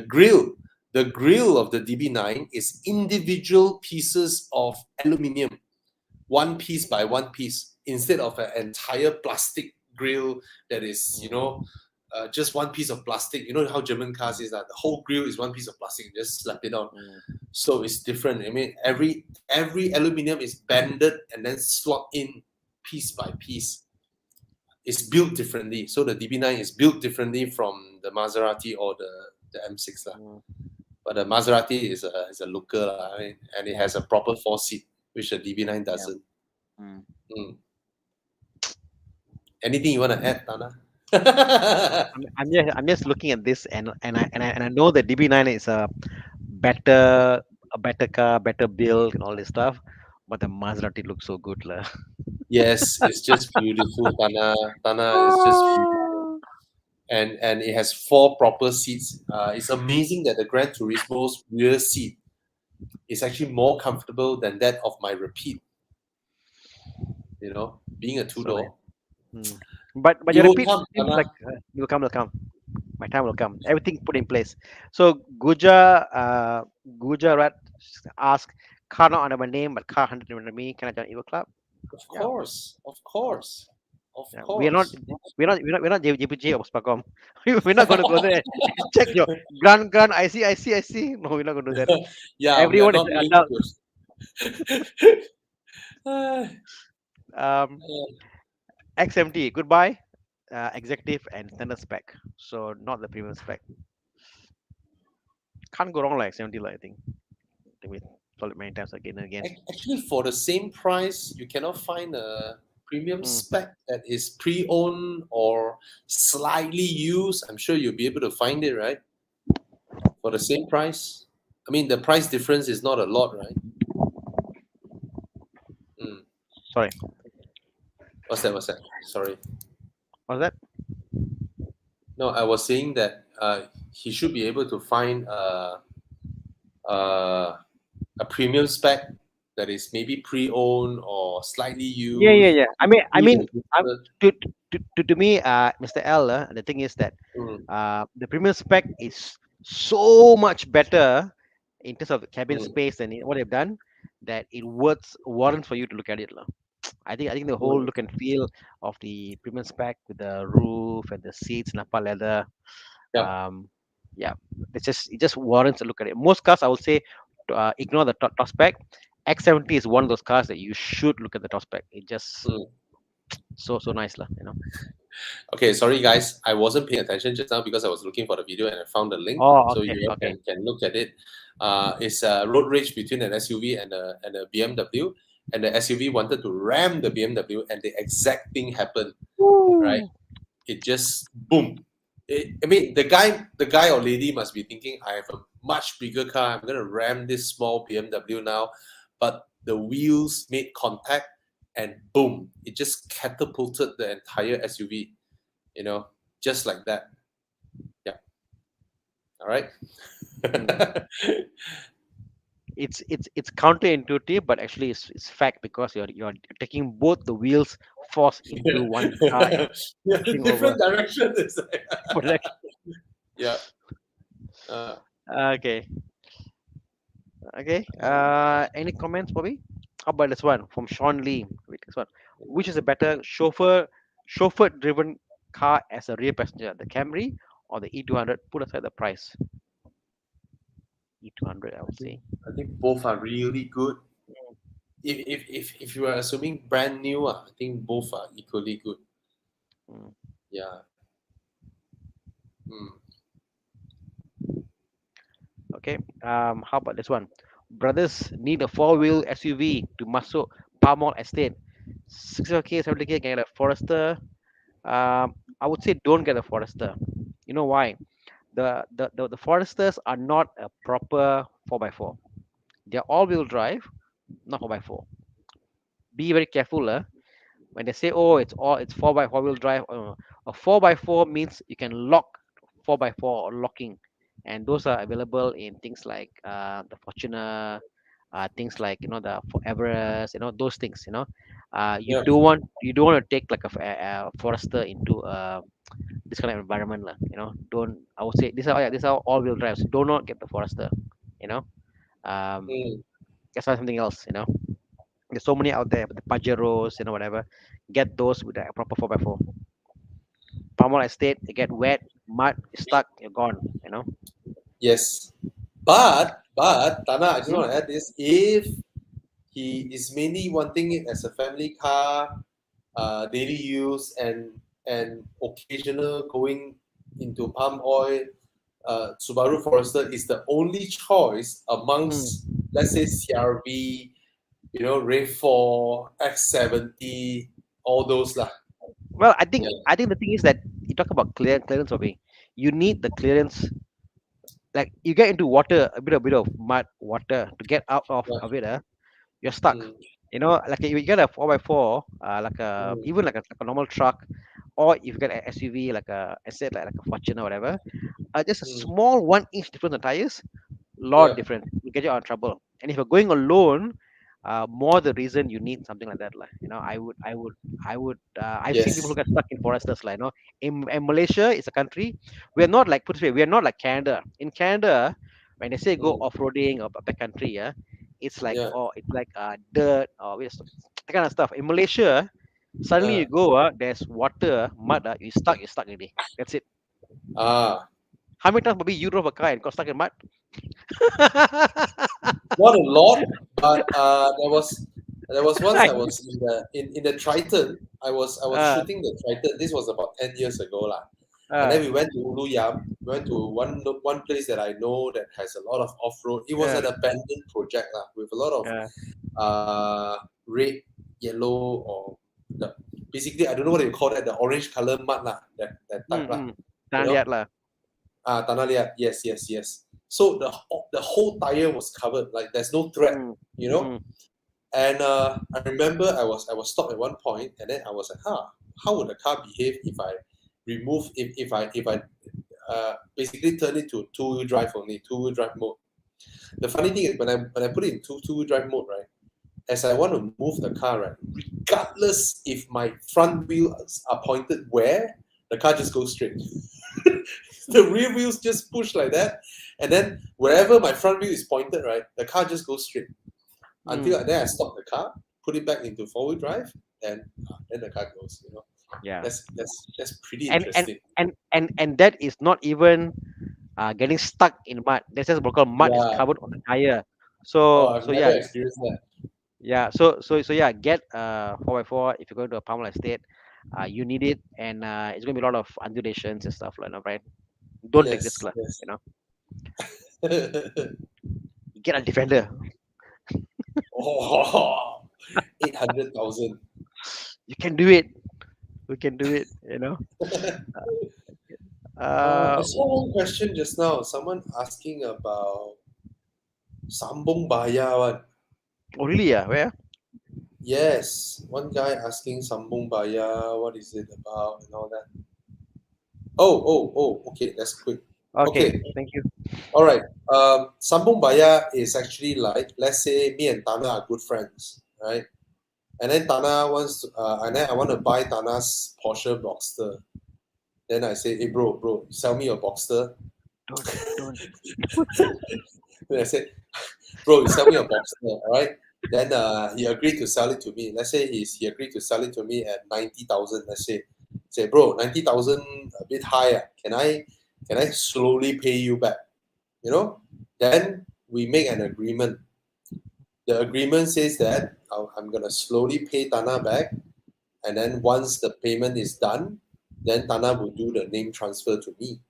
grill. The grill of the DB9 is individual pieces of aluminium, one piece by one piece, instead of an entire plastic grill that is, just one piece of plastic. You know how German cars is that the whole grill is one piece of plastic, you just slap it on. So it's different. I mean, every aluminium is banded and then slot in piece by piece. It's built differently. So the DB9 is built differently from the Maserati or the M6 lah. But the Maserati is a looker lah, and it has a proper 4-seat, which the DB9 doesn't. Anything you want to add, Tana? I'm just looking at this, and I know that DB9 is a better car, better build, and all this stuff. But the Maserati looks so good, lah. Yes, it's just beautiful, Tana. Tana is just beautiful. And it has 4 proper seats. It's amazing that the Gran Turismo's rear seat is actually more comfortable than that of my Repeat. Being a two So nice. door. But You your will repeat come, seems Anna. like will come. My time will come. Everything put in place. So Gujarat ask car not under my name, but car hundred under me. Can I join Evo Club? Of Yeah, course, of course, of yeah. course. We're not JPG or Spacom. We're not going to go there and check your grand. I see. No, we're not going to do that. Yeah, we are Everyone is not an going adult. to. Uh, Um, XMT goodbye. Executive and standard spec. So not the premium spec. Can't go wrong like XMT. I think we told it many times again and again. Actually, for the same price, you cannot find a premium Mm. spec that is pre-owned or slightly used. I'm sure you'll be able to find it, right? For the same price. I mean, the price difference is not a lot, right? Mm. Sorry, What's that? What's that? Sorry. what's that? No, I was saying that he should be able to find a premium spec that is maybe pre-owned or slightly Yeah. used, I mean, registered. to, to me, Mr. L, the thing is that Mm, the premium spec is so much better in terms of cabin mm, space and what they've done that it warrants for you to look at it, lah. I think the whole mm. look and feel of the premium spec with the roof and the seats, Napa leather, Yeah. um, yeah, it just warrants a look at it. Most cars, I would say, ignore the top spec. X70 is one of those cars that you should look at the top spec. It just Mm. so nice, lah. Okay, sorry guys, I wasn't paying attention just now because I was looking for the video and I found the link, Oh, so okay, you all okay. can look at it. It's a road rage between an SUV and a BMW, and the SUV wanted to ram the BMW, and the exact thing happened. Right? Woo. It just boom. I mean, the guy or lady must be thinking, I have a much bigger car. I'm gonna ram this small BMW now, but the wheels made contact, and boom! It just catapulted the entire SUV. Just like that. Yeah. All right. It's counterintuitive, but actually it's fact because you're taking both the wheels force into one car and Yeah, pushing over. different direction. It's like- Correct. yeah. Uh, Okay. Okay. Any comments, Bobby? How about this one from Sean Lee? Wait, this one. Which is a better chauffeur-driven car as a rear passenger, the Camry or the E200? Put aside the price. E200, I I would think say. I think both are really good. If you are assuming brand new, I think both are equally good. Mm. Yeah. Mm. Okay. How about this one? Brothers need a four-wheel SUV to Masuk Palmol Estate. 60K, 70K can get a Forester. I would say don't get a Forester. You know why? The Foresters are not a proper 4x4. They're all-wheel drive, not 4x4. Be very careful, when they say, oh, it's 4x4 wheel drive. A 4x4 means you can lock 4x4 or locking, and those are available in things like the Fortuner, things like the for Everest, those things. You Yeah. don't want to take like a Forester into this kind of environment, lah. Don't. I would say these are all-wheel drives. Do not get the Forester. You know, um, Mm. get something else. There's so many out there, the Pajeros, whatever. Get those with a proper 4x4. Palmer Estate, you get wet, mud, stuck, you're gone. Yes. But Tana, I just Hmm? want to add this. If he is mainly wanting it as a family car, daily use, and occasional going into palm oil, Subaru Forester is the only choice amongst, Hmm. let's say, CRV, RAV4, X70, all those lah. Well, I think Yeah. I think the thing is that you talk about clearance of it. You need the clearance. Like you get into water, a bit of mud, water to get out Yeah. of it. You're stuck. Mm, Like you get a 4x4, like mm, even like a normal truck, or if you get an SUV like a I said like a Fortuner or whatever, just a mm, small 1 inch difference in tires, Lot Yeah. different. You get you out of trouble. And if you're going alone, more the reason you need something like that. Like, I've seen people who Yes. get stuck in foresters. Like, in Malaysia, it's a country. We're not like, put it this way, we're not like Canada. In Canada, when they say go Mm. off-roading or backcountry, yeah, it's like, Yeah. oh, it's like dirt or that kind of stuff. In Malaysia, suddenly Uh, you go, there's water, mud, you're stuck already. That's it. ah. How many times maybe you drove a car and got stuck in mud? Not a lot, but there was once I I- was in the Triton. I was uh, shooting the Triton. This was about 10 years ago, lah. And then uh, we went to Ulu Yam. We went to one place that I know that has a lot of off road. It was uh, an abandoned project, lah, with a lot of uh, red, yellow, or the basically I don't know what you call that, the orange color mud, lah. That type, lah. mm. You Tanah know, liat lah. tanah liat. Yes, yes, yes. So the whole tire was covered, like there's no thread, Mm, you know. mm, And I remember I was stopped at one point, and then I was like, how would the car behave if I remove if I basically turn it to two-wheel drive only, two-wheel drive mode. The funny thing is when I put it in two-wheel drive mode, right, as I want to move the car, right, regardless if my front wheels are pointed where, the car just goes straight. The rear wheels just push like that, and then wherever my front wheel is pointed, right, the car just goes straight until mm. then I stop the car, put it back into four-wheel drive, and then the car goes. Yeah. That's pretty And and interesting. and that is not even getting stuck in mud. That's just because mud is Yeah. covered on the tire. Oh, So I've so yeah, never experienced that. yeah. So yeah, get 4x4 if you're going to a palm estate. You need it, and it's going to be a lot of undulations and stuff like that, right? Don't take risk, Yes, lah. yes. Get a defender. Oh, 800,000. You can do it. We can do it. I Uh, saw one question just now. Someone asking about Sambung Baya one. oh really? Yeah. Where? Yes, one guy asking Sambung Baya, what is it about and all that. Oh, okay, that's quick. Okay. Okay, Thank you. all right. Sambung Baya is actually like, let's say me and Tana are good friends, right? And then Tana wants, and then I want to buy Tana's Porsche Boxster. Then I say, hey, bro, sell me your Boxster. Don't. Then I said, bro, you sell me a Boxster, all right? Then he agreed to sell it to me. Let's say he agreed to sell it to me at 90,000. Let's say, bro, 90,000 a bit high. Can I slowly pay you back? Then we make an agreement. The agreement says that I'm gonna slowly pay Tana back, and then once the payment is done, then Tana will do the name transfer to me.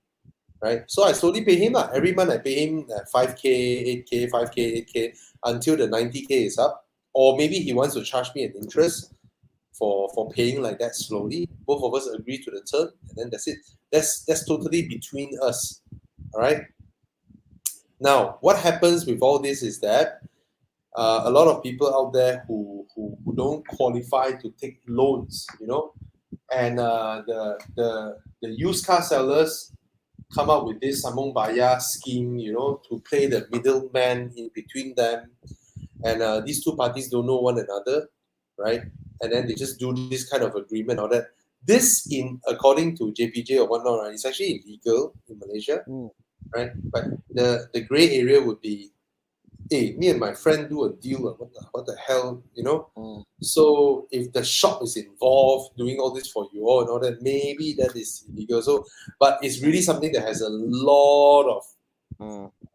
Right? So I slowly pay him. Every month I pay him 5K, 8K, 5K, 8K until the 90K is up. Or maybe he wants to charge me an interest for paying like that slowly. Both of us agree to the term, and then that's it. That's totally between us. All right. Now, what happens with all this is that a lot of people out there who don't qualify to take loans, and the used car sellers come up with this Samong Baya scheme, to play the middleman in between them. And these two parties don't know one another, right? And then they just do this kind of agreement or that. This, according to JPJ or whatnot, right, it's actually illegal in Malaysia, Mm, right? But the gray area would be, hey, me and my friend do a deal. What the hell, mm, So if the shop is involved doing all this for you all and all that, maybe that is illegal. So, but it's really something that has a mm,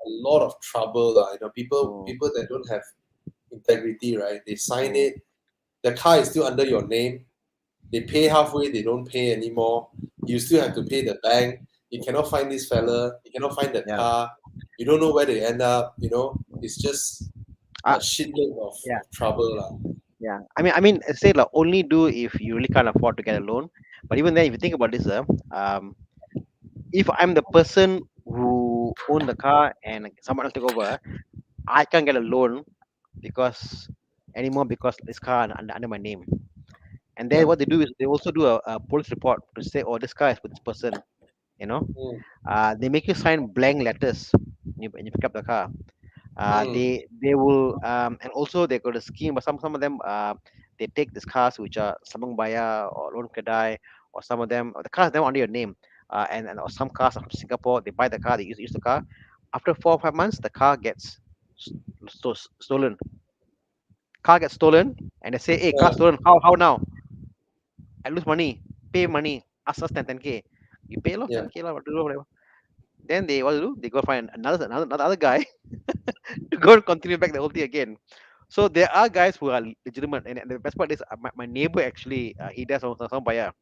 lot of trouble. People mm, people that don't have integrity, right? They sign mm. it. The car is still under your name. They pay halfway. They don't pay anymore. You still have to pay the bank. You cannot find this fella. You cannot find the Yeah. car. You don't know where they end up. It's just a Uh, shitload yeah. of trouble, lah. Yeah. I mean, I say like only do if you really can't afford to get a loan. But even then, if you think about this, if I'm the person who own the car and someone else take over, I can't get a loan because because this car under my name. And then Yeah. what they do is they also do a police report to say, oh, this car is with this person. You know, Mm. they make you sign blank letters. when you pick up the car. Mm. They will and also they got a scheme, but some of them they take these cars which are Sabang Baya or Loan Kedai, or some of them the cars never under your name, and or some cars are from Singapore. They buy the car, they use the car. After 4 or 5 months, the car gets stolen. Car gets stolen, and they say, "Hey, car Yeah. stolen. How now? I lose money. Pay money. Ask us 10k. You pay lot Yeah. 10k lah, whatever." Then they what do? They go find another guy to go and continue back the whole thing again. So there are guys who are legitimate, and the best part is my neighbor actually he does some buyer.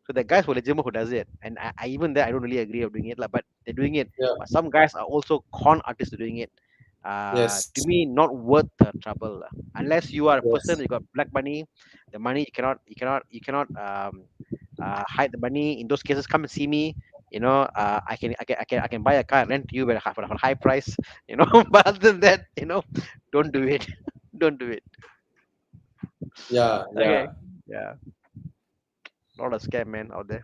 So the guys who are legitimate who does it, and I even there I don't really agree of doing it lah, but they're doing it. Yeah. But some guys are also con artists doing it. Yes. To me, not worth the trouble lah. Unless you are a person, Yes. you got black money, the money you cannot hide the money. In those cases, come and see me. I can buy a car and rent to you for a high price. But other than that, don't do it. Don't do it. Yeah. Okay. Yeah. Yeah. Not a scam man out there.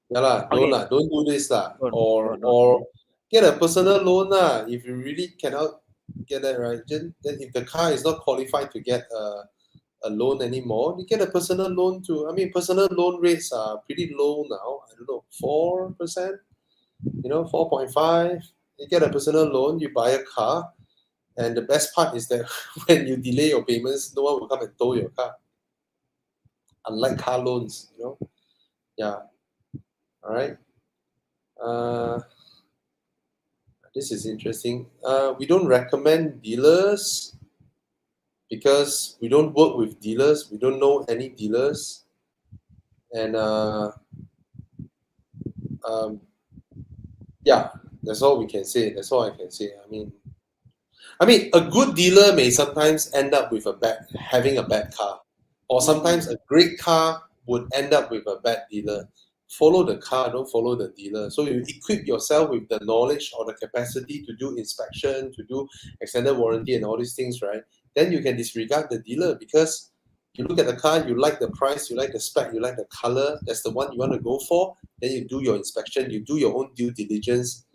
Yeah lah. Okay. Don't do this lah. Don't, Or don't, don't. or get a personal loan lah. If you really cannot get that right, then if the car is not qualified to get a loan anymore, you get a personal loan to. I mean, personal loan rates are pretty low now. I don't know, 4%. 4.5. You get a personal loan, you buy a car, and the best part is that when you delay your payments, no one will come and tow your car. Unlike car loans, Yeah. All right. This is interesting. We don't recommend dealers because we don't work with dealers. We don't know any dealers, and yeah, that's all we can say. That's all I can say. I mean, a good dealer may sometimes end up with having a bad car, or sometimes a great car would end up with a bad dealer. Follow the car, don't follow the dealer. So you equip yourself with the knowledge or the capacity to do inspection, to do extended warranty and all these things, right? Then you can disregard the dealer because you look at the car, you like the price, you like the spec, you like the color, that's the one you want to go for. Then you do your inspection, you do your own due diligence.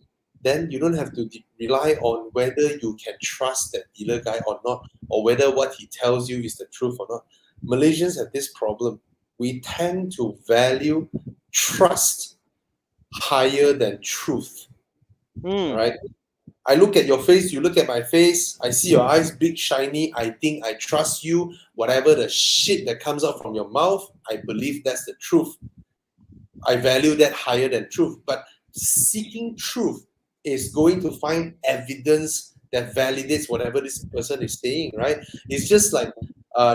Then you don't have to rely on whether you can trust that dealer guy or not, or whether what he tells you is the truth or not. Malaysians have this problem. We tend to value trust higher than truth. All right. I look at your face, you look at my face, I see your eyes big, shiny, I think I trust you. Whatever the shit that comes out from your mouth, I believe that's the truth. I value that higher than truth. But seeking truth is going to find evidence that validates whatever this person is saying, right? It's just like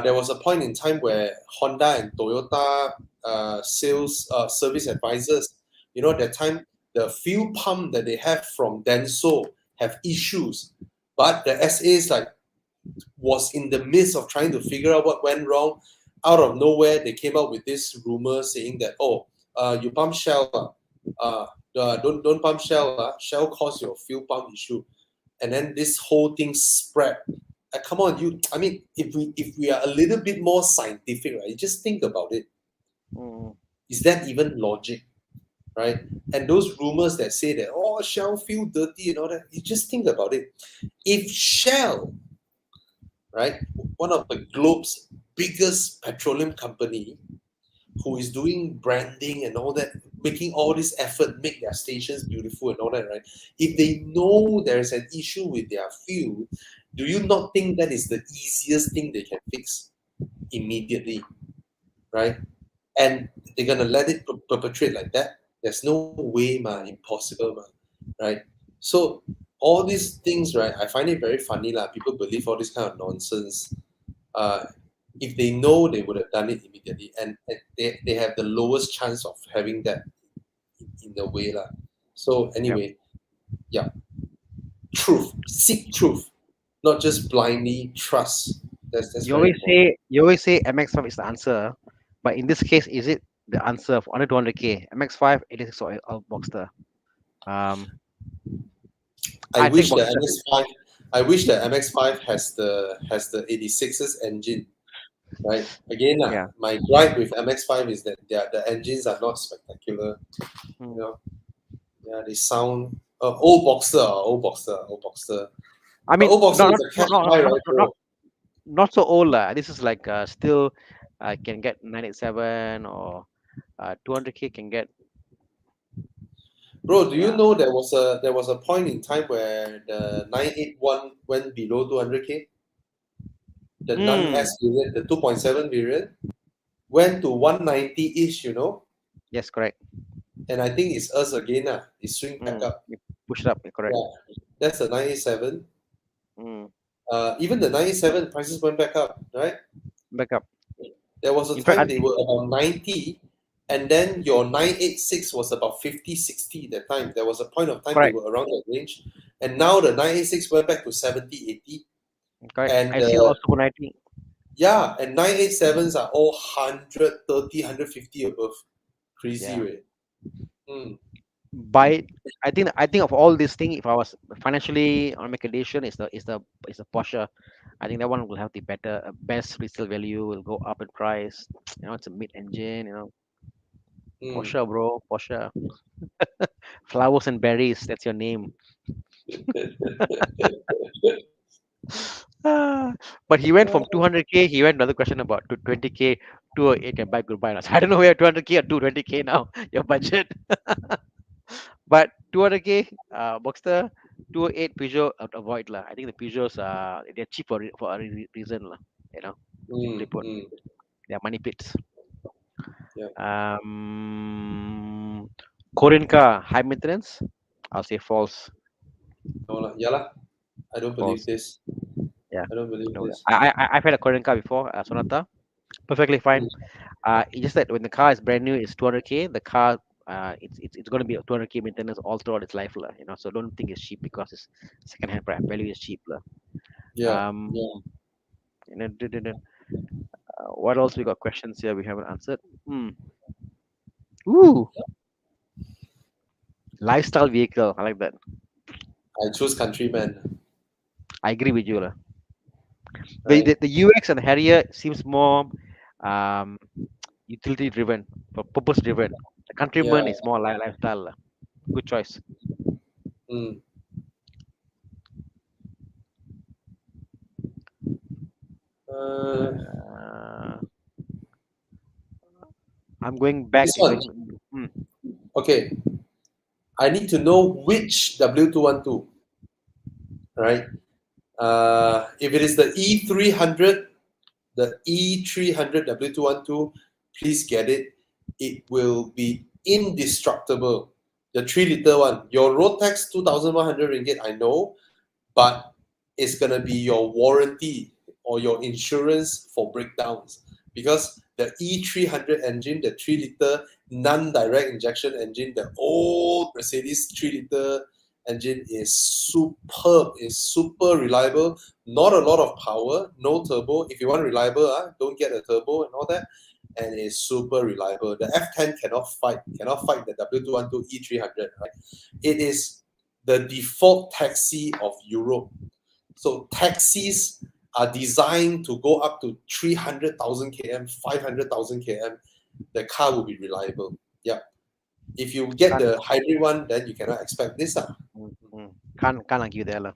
there was a point in time where Honda and Toyota sales service advisors, that time the fuel pump that they have from Denso have issues, but the SAs was in the midst of trying to figure out what went wrong. Out of nowhere, they came out with this rumor saying that, you pump Shell, don't pump Shell, Shell caused your fuel pump issue, and then this whole thing spread. Come on, if we are a little bit more scientific, right? Just think about it. Is that even logic, right? And those rumors that say that Shell feel dirty and all that, you just think about it. If Shell, right, one of the globe's biggest petroleum company, who is doing branding and all that, making all this effort, make their stations beautiful and all that, right? If they know there's an issue with their fuel, do you not think that is the easiest thing they can fix immediately, right? And they're gonna let it perpetrate like that? There's no way, impossible, right? So all these things, right? I find it very funny, people believe all this kind of nonsense. If they know, they would have done it immediately, and they have the lowest chance of having that in the way. So anyway, yeah. Truth. Seek truth. Not just blindly trust. That's You very always important. say MX5 is the answer, but in this case, is it the answer for under 200k? MX5, 86 or Boxster? I I think wish the Boxster. MX5 I wish the MX5 has the 86's engine. Right. Again, Yeah. my gripe with MX5 is that the engines are not spectacular. Mm. Yeah, they sound Old Boxster, old Boxster, old Boxster. I But mean, old Boxster is a cash buy, right, bro? not so old lah. This is like still can get 987 or 200k can get. Bro, do you Yeah. know there was a point in time where the 981 went below 200k? The non-S variant, the 2.7 variant, went to 190-ish, you know? Yes, correct. And I think it's us again, it swing back up. You push it up, correct. Yeah, that's the 987. Mm. Even the 987 prices went back up, right? Back up. There was a In fact, time they were about 90, and then your 986 was about 50, 60 that time. There was a point of time they correct, were around that range. And now the 986 went back to 70, 80. correct. And I see also 90. yeah, and 987s are all 130, 150 above. Crazy, Yeah. right? Mm. By I think of all these things, if I was financially on make a decision, is the Porsche. I think that one will have the best resale value. Will go up in price. You know, it's a mid-engine. You know, Mm. Porsche, bro, Porsche. Flowers and berries. That's your name. Ah, but he went from 200k. He went another question about to 20k. 208 can buy goodbye now. So I don't know where 200k or 220k now. Your budget. But 200k, Boxster, 208 Peugeot avoid lah. I think the Peugeots they're cheap for a reason lah. You know, simply put, Mm. they're money pits. Yeah. Korean car, high maintenance. I'll say false. No, lah. Yeah, lah. I don't believe False. this. Yeah. I don't believe No, this. I've had a Korean car before, Sonata. Perfectly fine. It's just that when the car is brand new, it's 200k. The car, it's going to be a 200k maintenance all throughout its life, lah. You know, so don't think it's cheap because it's second-hand value is cheap, lah. Yeah. You know, what else we got questions here we haven't answered? Ooh, lifestyle vehicle. I like that. I choose Countryman. I agree with you, lah. Right? The UX and Harrier seems more um, utility driven, for purpose driven. The Countryman Yeah. is more lifestyle, lah. Good choice. Mm. Uh, I'm going back. This one. Okay. I need to know which W212. Right? If it is the E300, the E300 W212, please get it. It will be indestructible. The 3-liter one. Your road tax 2,100 ringgit, I know, but it's gonna be your warranty or your insurance for breakdowns, because the E300 engine, the 3-liter non-direct injection engine, the old Mercedes 3-liter engine is superb, is super reliable. Not a lot of power, no turbo. If you want reliable, don't get a turbo and all that. And it's super reliable. The F10 cannot fight the W212 E300. Right? It is the default taxi of Europe. So taxis are designed to go up to 300,000 km, 500,000 km. The car will be reliable. Yeah. If you get the hybrid one, then you cannot expect this. Can't argue there, lah.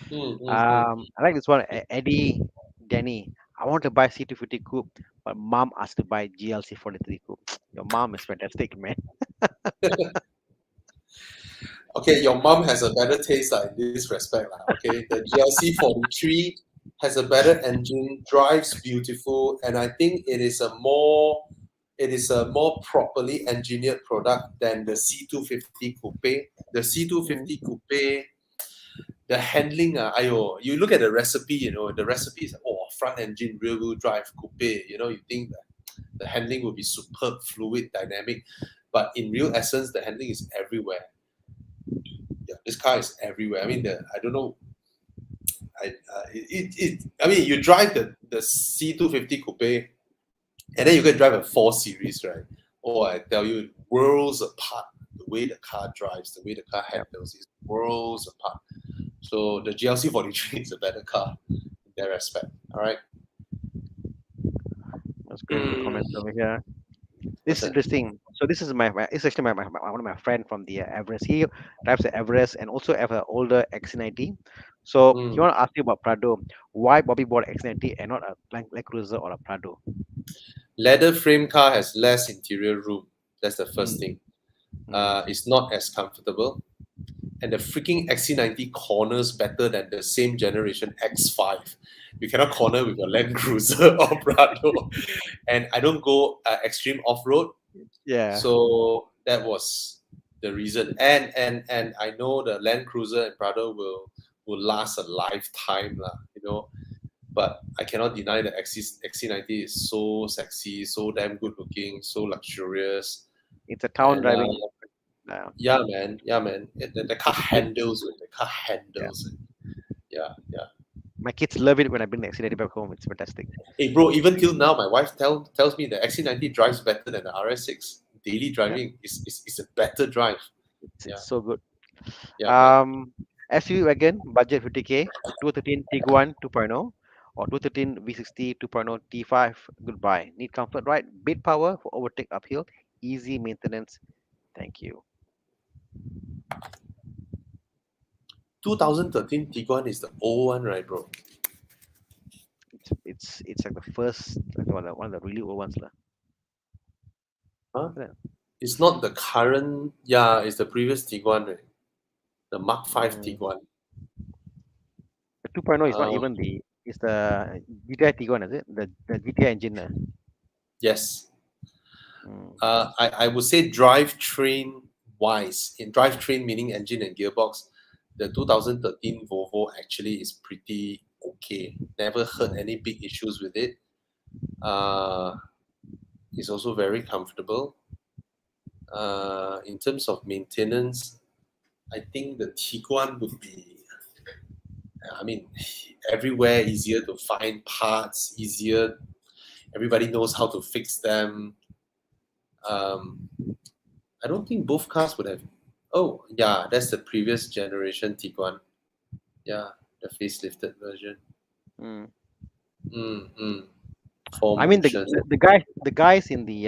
Mm. I like this one, Eddie, Danny. I want to buy C250 coupe, but mom asked to buy GLC 43 coupe. Your mom is fantastic, man. Okay, your mom has a better taste in this respect. Okay, the GLC 43 has a better engine, drives beautiful, and I think it is a more properly engineered product than the C250 coupe. The C250 coupe, the handling, you look at the recipe, the recipe is front engine, rear wheel drive coupe. You think that the handling will be superb, fluid, dynamic, but in real essence, the handling is everywhere. Yeah, this car is everywhere. I mean, I don't know. I mean, you drive the C250 coupe, and then you can drive a 4 Series, right? Oh, I tell you, worlds apart. The way the car drives, the way the car handles is worlds apart. So the GLC 43 is a better car in that respect. All right. That's great comments over here. This is interesting. So this is it's actually one of my friend from the Everest. He drives the Everest and also have an older X90. So he Mm. want to ask you about Prado. Why Bobby bought X90 and not a Land Cruiser or a Prado? Leather frame car has less interior room. That's the first Mm, thing. mm. It's not as comfortable. And the freaking XC90 corners better than the same generation X5. You cannot corner with your Land Cruiser or Prado. And I don't go extreme off road, Yeah, so that was the reason. And I know the Land Cruiser and Prado will last a lifetime, lah. But I cannot deny that XC90 is so sexy, so damn good looking, so luxurious, it's a town and driving. Uh, yeah, man, the car it's good. handles it. The car Yeah, handles it. Yeah, yeah. my kids love it when I bring the X90 back home. It's fantastic. Hey, bro, even till now, my wife tells me the XC90 drives better than the RS6. Daily Yeah, driving is a better drive. Yeah, it's so good. yeah, man. Um, SUV wagon budget 50K, 213 Tiguan 2.0 or 213 V60 2.0 T5. Goodbye. Need comfort, right? Bit power for overtake uphill. Easy maintenance. Thank you. 2013 Tiguan is the old one, right, bro? It's like the first, like one of the really old ones lah. Huh? Yeah. It's not the current. Yeah, it's the previous Tiguan, right? The Mark 5 Mm, Tiguan. the 2.0 is not Uh, even the. It's the GTI Tiguan, is it? The GTI engine. yes. Mm, I would say drivetrain wise, in drivetrain meaning engine and gearbox, the 2013 Volvo actually is pretty okay. Never heard mm, any big issues with it. Uh, it's also very comfortable. In terms of maintenance, I think the Tiguan would be, I mean, everywhere easier to find parts, easier. Everybody knows how to fix them. Um, I don't think both cars would have. Oh, yeah, that's the previous generation Tiguan. Yeah, the facelifted version. mm. Mm, mm. Four I mean motion. the guys in the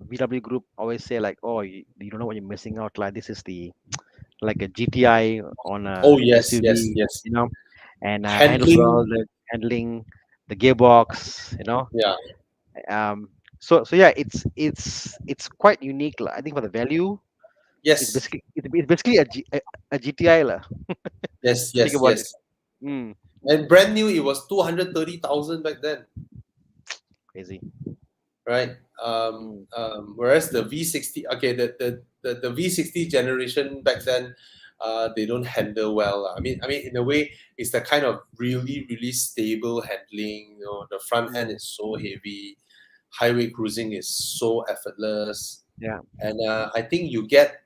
VW group always say like, oh, you don't know what you're missing out. Like this is the like a GTI on Oh, a yes, yes, SUV, yes. and handles well, Handling. the handling, the gearbox, Yeah. Um, so yeah, it's quite unique lah. I think for the value, Yes, it's basically a GTI lah. yes, Think yes, about it. yes. Mm, And brand new, it was 230,000 back then, crazy. right? Mm, Whereas the V60, okay, the V60 generation back then, they don't handle well. I mean, in a way, it's the kind of really, really stable handling. The front end mm, is so heavy, highway cruising is so effortless, yeah. and I think you get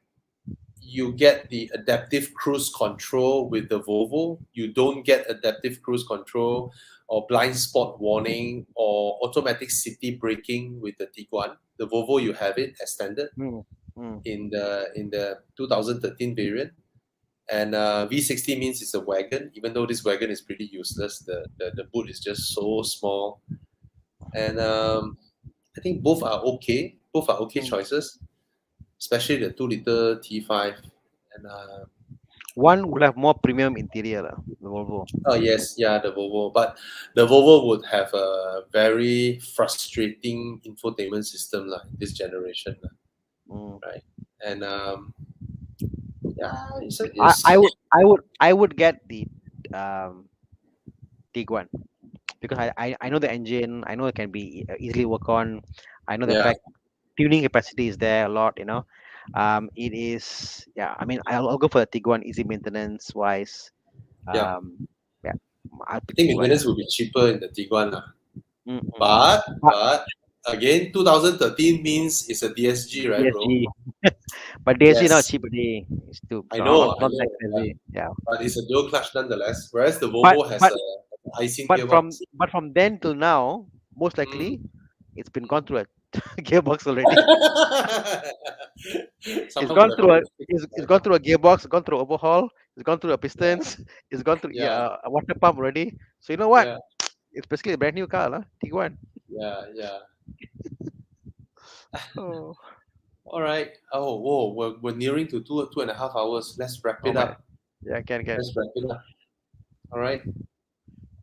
the adaptive cruise control with the Volvo. You don't get adaptive cruise control or blind spot warning or automatic city braking with the Tiguan. The Volvo, you have it as standard Mm, mm, in the 2013 variant. And V60 means it's a wagon, even though this wagon is pretty useless. The boot is just so small. And I think both are okay. Both are okay mm. choices, especially the 2-liter T5. And One will have more premium interior lah, the Volvo. oh yes, yeah, the Volvo. But the Volvo would have a very frustrating infotainment system lah, in this generation, lah, Mm. right? And yeah, it's, a- I, I it's would I would I would get the um Tiguan because I know the engine. I know it can be easily work on. I know the yeah, fact tuning capacity is there a lot. It is, yeah. I mean, I'll go for the Tiguan, easy maintenance wise. yeah. Yeah, I'll I pick think Tiguan. maintenance will be cheaper in the Tiguan lah. Mm-mm. But But again, 2013 means it's a DSG, right, bro? DSG, but DSG now Yes, cheap already. It's too I so not, know, not I not that know. crazy. Yeah, But it's a dual clutch nonetheless. Whereas the but Volvo has but a icing but from gearbox. but from then till now, most Mm. likely it's been gone through a gearbox already. It's Someone would gone have through a already fixed it's it, gone through a gearbox, gone through overhaul, it's gone through a right? pistons, it's gone through, Yeah, yeah, a water pump already. So you know what? yeah, It's basically a brand new car, lah. Tiguan. yeah, yeah. Oh. All right. Oh, whoa, we're nearing to 2.5 hours. Let's wrap Oh it man. up. Yeah, can. Let's wrap it up. All right.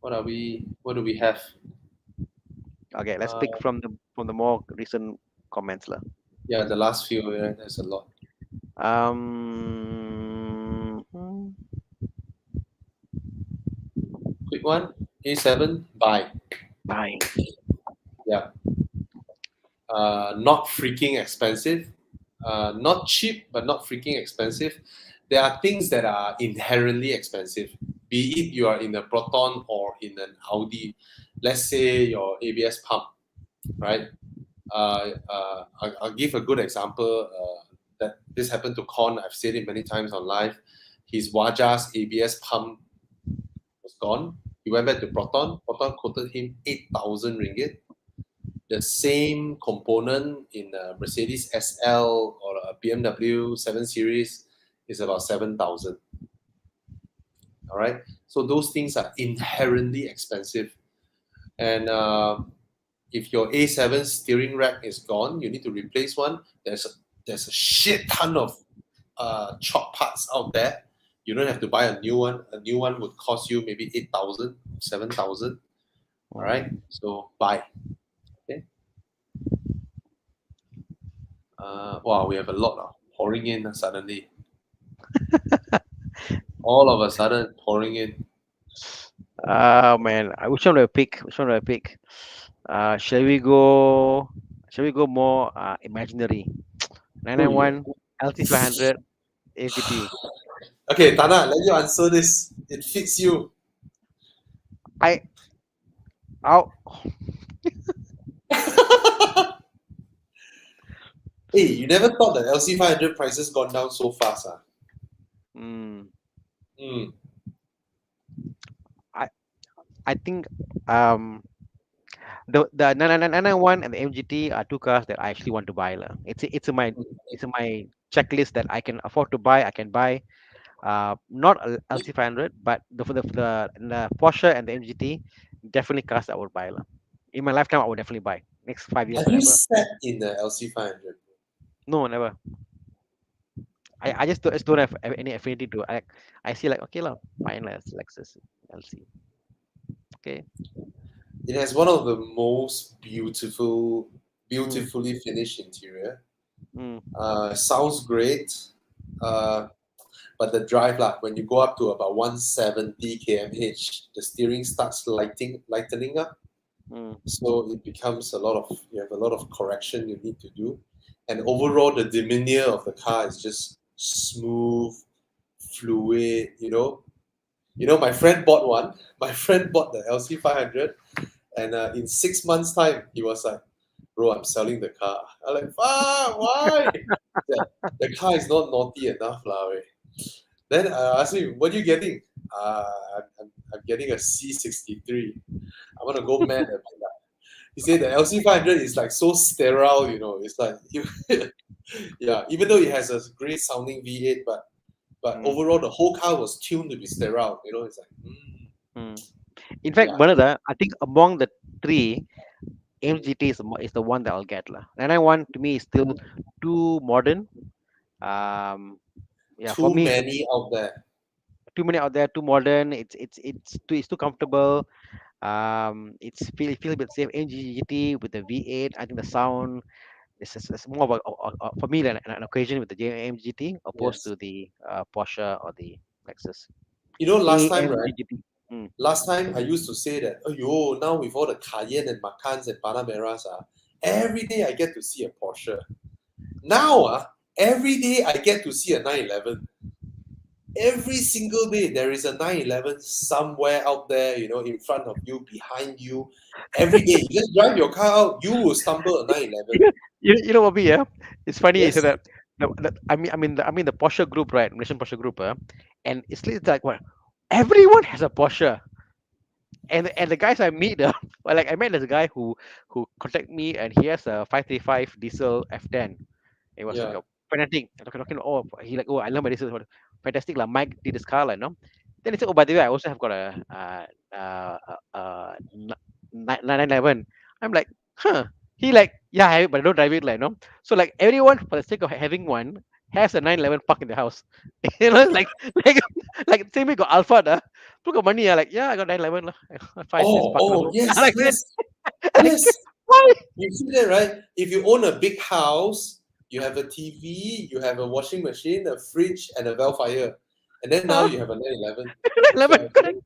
What do we have? Okay, let's Uh, pick from the more recent comments lah. yeah, the last few. Yeah, there's a lot. Hmm, Quick one. A7. Buy. bye. Yeah. Not freaking expensive. Not cheap, but not freaking expensive. There are things that are inherently expensive. Be it you are in a Proton or in an Audi. Let's say your ABS pump, right? I'll give a good example. That this happened to Con. I've said it many times on live. His Waja's ABS pump was gone. He went back to Proton. Proton quoted him 8,000 ringgit. The same component in a Mercedes SL or a BMW 7 Series is about 7,000. All right. So those things are inherently expensive. And if your A7 steering rack is gone, you need to replace one. There's a shit ton of chop parts out there. You don't have to buy a new one. A new one would cost you maybe 8,000, 7,000. All right. So buy. Okay. Wow, we have a lot pouring in suddenly. All of a sudden pouring in. Oh man, which one do I pick? Which one do I pick? Shall we go? Shall we go more imaginary? Oh yeah. 991 LT500 AGT. Okay, Tana, let you answer this. It fits you. I out. Hey, you never thought that LC500 prices gone down so fast, ah? Mm, Mm. I I think the 991 and the MGT are two cars that I actually want to buy lah. It's in my checklist that I can afford to buy. I can buy. Not a LC500, but the Porsche and the MGT definitely cars that I would buy lah. In my lifetime, I would definitely buy. Next 5 years, Have you whatever. sat in the LC500? No, never. I just don't have any affinity to. I see like okay lah, fine lah, it's Lexus LC. Okay. It has one of the most Mm, beautifully finished interior. mm, Sounds great, uh, but the drive lah, when you go up to about 170 km/h, the steering starts lightening up. mm, So it becomes you have a lot of correction you need to do. And overall, the demeanor of the car is just smooth, fluid, my friend bought one. My friend bought the LC500, and in 6 months' time, he was like, "Bro, I'm selling the car." I'm like, "Ah, why?" The car is not naughty enough, lah. Then I asked him, "What are you getting?" I'm getting a C63. I'm gonna go mad at that. He said the LC500 is like so sterile, It's like, yeah, even though it has a great sounding V8, but mm, overall the whole car was tuned to be sterile. It's like, mm. In fact, yeah, Bernarda, I think among the three, MGT is the one that I'll get lah. 991 to me is still too modern. Um, yeah, for too me, many out there. too many out there, too modern. It's too comfortable. It feels a bit safe. MGT with the V8, I think the sound is more of for me an occasion with the MGT opposed Yes. to the Porsche or the Lexus. Last time, right? AMGT. Mm, Last time I used to say that, oh, now with all the Cayenne and Macans and Panameras, every day I get to see a Porsche. Now, every day I get to see a 911. Every single day there is a 911 somewhere out there, in front of you, behind you. Every day you just drive your car out, you will stumble a 911. you know what, yeah? It's funny you said Yes. that. I mean the Porsche group, right? Malaysian Porsche group, and it's like what everyone has a Porsche. And the guys I meet, well, like I met this guy who contacted me, and he has a 535 diesel F10. It was like Yeah. a fanatic. Talking, oh, he like, oh, I love my diesel. Fantastic, like Mike did this car, like, no. Then he said, oh, by the way, I also have got a 911. I'm like, huh. He like, yeah, I have it, but I don't drive it, like, no. So like everyone, for the sake of having one, has a 911 parked in the house. Like like same way got Alpha, took got money, like, yeah, I got 911 lah. Fine, it's Oh, parked. oh, yes, Like that. yes, Like, yes. why? You see that, right? If you own a big house, you have a TV, you have a washing machine, a fridge, and a Velfire, and then now Huh? you have a 911. So 911, correct.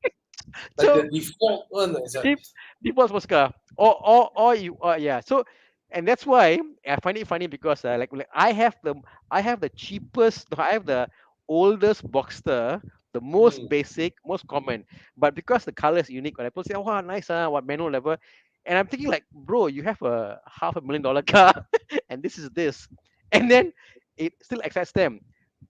like So the default one is like, deep default sports car, or you, yeah. So, and that's why I find it funny because like I have the cheapest, no, I have the oldest Boxster, the most mm, basic, most common, but because the color is unique, when people say, "Oh, wow, nice, what manual level," and I'm thinking like, bro, you have a $500,000 car, and this, and then it still excites them.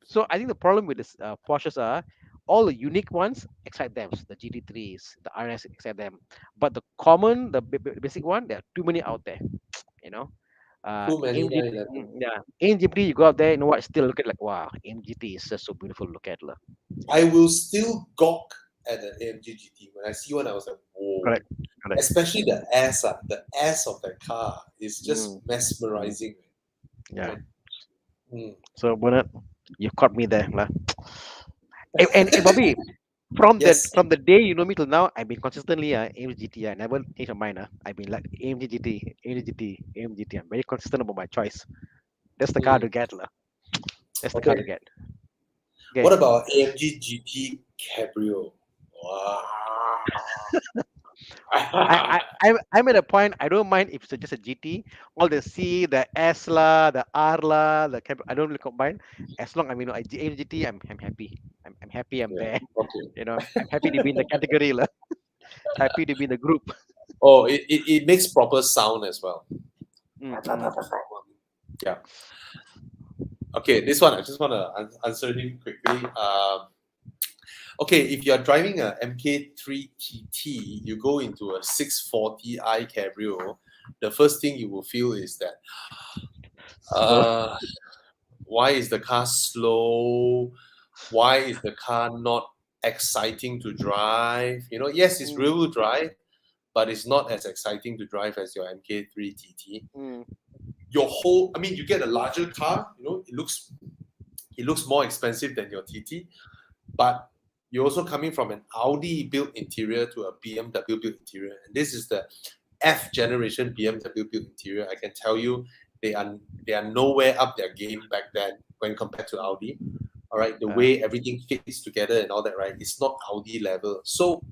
So I think the problem with this Porsches are all the unique ones excite them. So the GT3s, the RS excite them, but the common, the basic one, there are too many out there. You know, too many AMG, 911. yeah, AMG, you go out there, you know what? Still look at like, wow, AMGT is just so beautiful to look at, lah. I will still gawk at an AMG GT. When I see one, I was like, whoa. Correct, correct. Especially the ass, the ass of the car is just Mm, mesmerizing. yeah. Right? Mm. So Bernard, you caught me there, lah. And Bobby, Yes. from the day you know me till now, I've been consistently AMG GT. I never changed my mind. I've been like AMG GT, AMG GT, AMG GT. I'm very consistent about my choice. That's the car to Mm. get, lah. That's the car to Okay. get. What Okay. about AMG GT Cabrio? Wow. I'm at a point. I don't mind if it's just a GT. All the C, the S la, the R la, the I don't really combine. As long AMG GT, I'm happy. I'm happy. I'm Yeah. there. Okay. I'm happy to be in the category, lah. Happy to be in the group. Oh, it makes proper sound as well. Mm, mm. Yeah. Okay, this one I just want to answer him quickly. Okay, if you're driving a MK3 TT, you go into a 640i Cabrio, the first thing you will feel is that, why is the car slow? Why is the car not exciting to drive? Yes, it's Mm, rear-wheel drive, but it's not as exciting to drive as your MK3 TT. mm, You get a larger car, it looks more expensive than your TT, but you're also coming from an Audi built interior to a BMW built interior, and this is the F generation BMW built interior. I can tell you, they are nowhere up their game back then when compared to Audi. All right, the way everything fits together and all that, right? It's not Audi level, so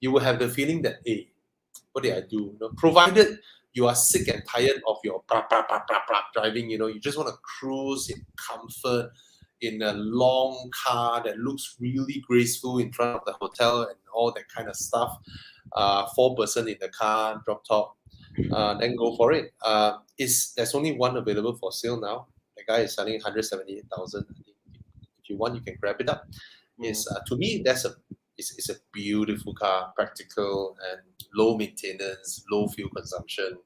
you will have the feeling that, hey, what did I do? Provided you are sick and tired of your driving, you just want to cruise in comfort in a long car that looks really graceful in front of the hotel and all that kind of stuff. 4-person in the car, drop top, then go for it. There's only one available for sale now. The guy is selling 178,000. If you want, you can grab it up. To me, it's a beautiful car, practical and low maintenance, low fuel consumption.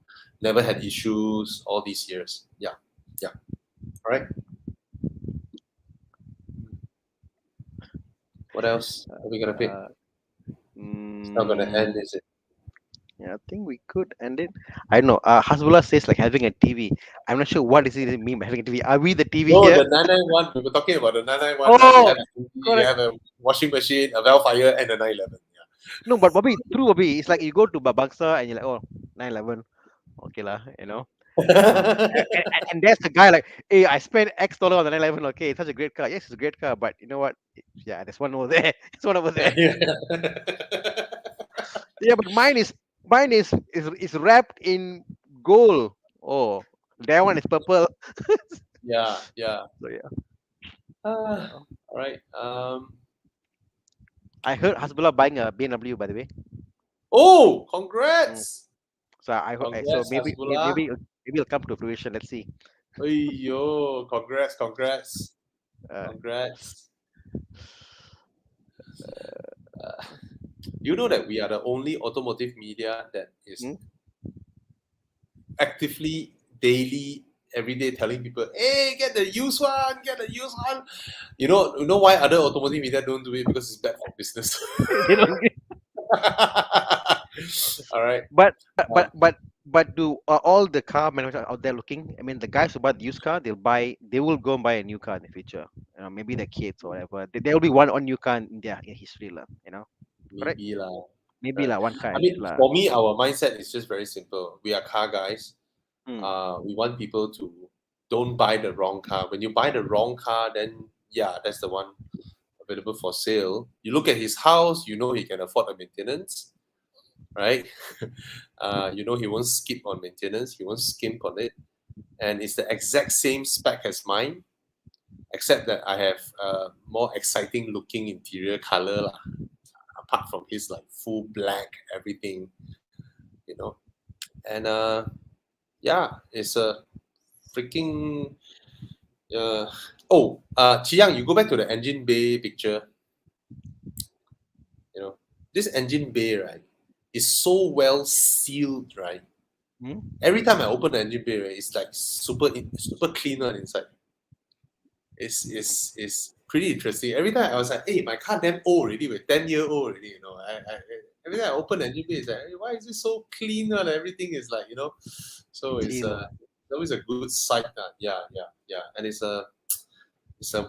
Never had issues all these years. Yeah. All right. What else are we gonna pick? It's not gonna end, is it? Yeah, I think we could. And then I don't know. Hasbullah says like having a TV. I'm not sure what does it mean by having a TV. Are we the TV No, here? the 991. We were talking about the 991. Oh, You have a TV, you correct. have a washing machine, a Velfire, and a 911. Yeah. No, but Bobby, true Bobby. It's like you go to Babangsa and you're like, oh, 911. Okay lah, and there's the guy like, hey, I spent X dollar on the 911. Okay, it's such a great car. Yes, it's a great car, but you know what? Yeah, there's one over there. There's one over there. Yeah, but mine is wrapped in gold. Oh, that one is purple. Yeah. So yeah, All right. I heard Hasbullah buying a BMW, by the way. Oh, congrats! So I hope. So Congrats, maybe Hasbullah. maybe it'll come to fruition. Let's see. Yo, congrats. Uh, You know that we are the only automotive media that is Hmm? actively, daily, every day telling people, hey, get the used one. You know why other automotive media don't do it? Because it's bad for business. They don't. All right. But But do all the car manufacturers out there looking? I mean, the guys who buy the used car, they will go and buy a new car in the future. Maybe their kids or whatever. There will be one new car in their in history, lah. Correct? Maybe lah. Maybe Right. like one car I at mean, least, lah. for me, our mindset is just very simple. We are car guys. Mm. We want people to don't buy the wrong car. When you buy the wrong car, then yeah, that's the one available for sale. You look at his house, you know he can afford the maintenance, right? You know he won't skip on maintenance, he won't skimp on it, and it's the exact same spec as mine, except that I have more exciting looking interior color lah. Apart from his like full black everything, you know, and yeah, it's a freaking Chi Yang, you go back to the engine bay picture. You know, this engine bay, right, is so well sealed, right? Mm. Every time I open the engine bay, right, it's like super clean on inside. It's pretty interesting. Every time I was like, hey, my car damn old already, with 10-year-old already, you know. Every time I open the engine bay, it's like, hey, why is it so clean and everything is like, you know. So it's always a good sight. Yeah. And it's a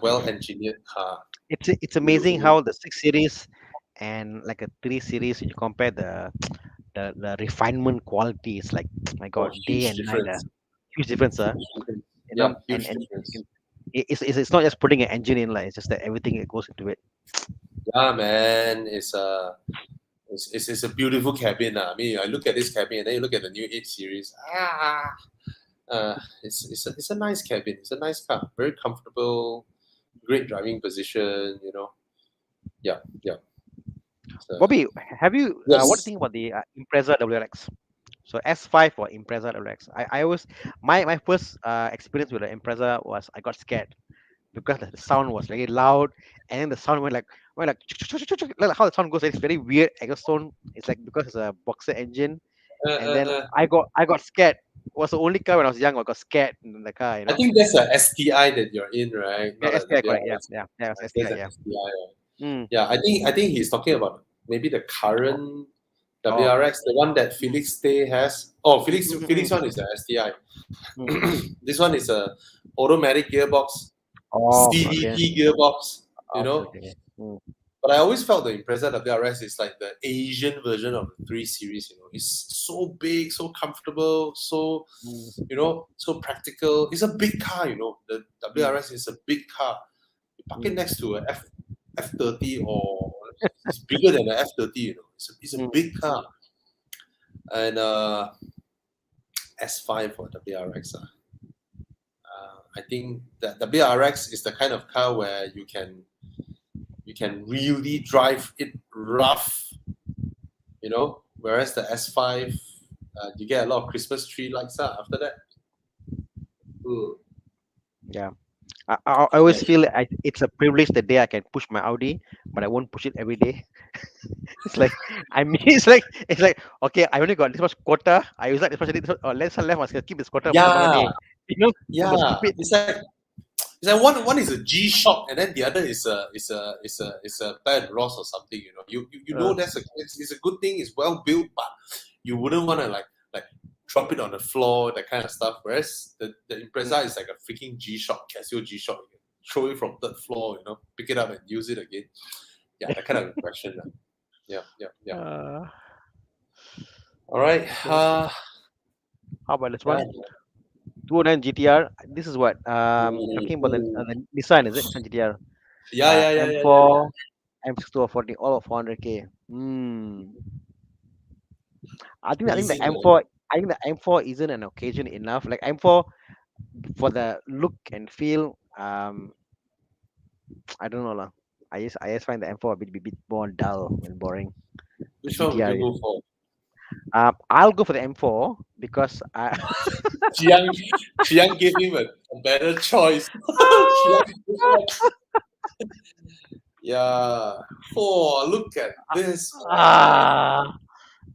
well engineered car. It's amazing how the 6 series and like a 3 series, you compare the refinement quality. It's like, my God, day Huge and night. difference. Huge difference, Huge difference. Yeah, huge and difference. it's not just putting an engine in, like, it's just that everything that goes into it. Yeah, man, it's a beautiful cabin. I mean, I look at this cabin and then you look at the new 8 series. It's a nice cabin. It's a nice car. Very comfortable, great driving position. You know. Yeah. So, Bobby, have you what do you yes. think about the Impreza WRX? So S5 or Impreza WRX. I always my first experience with the Impreza was I got scared because the sound was very loud, and then the sound went like how the sound goes. It's very weird exhaust tone. It's like because it's a boxer engine, Uh, and uh, then uh, I got scared. It was the only car when I was young I got scared in the car. I think that's a STI that you're in, right? Yeah, Not a STI, correct. Yeah, WRX. yeah, it was There's STI. an Yeah. STI. Right? Mm. Yeah, I think he's talking about maybe the current Oh. WRX, the one that Felix Tay has. Oh, Felix Mm-mm-mm. one is a STI. Mm. This one is a automatic gearbox, Oh, okay. CVT gearbox, you Okay, know. okay. Mm. But I always felt the Impreza WRS is like the Asian version of the 3 Series, you know. It's so big, so comfortable, so, Mm. you know, so practical. It's a big car, you know. The WRS is a big car. You park it Mm. next to a F30 or it's bigger than the F30, you know. It's a Mm. big car. And S5 or WRX. I think that WRX is the kind of car where you can really drive it rough, you know. Whereas the S5, you get a lot of Christmas tree lights after that. Ooh. Yeah. I always feel it's a privilege the day I can push my Audi, but I won't push it every day. It's like it's like okay, I only got this much quota. I use that especially this much, left and left must keep this quota for tomorrow Yeah, day. You must yeah. keep it. It's like one is a G Shock and then the other is a bad Ross or something. You know, you know it's a good thing. It's well built, but you wouldn't want to like drop it on the floor, that kind of stuff. Whereas the Impreza is like a freaking G Shock, Casio G Shock. You can throw it from third floor, you know, pick it up and use it again. Yeah, that kind of impression. Yeah. Uh, All right. how about this Yeah. one? 209 GTR. This is what talking about the Nissan, is it? Nissan GTR. Yeah. M4, M6 all of 400k. Hmm. I think the Easy, man. M4. I think the M4 isn't an occasion enough. Like M4 for the look and feel. I don't know lah. I just find the M4 a bit more dull and boring. The Which one would GTR you is. go for? I'll go for the M4 because Chiang gave him a better choice. Chiang, yeah. Oh, look at this, man. ah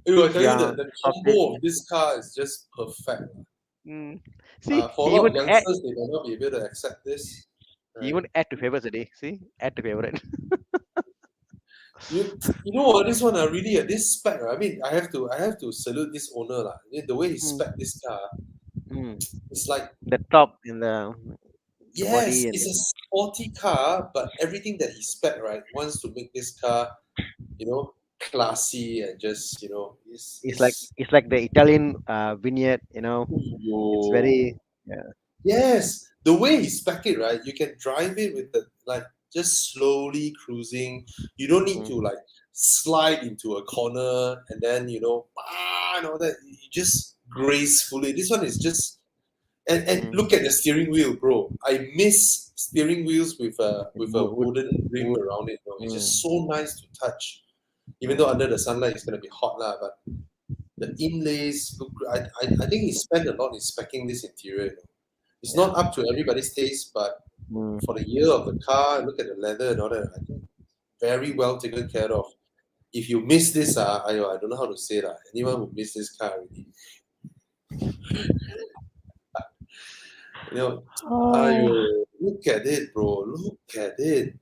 I tell you yeah that the stop it. combo of this car is just perfect. Mm. See, For a lot of youngsters, they may not be able to accept this. he Right? even add to favorites today. See, add to favorite. You know what, this one really this spec, I mean, I have to salute this owner lah. The way he Mm, spec this car, mm. it's like, The top and the yes, body and it's a sporty car, but everything that he spec, right, wants to make this car, classy and just, it's it's like the Italian vignette. It's yo. very yeah. Yes, the way he spec it, right? You can drive it with the like just slowly cruising. You don't need to Mm, like slide into a corner and then and all that. You just gracefully. This one is just and mm. look at the steering wheel, bro. I miss steering wheels with a wooden rim Wood. around it. Bro. It's Mm, just so nice to touch. Even though mm. under the sunlight it's gonna be hot lah, but the inlays look. I think he spent a lot in specing this interior. It's Yeah. not up to everybody's taste, but Mm. for the year of the car, look at the leather and all that. I think very well taken care of. If you miss this, I don't know how to say that. Anyone who miss this car already, you know, Oh. look at it, bro. Look at it.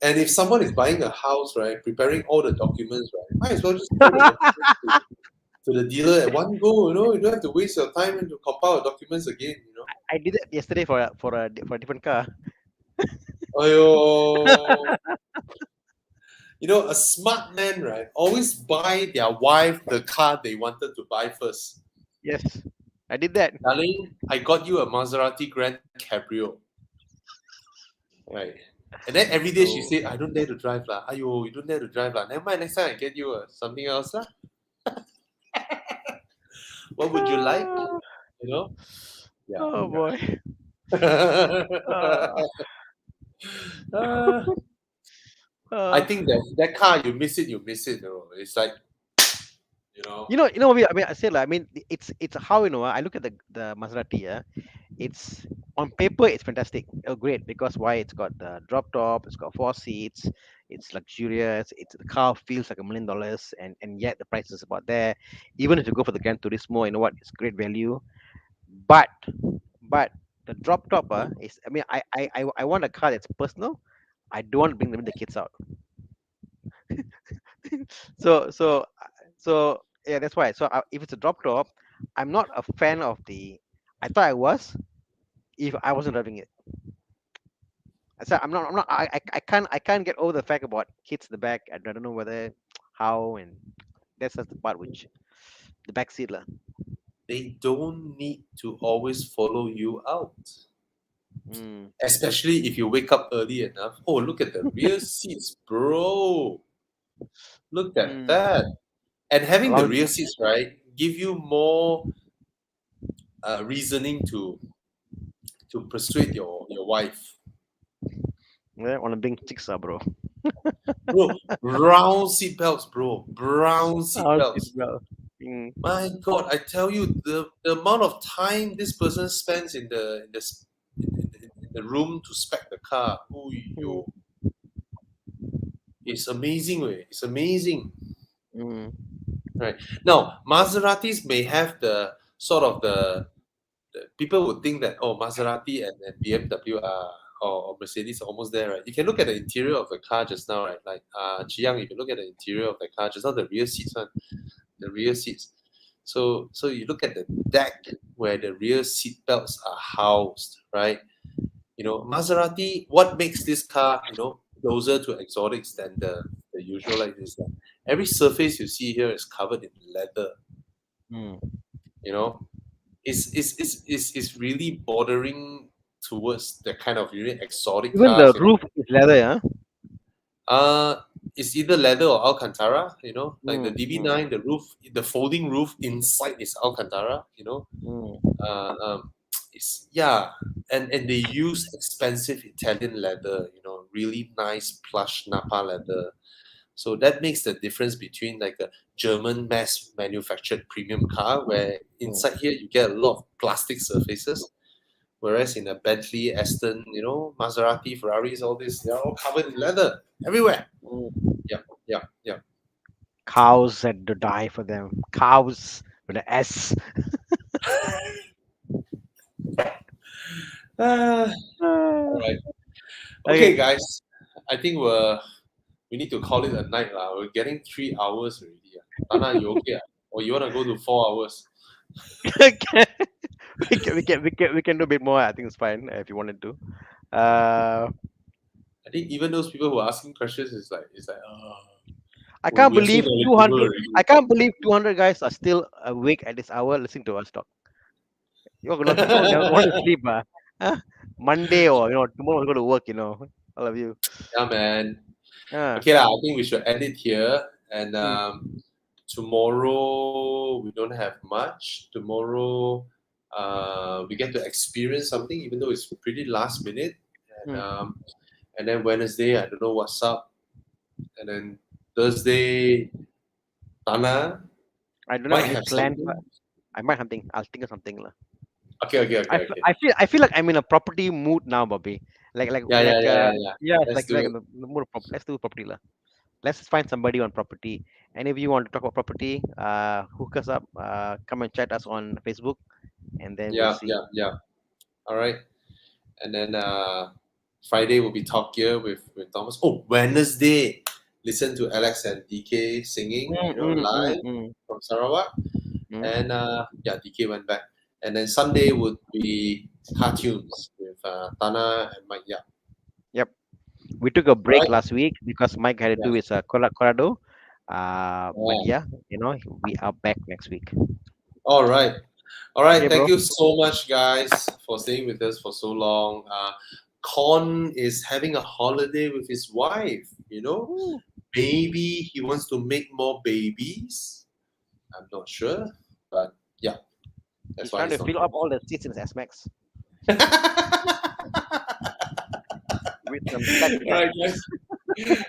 And if someone is buying a house, right, preparing all the documents, right, might as well just throw the documents to the dealer at one go. You don't have to waste your time and to compile the documents again. I did that yesterday for a different car. Ayo. A smart man, right, always buy their wife the car they wanted to buy first. Yes, I did that. Darling, I got you a Maserati Grand Cabrio. Right. And then every day she So said, I don't dare to drive lah. Ayo, you don't dare to drive lah. Never mind, next time I get you something else lah. What would you like? ah, You know? Yeah. oh boy. Yeah. Uh, Uh, I uh, think that car, you miss it, you miss it. It's like, you know. I said like, I mean, it's how I look at the Maserati. Yeah, it's on paper it's fantastic, great because why it's got the drop top, it's got 4 seats, it's luxurious, the car feels like $1 million, and yet the price is about there. Even if you go for the Gran Turismo, you know what, it's great value. But but the drop top is, I mean, I want a car that's personal. I don't want to bring the kids out. so so so yeah, that's why. So if it's a drop top, I'm not a fan of the. I thought I was if I wasn't driving it. I said I'm not. I can't get over the fact about kids in the back. I don't know whether how, and that's the part which the back seat lah. They don't need to always follow you out. Mm, Especially if you wake up early enough. Oh, look at the rear seats, bro. Look at mm. that. And having the Allow, rear seats, right, give you more reasoning to persuade your wife. yeah, want to bring chicks bro. Bro, brown seat belts, bro. Brown seat Oh, seat belts. belt. Mm, My God, I tell you, the amount of time this person spends in the room to spec the car, ooh, mm, it's amazing, way. It's amazing. mm, Right. Now, Maseratis may have the sort of the people would think that, oh, Maserati and BMW or Mercedes are almost there, right? You can look at the interior of the car just now, right? Like Chiang, if you look at the interior of the car just now, the rear seats one, the rear seats. So you look at the deck where the rear seat belts are housed, right? Maserati, what makes this car, closer to exotics than the usual like this? Every surface you see here is covered in leather, mm. you know. It's really bordering towards the kind of really exotic Even the cars. roof is leather, huh? Uh, it's either leather or Alcantara. Like the Mm, mm, DB9, the roof, the folding roof inside is Alcantara. mm, It's yeah, and they use expensive Italian leather. Really nice plush Napa leather. So that makes the difference between like a German mass manufactured premium car, where mm, inside here you get a lot of plastic surfaces, whereas in a Bentley, Aston, Maserati, Ferraris, all this, they're all covered in leather everywhere. mm. Yeah, yeah, yeah. Cows had to die for them. Cows with an S. Ah, Ah, all right. Okay, okay. guys. I think we're we need to call it a night lah. We're getting 3 hours already. Tana, you okay? Or you want to go to 4 hours? We can do a bit more. I think it's fine if you wanted to. I think even those people who are asking questions is like, I can't we're so believe knowledgeable 200. already. I can't believe 200 guys are still awake at this hour listening to us talk. You're gonna don't want to sleep, huh? Monday or tomorrow go to work. All of you. Yeah, man. Ah, Okay, lah. I think we should end it here. And Hmm. tomorrow we don't have much. Tomorrow we get to experience something, even though it's pretty last minute. And then Wednesday, I don't know what's up. And then Thursday, Tana I don't might have any have plans. something. I might something. I'll think of something lah. Okay. I feel like I'm in a property mood now, Bobby. Like Yeah. yeah, it's Let's like do in it. the mood of let's do property lah. Let's find somebody on property. And if you want to talk about property, hook us up. Come and chat us on Facebook, and then we'll see. Yeah. All right. And then Friday will be Talk Gear with Thomas. Oh, Wednesday, listen to Alex and DK singing, live from Sarawak. Mm. And DK went back. And then Sunday would be cartoons with Tana and Mike. Yeah. Yep. We took a break Right. last week because Mike had to do his Colorado. But Yeah. we are back next week. All right. Okay, Thank bro. you so much, guys, for staying with us for so long. Con is having a holiday with his wife. Ooh. Maybe he wants to make more babies. I'm not sure, but yeah, that's He's why trying to he's fill not up all the seats in his S-Max here. with some sexy All right, guys.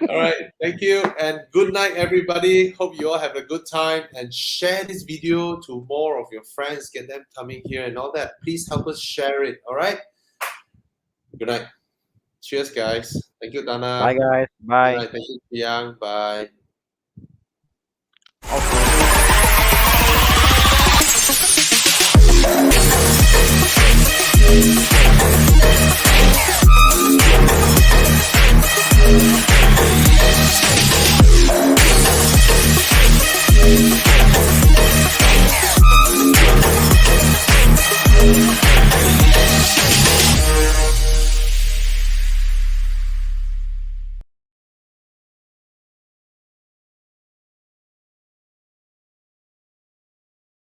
All right, thank you, and good night, everybody. Hope you all have a good time, and share this video to more of your friends. Get them coming here and all that. Please help us share it. All right. Good night. Cheers, guys. Thank you, Dana. Bye, guys. Good Bye. night. Thank you, Yang. Bye.